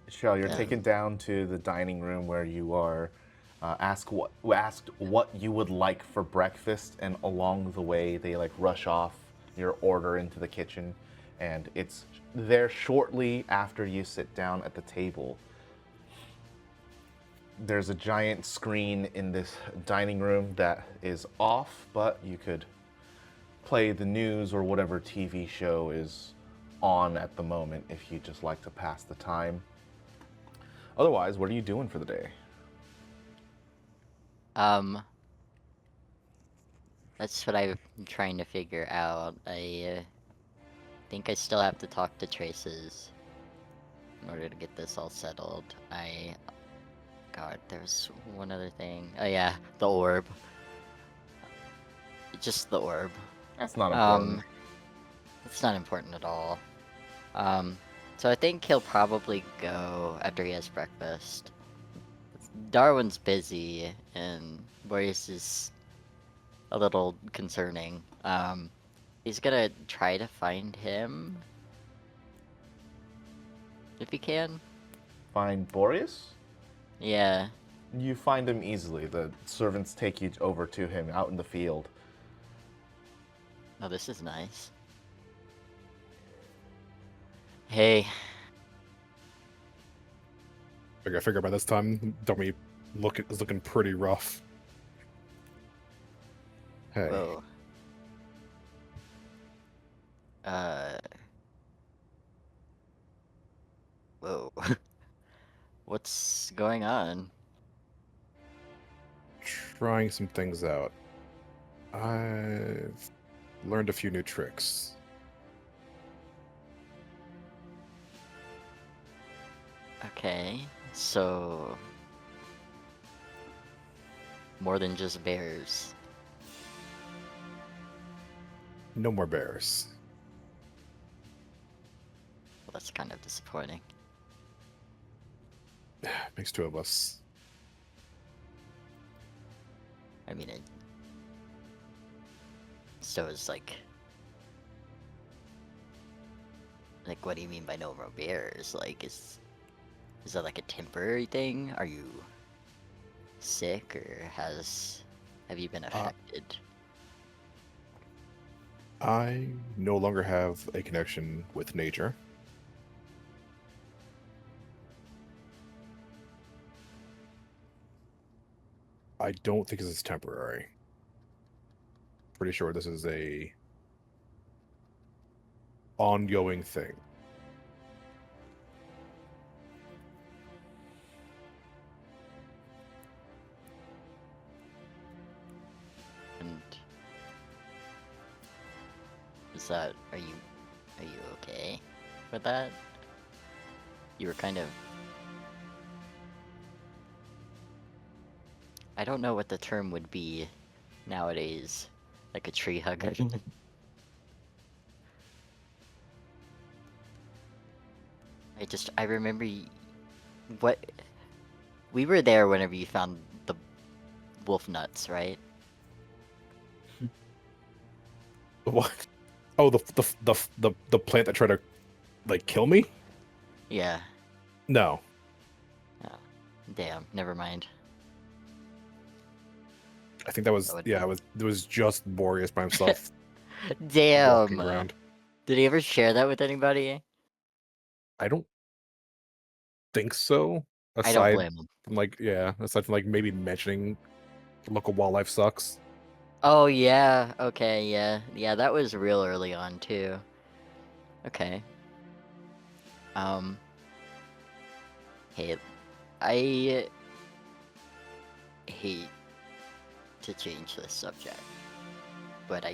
Speaker 2: Shell, you're taken down to the dining room where you are asked what you would like for breakfast, and along the way they like rush off your order into the kitchen, and it's there shortly after you sit down at the table. There's a giant screen in this dining room that is off, but you could play the news or whatever TV show is on at the moment if you just like to pass the time. Otherwise, what are you doing for the day?
Speaker 4: That's what I'm trying to figure out. I think I still have to talk to Traces in order to get this all settled. God, there's one other thing. Oh yeah, the orb. Just the orb.
Speaker 2: That's not important.
Speaker 4: It's not important at all. So I think he'll probably go after he has breakfast. Darwin's busy, and Boreas is a little concerning. He's gonna try to find him. If he can.
Speaker 2: Find Boreas?
Speaker 4: Yeah.
Speaker 2: You find him easily. The servants take you over to him out in the field.
Speaker 4: Oh, this is nice. Hey.
Speaker 6: I figure by this time, Dummy is looking pretty rough. Hey.
Speaker 4: Whoa. Whoa. What's going on?
Speaker 6: Trying some things out. I've learned a few new tricks.
Speaker 4: Okay, so more than just bears.
Speaker 6: No more bears.
Speaker 4: Well, that's kind of disappointing.
Speaker 6: Makes two of us.
Speaker 4: I mean, so it's like, what do you mean by no more bears? Like, is that like a temporary thing? Are you sick, or have you been affected?
Speaker 6: I no longer have a connection with nature. I don't think this is temporary. Pretty sure this is a ongoing thing.
Speaker 4: And is that, are you okay with that? You were kind of, I don't know what the term would be nowadays, like a tree hugger. I remember what, we were there whenever you found the wolf nuts, right?
Speaker 6: What? Oh, the plant that tried to like kill me?
Speaker 4: Yeah.
Speaker 6: No.
Speaker 4: Oh, damn, never mind.
Speaker 6: I think that was it was just Boreas by himself.
Speaker 4: Damn.
Speaker 6: Walking around.
Speaker 4: Did he ever share that with anybody?
Speaker 6: I don't think so.
Speaker 4: I don't
Speaker 6: Aside
Speaker 4: blame him.
Speaker 6: from aside from maybe mentioning the local wildlife sucks.
Speaker 4: Oh yeah, okay, yeah, that was real early on too. Okay. Hey, I hate to change this subject, but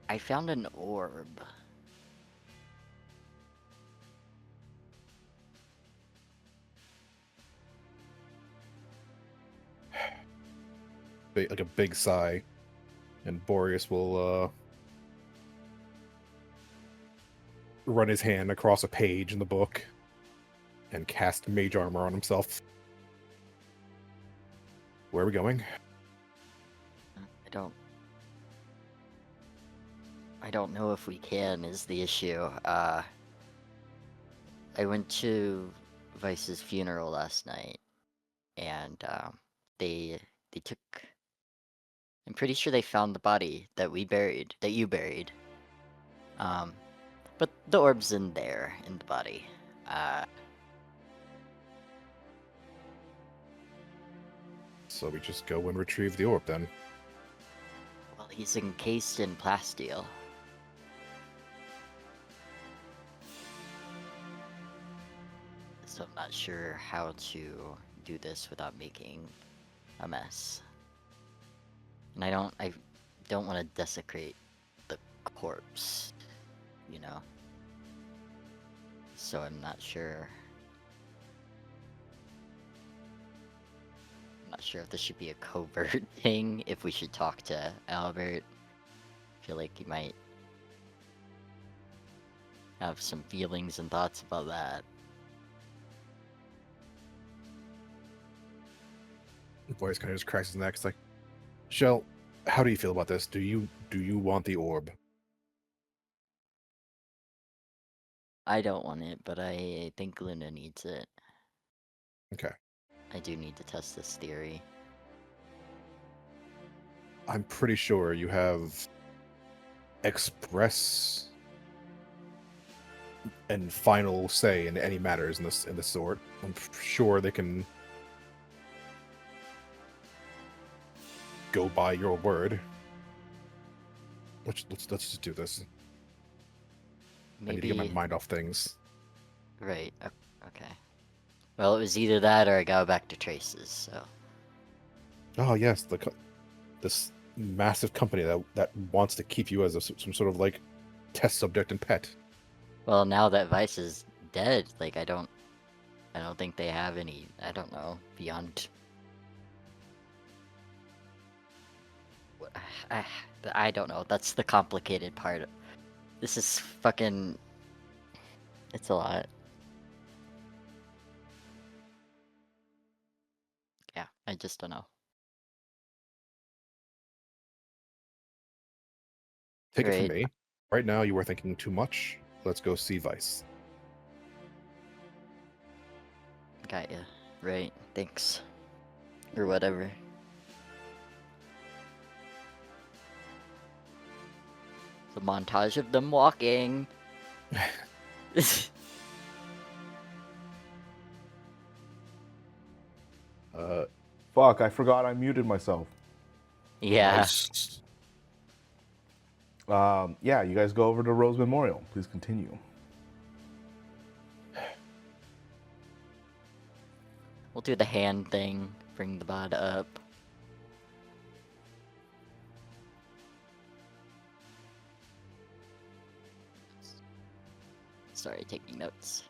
Speaker 4: I found an orb.
Speaker 6: Like a big sigh, and Boreas will run his hand across a page in the book and cast mage armor on himself. Where are we going?
Speaker 4: I don't know if we can is the issue. I went to Vice's funeral last night, and they took. I'm pretty sure they found the body that you buried. But the orb's in there in the body.
Speaker 6: So we just go and retrieve the orb then.
Speaker 4: Well, he's encased in plasteel. So I'm not sure how to do this without making a mess. And I don't want to desecrate the corpse, you know? So I'm not sure. I'm not sure if this should be a covert thing, if we should talk to Albert. I feel like he might have some feelings and thoughts about that.
Speaker 6: Boreas kind of just cracks his neck. It's like, Shell, how do you feel about this? Do you want the orb?
Speaker 4: I don't want it, but I think Luna needs it.
Speaker 6: Okay.
Speaker 4: I do need to test this theory.
Speaker 6: I'm pretty sure you have express and final say in any matters in this sort. I'm sure they can go by your word. Let's just do this.
Speaker 4: Maybe...
Speaker 6: I need to get my mind off things.
Speaker 4: Right. Okay. Well, it was either that or I got back to Traces. So.
Speaker 6: Oh yes, this massive company that wants to keep you as some sort of test subject and pet.
Speaker 4: Well, now that Vice is dead, I don't think they have any. I don't know beyond. I don't know. That's the complicated part. This is fucking. It's a lot. Yeah, I just don't know.
Speaker 6: Take it from me. Right now, you are thinking too much. Let's go see Vice.
Speaker 4: Got ya. Right. Thanks. Or whatever. The montage of them walking.
Speaker 2: Fuck, I forgot I muted myself.
Speaker 4: Yeah.
Speaker 6: Nice.
Speaker 2: Yeah, you guys go over to Rose Memorial. Please continue.
Speaker 4: We'll do the hand thing. Bring the bod up. Sorry, taking notes.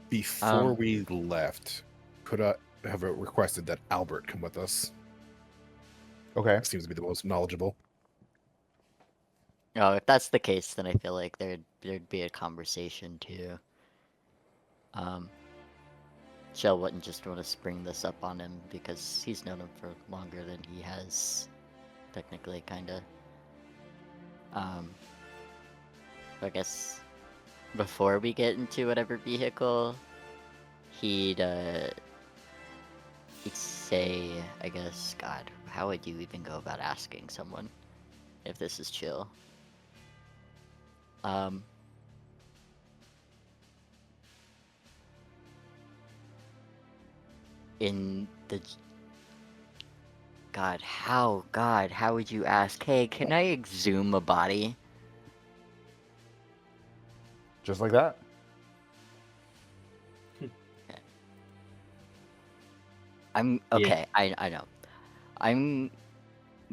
Speaker 6: Before we left, could I have requested that Albert come with us?
Speaker 2: Okay.
Speaker 6: Seems to be the most knowledgeable.
Speaker 4: Oh, if that's the case, then I feel like there'd be a conversation too. Shell wouldn't just want to spring this up on him because he's known him for longer than he has, technically, kinda. I guess before we get into whatever vehicle, he'd say, I guess, God, how would you even go about asking someone if this is chill? in the God, how would you ask, hey, can I exhume a body?
Speaker 2: Just like that.
Speaker 4: Okay, I know. I'm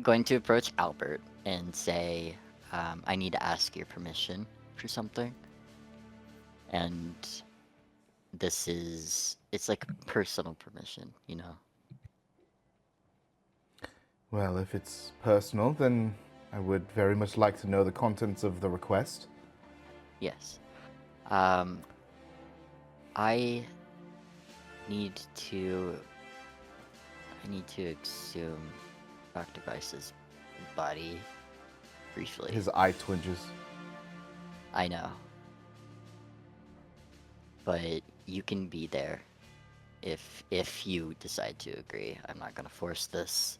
Speaker 4: going to approach Albert and say, I need to ask your permission for something. And it's like personal permission, you know?
Speaker 2: Well, if it's personal, then I would very much like to know the contents of the request.
Speaker 4: Yes. I need to exhume Dr. Vice's body briefly.
Speaker 2: His eye twinges.
Speaker 4: I know. But you can be there if you decide to agree. I'm not gonna force this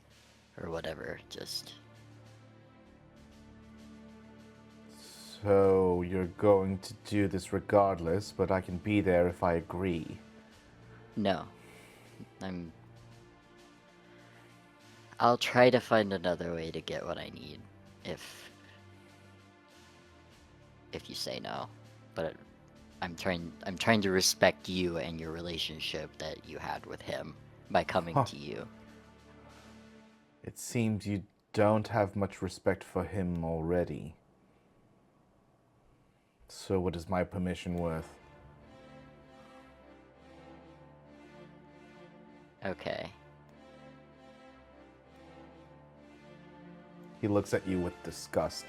Speaker 4: or whatever, just...
Speaker 2: So you're going to do this regardless, but I can be there if I agree.
Speaker 4: No. I'll try to find another way to get what I need if you say no. But I'm trying to respect you and your relationship that you had with him by coming to you.
Speaker 2: It seems you don't have much respect for him already. So what is my permission worth?
Speaker 4: Okay.
Speaker 2: He looks at you with disgust.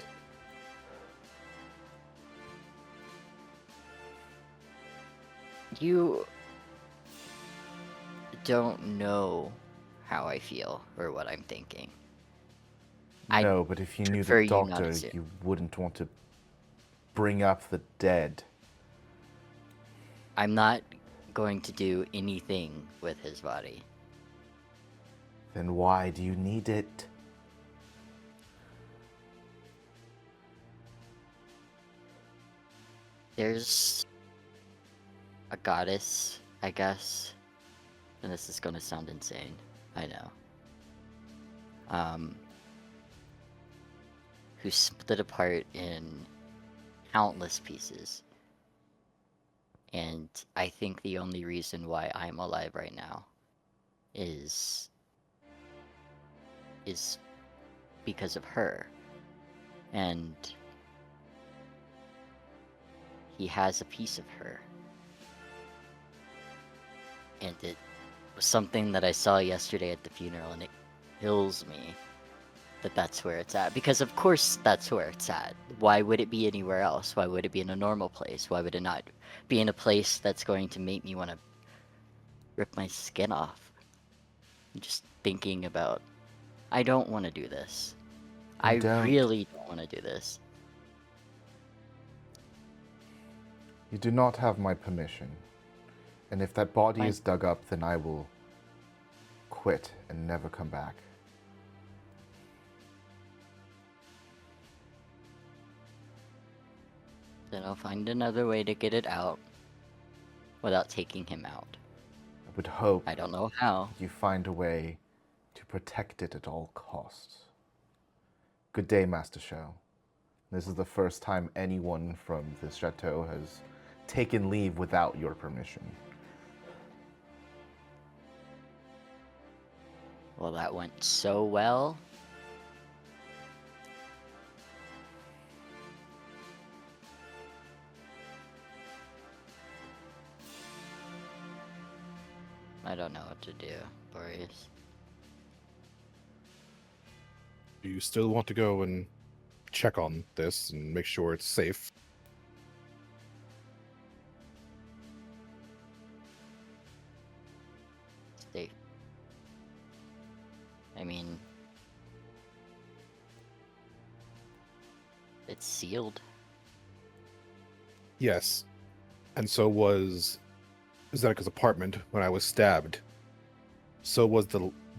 Speaker 4: You don't know how I feel or what I'm thinking.
Speaker 2: No, but if you knew
Speaker 4: prefer
Speaker 2: the
Speaker 4: you not
Speaker 2: doctor,
Speaker 4: to.
Speaker 2: you wouldn't want to bring up the dead.
Speaker 4: I'm not going to do anything with his body.
Speaker 2: Then why do you need it?
Speaker 4: There's a goddess, I guess, and this is gonna sound insane, I know, who split apart in countless pieces. And I think the only reason why I'm alive right now is because of her. And he has a piece of her. And it was something that I saw yesterday at the funeral, and it kills me that that's where it's at. Because of course that's where it's at. Why would it be anywhere else? Why would it be in a normal place? Why would it not be in a place that's going to make me want to rip my skin off? I'm just thinking about, I don't want to do this. I really don't want to do this.
Speaker 2: You do not have my permission. And if that body is dug up, then I will quit and never come back.
Speaker 4: Then I'll find another way to get it out without taking him out.
Speaker 2: I would hope
Speaker 4: I don't know how.
Speaker 2: you find a way to protect it at all costs. Good day, Master Shao. This is the first time anyone from this chateau has taken leave without your permission.
Speaker 4: Well, that went so well. I don't know what to do, Boreas.
Speaker 6: Do you still want to go and check on this and make sure it's safe?
Speaker 4: Safe. I mean, it's sealed.
Speaker 6: Yes. And so was Xenika's apartment when I was stabbed. So was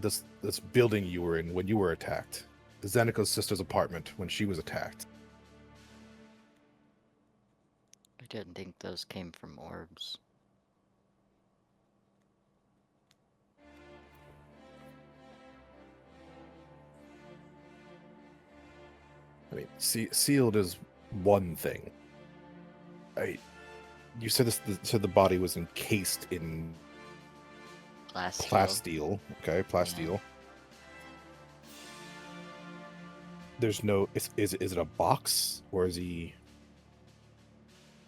Speaker 6: this building you were in when you were attacked. Xenika's sister's apartment when she was attacked.
Speaker 4: I didn't think those came from orbs.
Speaker 6: I mean, sealed is one thing. You said the body was encased in plasteel. Okay, plasteel.
Speaker 4: Yeah.
Speaker 6: There's no. Is it a box or is he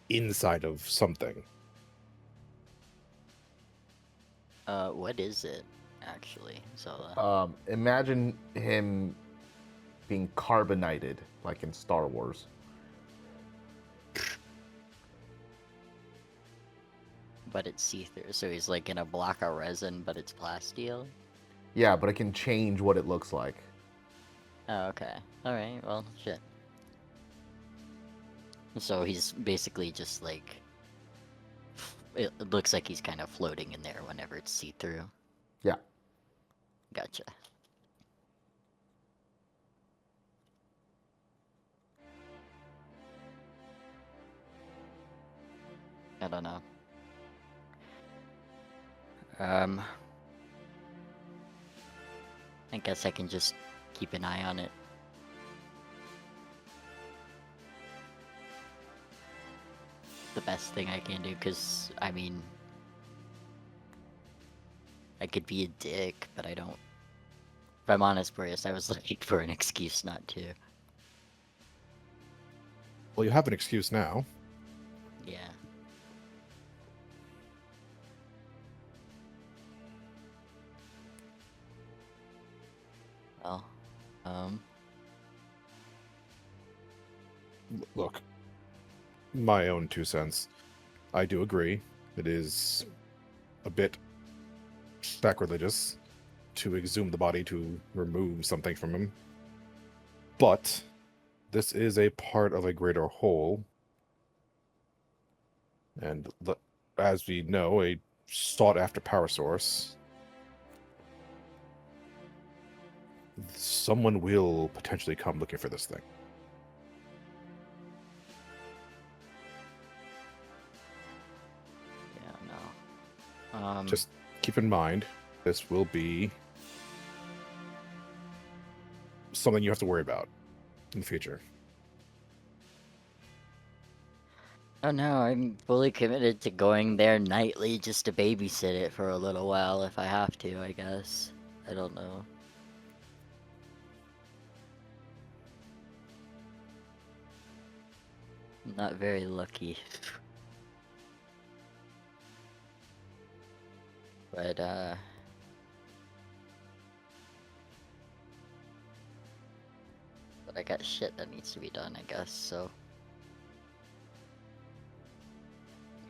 Speaker 6: inside of something?
Speaker 4: What is it actually, Zola?
Speaker 2: Imagine him being carbonated, like in Star Wars.
Speaker 4: But it's see-through, so he's like in a block of resin, but it's plasteel.
Speaker 2: Yeah, but it can change what it looks like.
Speaker 4: Oh, okay. All right. Well, shit. So he's basically just like. It looks like he's kind of floating in there whenever it's see-through.
Speaker 2: Yeah.
Speaker 4: Gotcha. I don't know. I guess I can just keep an eye on it. The best thing I can do, because, I mean, I could be a dick, but I don't. If I'm honest, Boreas, I was looking for an excuse not to.
Speaker 6: Well, you have an excuse now.
Speaker 4: Yeah. Well,
Speaker 6: Look, my own 2 cents. I do agree. It is a bit sacrilegious to exhume the body to remove something from him. But this is a part of a greater whole. And as we know, a sought-after power source. Someone will potentially come looking for this thing.
Speaker 4: yeah, no.
Speaker 6: Just keep in mind, this will be something you have to worry about in the future.
Speaker 4: Oh no, I'm fully committed to going there nightly just to babysit it for a little while if I have to, I guess. I don't know. I'm not very lucky. But, but I got shit that needs to be done, I guess, so.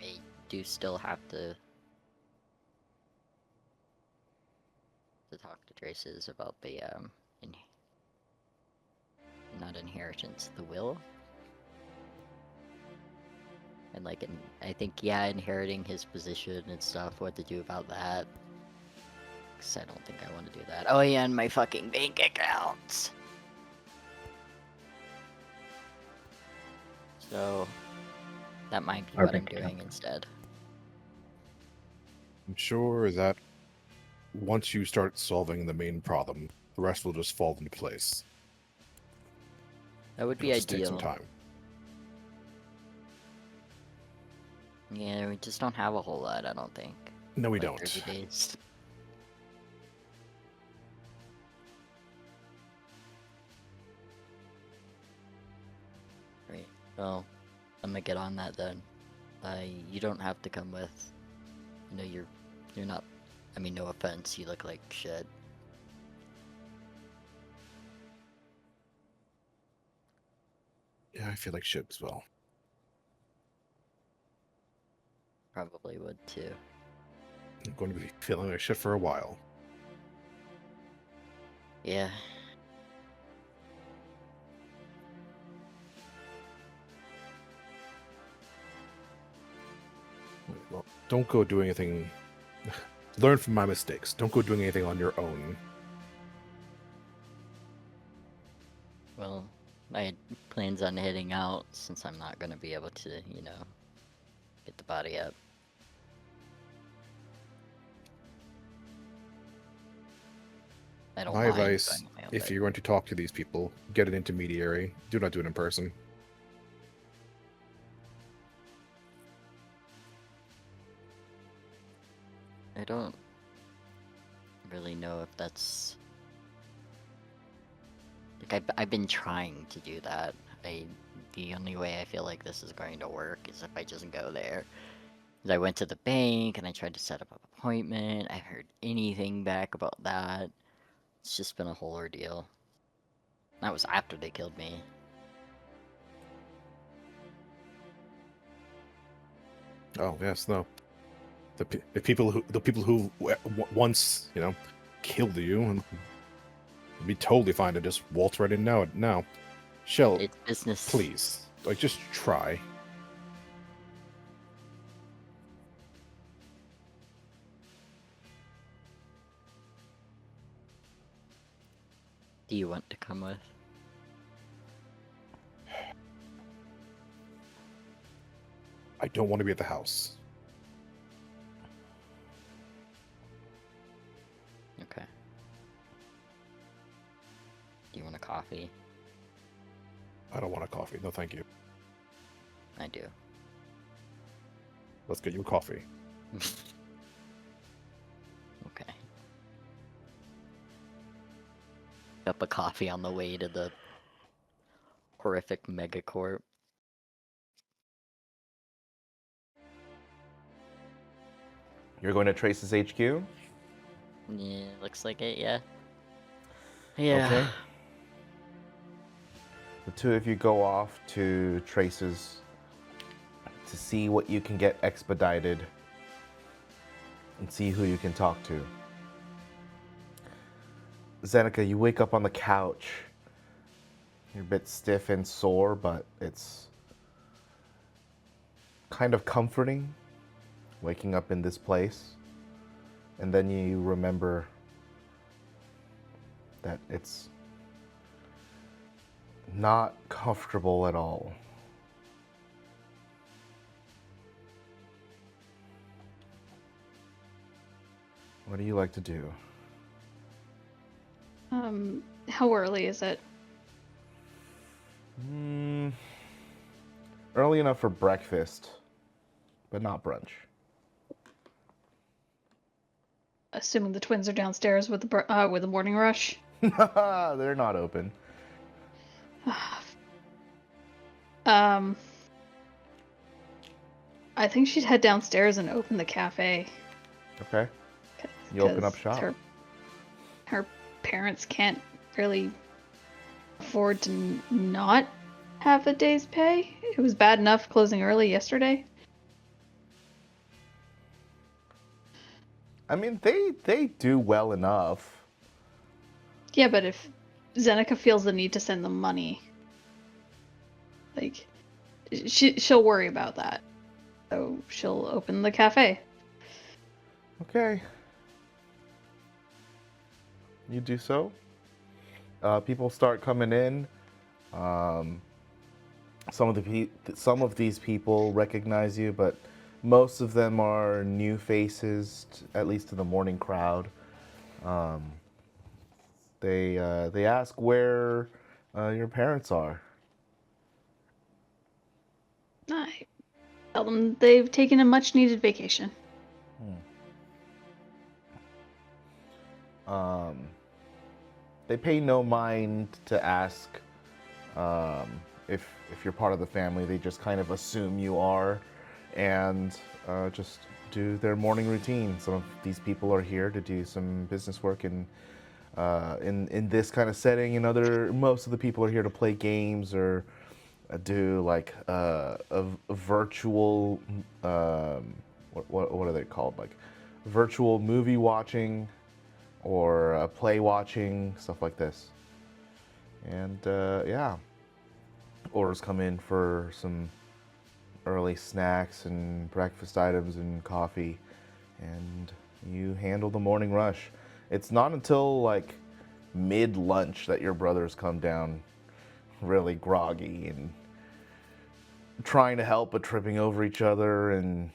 Speaker 4: I do still have to talk to Traces about the, not inheritance, the will. And like, I think, yeah, inheriting his position and stuff, what to do about that. Because I don't think I want to do that. Oh yeah, and my fucking bank accounts! So, that might be
Speaker 3: Our
Speaker 4: what I'm
Speaker 3: bank
Speaker 4: doing
Speaker 3: account.
Speaker 4: instead.
Speaker 6: I'm sure that once you start solving the main problem, the rest will just fall into place.
Speaker 4: That would be
Speaker 6: It'll just take some
Speaker 4: ideal.
Speaker 6: time.
Speaker 4: Yeah, we just don't have a whole lot, I don't think.
Speaker 6: No, we
Speaker 4: Like
Speaker 6: don't.
Speaker 4: 30 days. Right. Well, I'm gonna get on that then. You don't have to come with. You know, you're not. I mean, no offense, you look like shit.
Speaker 6: Yeah, I feel like shit as well.
Speaker 4: Probably would too.
Speaker 6: I'm going to be feeling like shit for a while.
Speaker 4: Yeah.
Speaker 6: Well, don't go do anything. Learn from my mistakes. Don't go doing anything on your own.
Speaker 4: Well, I had plans on heading out since I'm not gonna be able to, you know, get the body up. I don't
Speaker 6: My
Speaker 4: mind
Speaker 6: advice
Speaker 4: going on my own.
Speaker 6: If
Speaker 4: but-
Speaker 6: you're going to talk to these people, get an intermediary. Do not do it in person.
Speaker 4: I don't really know if that's like I've been trying to do that. The only way I feel like this is going to work is if I just go there. 'Cause I went to the bank and I tried to set up an appointment. I heard anything back about that. It's just been a whole ordeal. That was after they killed me.
Speaker 6: Oh yes, no. The people who once killed you and would be totally fine to just waltz right in now. Shell,
Speaker 4: It's business.
Speaker 6: please, like just try.
Speaker 4: Do you want to come with?
Speaker 6: I don't want to be at the house.
Speaker 4: Okay. Do you want a coffee?
Speaker 6: I don't want a coffee. No, thank you.
Speaker 4: I do.
Speaker 6: Let's get you a coffee.
Speaker 4: Okay. Cup of coffee on the way to the horrific megacorp.
Speaker 2: You're going to Trace's HQ?
Speaker 4: Yeah, looks like it, yeah. Yeah.
Speaker 2: Okay. The two of you go off to Trace's to see what you can get expedited and see who you can talk to. Xenika, you wake up on the couch. You're a bit stiff and sore, but it's kind of comforting waking up in this place. And then you remember that it's not comfortable at all. What do you like to do?
Speaker 5: How early is it?
Speaker 2: Early enough for breakfast, but not brunch.
Speaker 5: Assuming the twins are downstairs with the morning rush.
Speaker 2: They're not open.
Speaker 5: I think she'd head downstairs and open the cafe.
Speaker 2: Okay. You open up
Speaker 5: 'cause
Speaker 2: shop.
Speaker 5: Her parents can't really afford to not have a day's pay. It was bad enough closing early yesterday.
Speaker 2: I mean, they do well enough.
Speaker 5: Yeah, but if Xenika feels the need to send them money, like, she'll worry about that. So she'll open the cafe.
Speaker 2: Okay. You do so. People start coming in. Some of these people recognize you, but most of them are new faces, at least to the morning crowd. They ask where your parents are.
Speaker 5: I tell them they've taken a much-needed vacation.
Speaker 2: They pay no mind to ask if you're part of the family. They just kind of assume you are, and just do their morning routine. Some of these people are here to do some business work, and in this kind of setting, most of the people are here to play games or do like a virtual what are they called, like virtual movie watching or play watching, stuff like this. And yeah, orders come in for some early snacks and breakfast items and coffee, and you handle the morning rush. It's not until like mid-lunch that your brothers come down really groggy and trying to help but tripping over each other and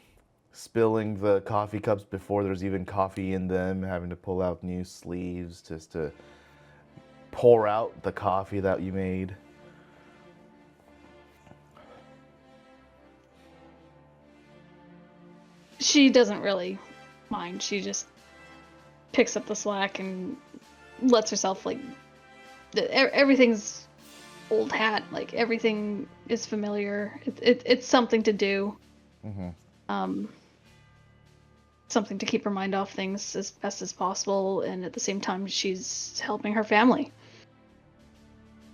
Speaker 2: spilling the coffee cups before there's even coffee in them, having to pull out new sleeves just to pour out the coffee that you made.
Speaker 5: She doesn't really mind. She just picks up the slack and lets herself, like, everything's old hat. Like, everything is familiar. It's something to do. Something to keep her mind off things as best as possible, and at the same time, she's helping her family.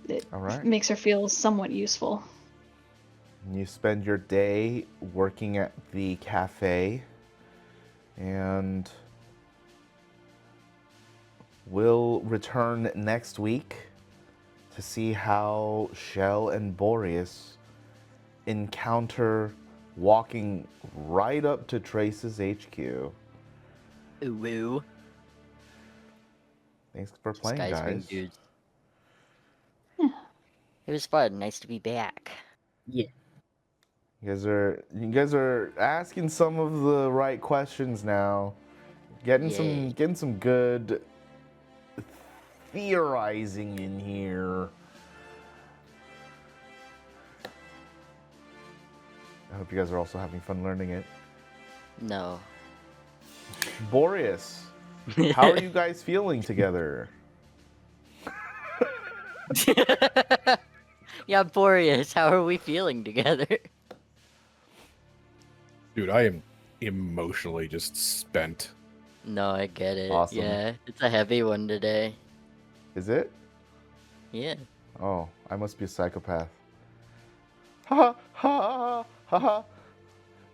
Speaker 5: It
Speaker 2: All right.
Speaker 5: makes her feel somewhat useful.
Speaker 2: You spend your day working at the cafe, and we'll return next week to see how Shell and Boreas encounter walking right up to Trace's HQ.
Speaker 4: Ooh, woo.
Speaker 2: Thanks for playing, guys.
Speaker 4: Dudes. It was fun. Nice to be back.
Speaker 3: Yeah.
Speaker 2: You guys are asking some of the right questions now. Getting some good theorizing in here. I hope you guys are also having fun learning it.
Speaker 4: No.
Speaker 2: Boreas, how are you guys feeling together?
Speaker 4: Yeah, Boreas, how are we feeling together?
Speaker 6: Dude, I am emotionally just spent.
Speaker 4: No, I get it.
Speaker 2: Awesome.
Speaker 4: Yeah, it's a heavy one today.
Speaker 2: Is it?
Speaker 4: Yeah.
Speaker 2: Oh, I must be a psychopath. Ha ha ha ha.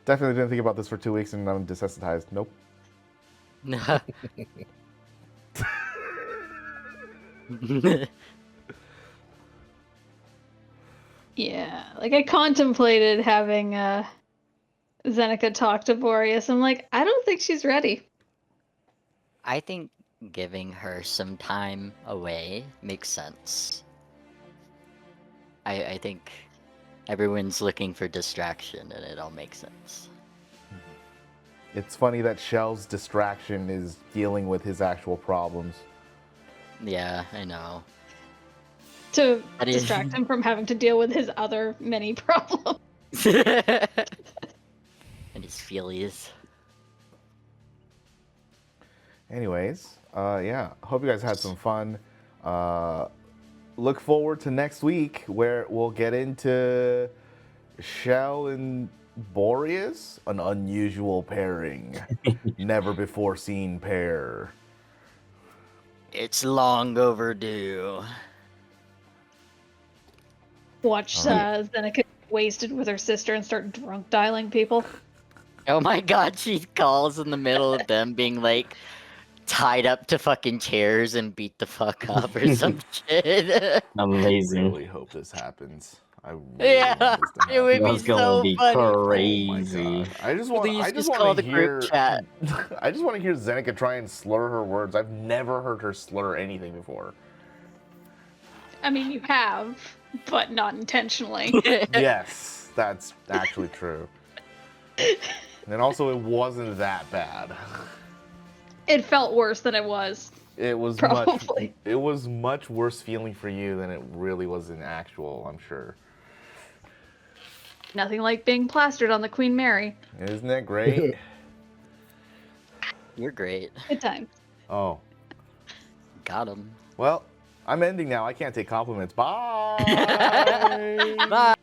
Speaker 2: Definitely didn't think about this for 2 weeks and I'm desensitized. Nope.
Speaker 5: Yeah, like I contemplated having Xenika talk to Boreas. I'm like, I don't think she's ready.
Speaker 4: I think giving her some time away makes sense. I think everyone's looking for distraction and it all makes sense.
Speaker 2: It's funny that Shell's distraction is dealing with his actual problems.
Speaker 4: Yeah, I know.
Speaker 5: To
Speaker 4: That is-
Speaker 5: distract him from having to deal with his other many problems.
Speaker 4: And his feelies.
Speaker 2: Anyways, yeah, hope you guys had some fun. Look forward to next week where we'll get into Shell and Boreas, an unusual pairing. Never before seen pair.
Speaker 4: It's long overdue.
Speaker 5: Watch Xenika get wasted with her sister and start drunk dialing people.
Speaker 4: Oh my god, she calls in the middle of them being like tied up to fucking chairs and beat the fuck up or some shit.
Speaker 2: I
Speaker 3: Amazing.
Speaker 2: really hope this happens. I really
Speaker 4: Yeah,
Speaker 2: want this to happen.
Speaker 4: it would be
Speaker 3: That's gonna
Speaker 4: so
Speaker 3: be
Speaker 4: funny.
Speaker 2: Oh my
Speaker 3: crazy.
Speaker 2: God. I just want.
Speaker 4: Please
Speaker 2: I just
Speaker 4: just
Speaker 2: want
Speaker 4: call
Speaker 2: to
Speaker 4: the
Speaker 2: hear.
Speaker 4: group chat.
Speaker 2: I just want to hear Xenika try and slur her words. I've never heard her slur anything before.
Speaker 5: I mean, you have, but not intentionally.
Speaker 2: Yes, that's actually true. And also, it wasn't that bad.
Speaker 5: It felt worse than it was.
Speaker 2: It was
Speaker 5: Probably.
Speaker 2: much. It was much worse feeling for you than it really was in actual. I'm sure.
Speaker 5: Nothing like being plastered on the Queen Mary.
Speaker 2: Isn't that great?
Speaker 4: You're great.
Speaker 5: Good times.
Speaker 2: Oh,
Speaker 4: Got him.
Speaker 2: well, I'm ending now. I can't take compliments. Bye.
Speaker 4: Bye.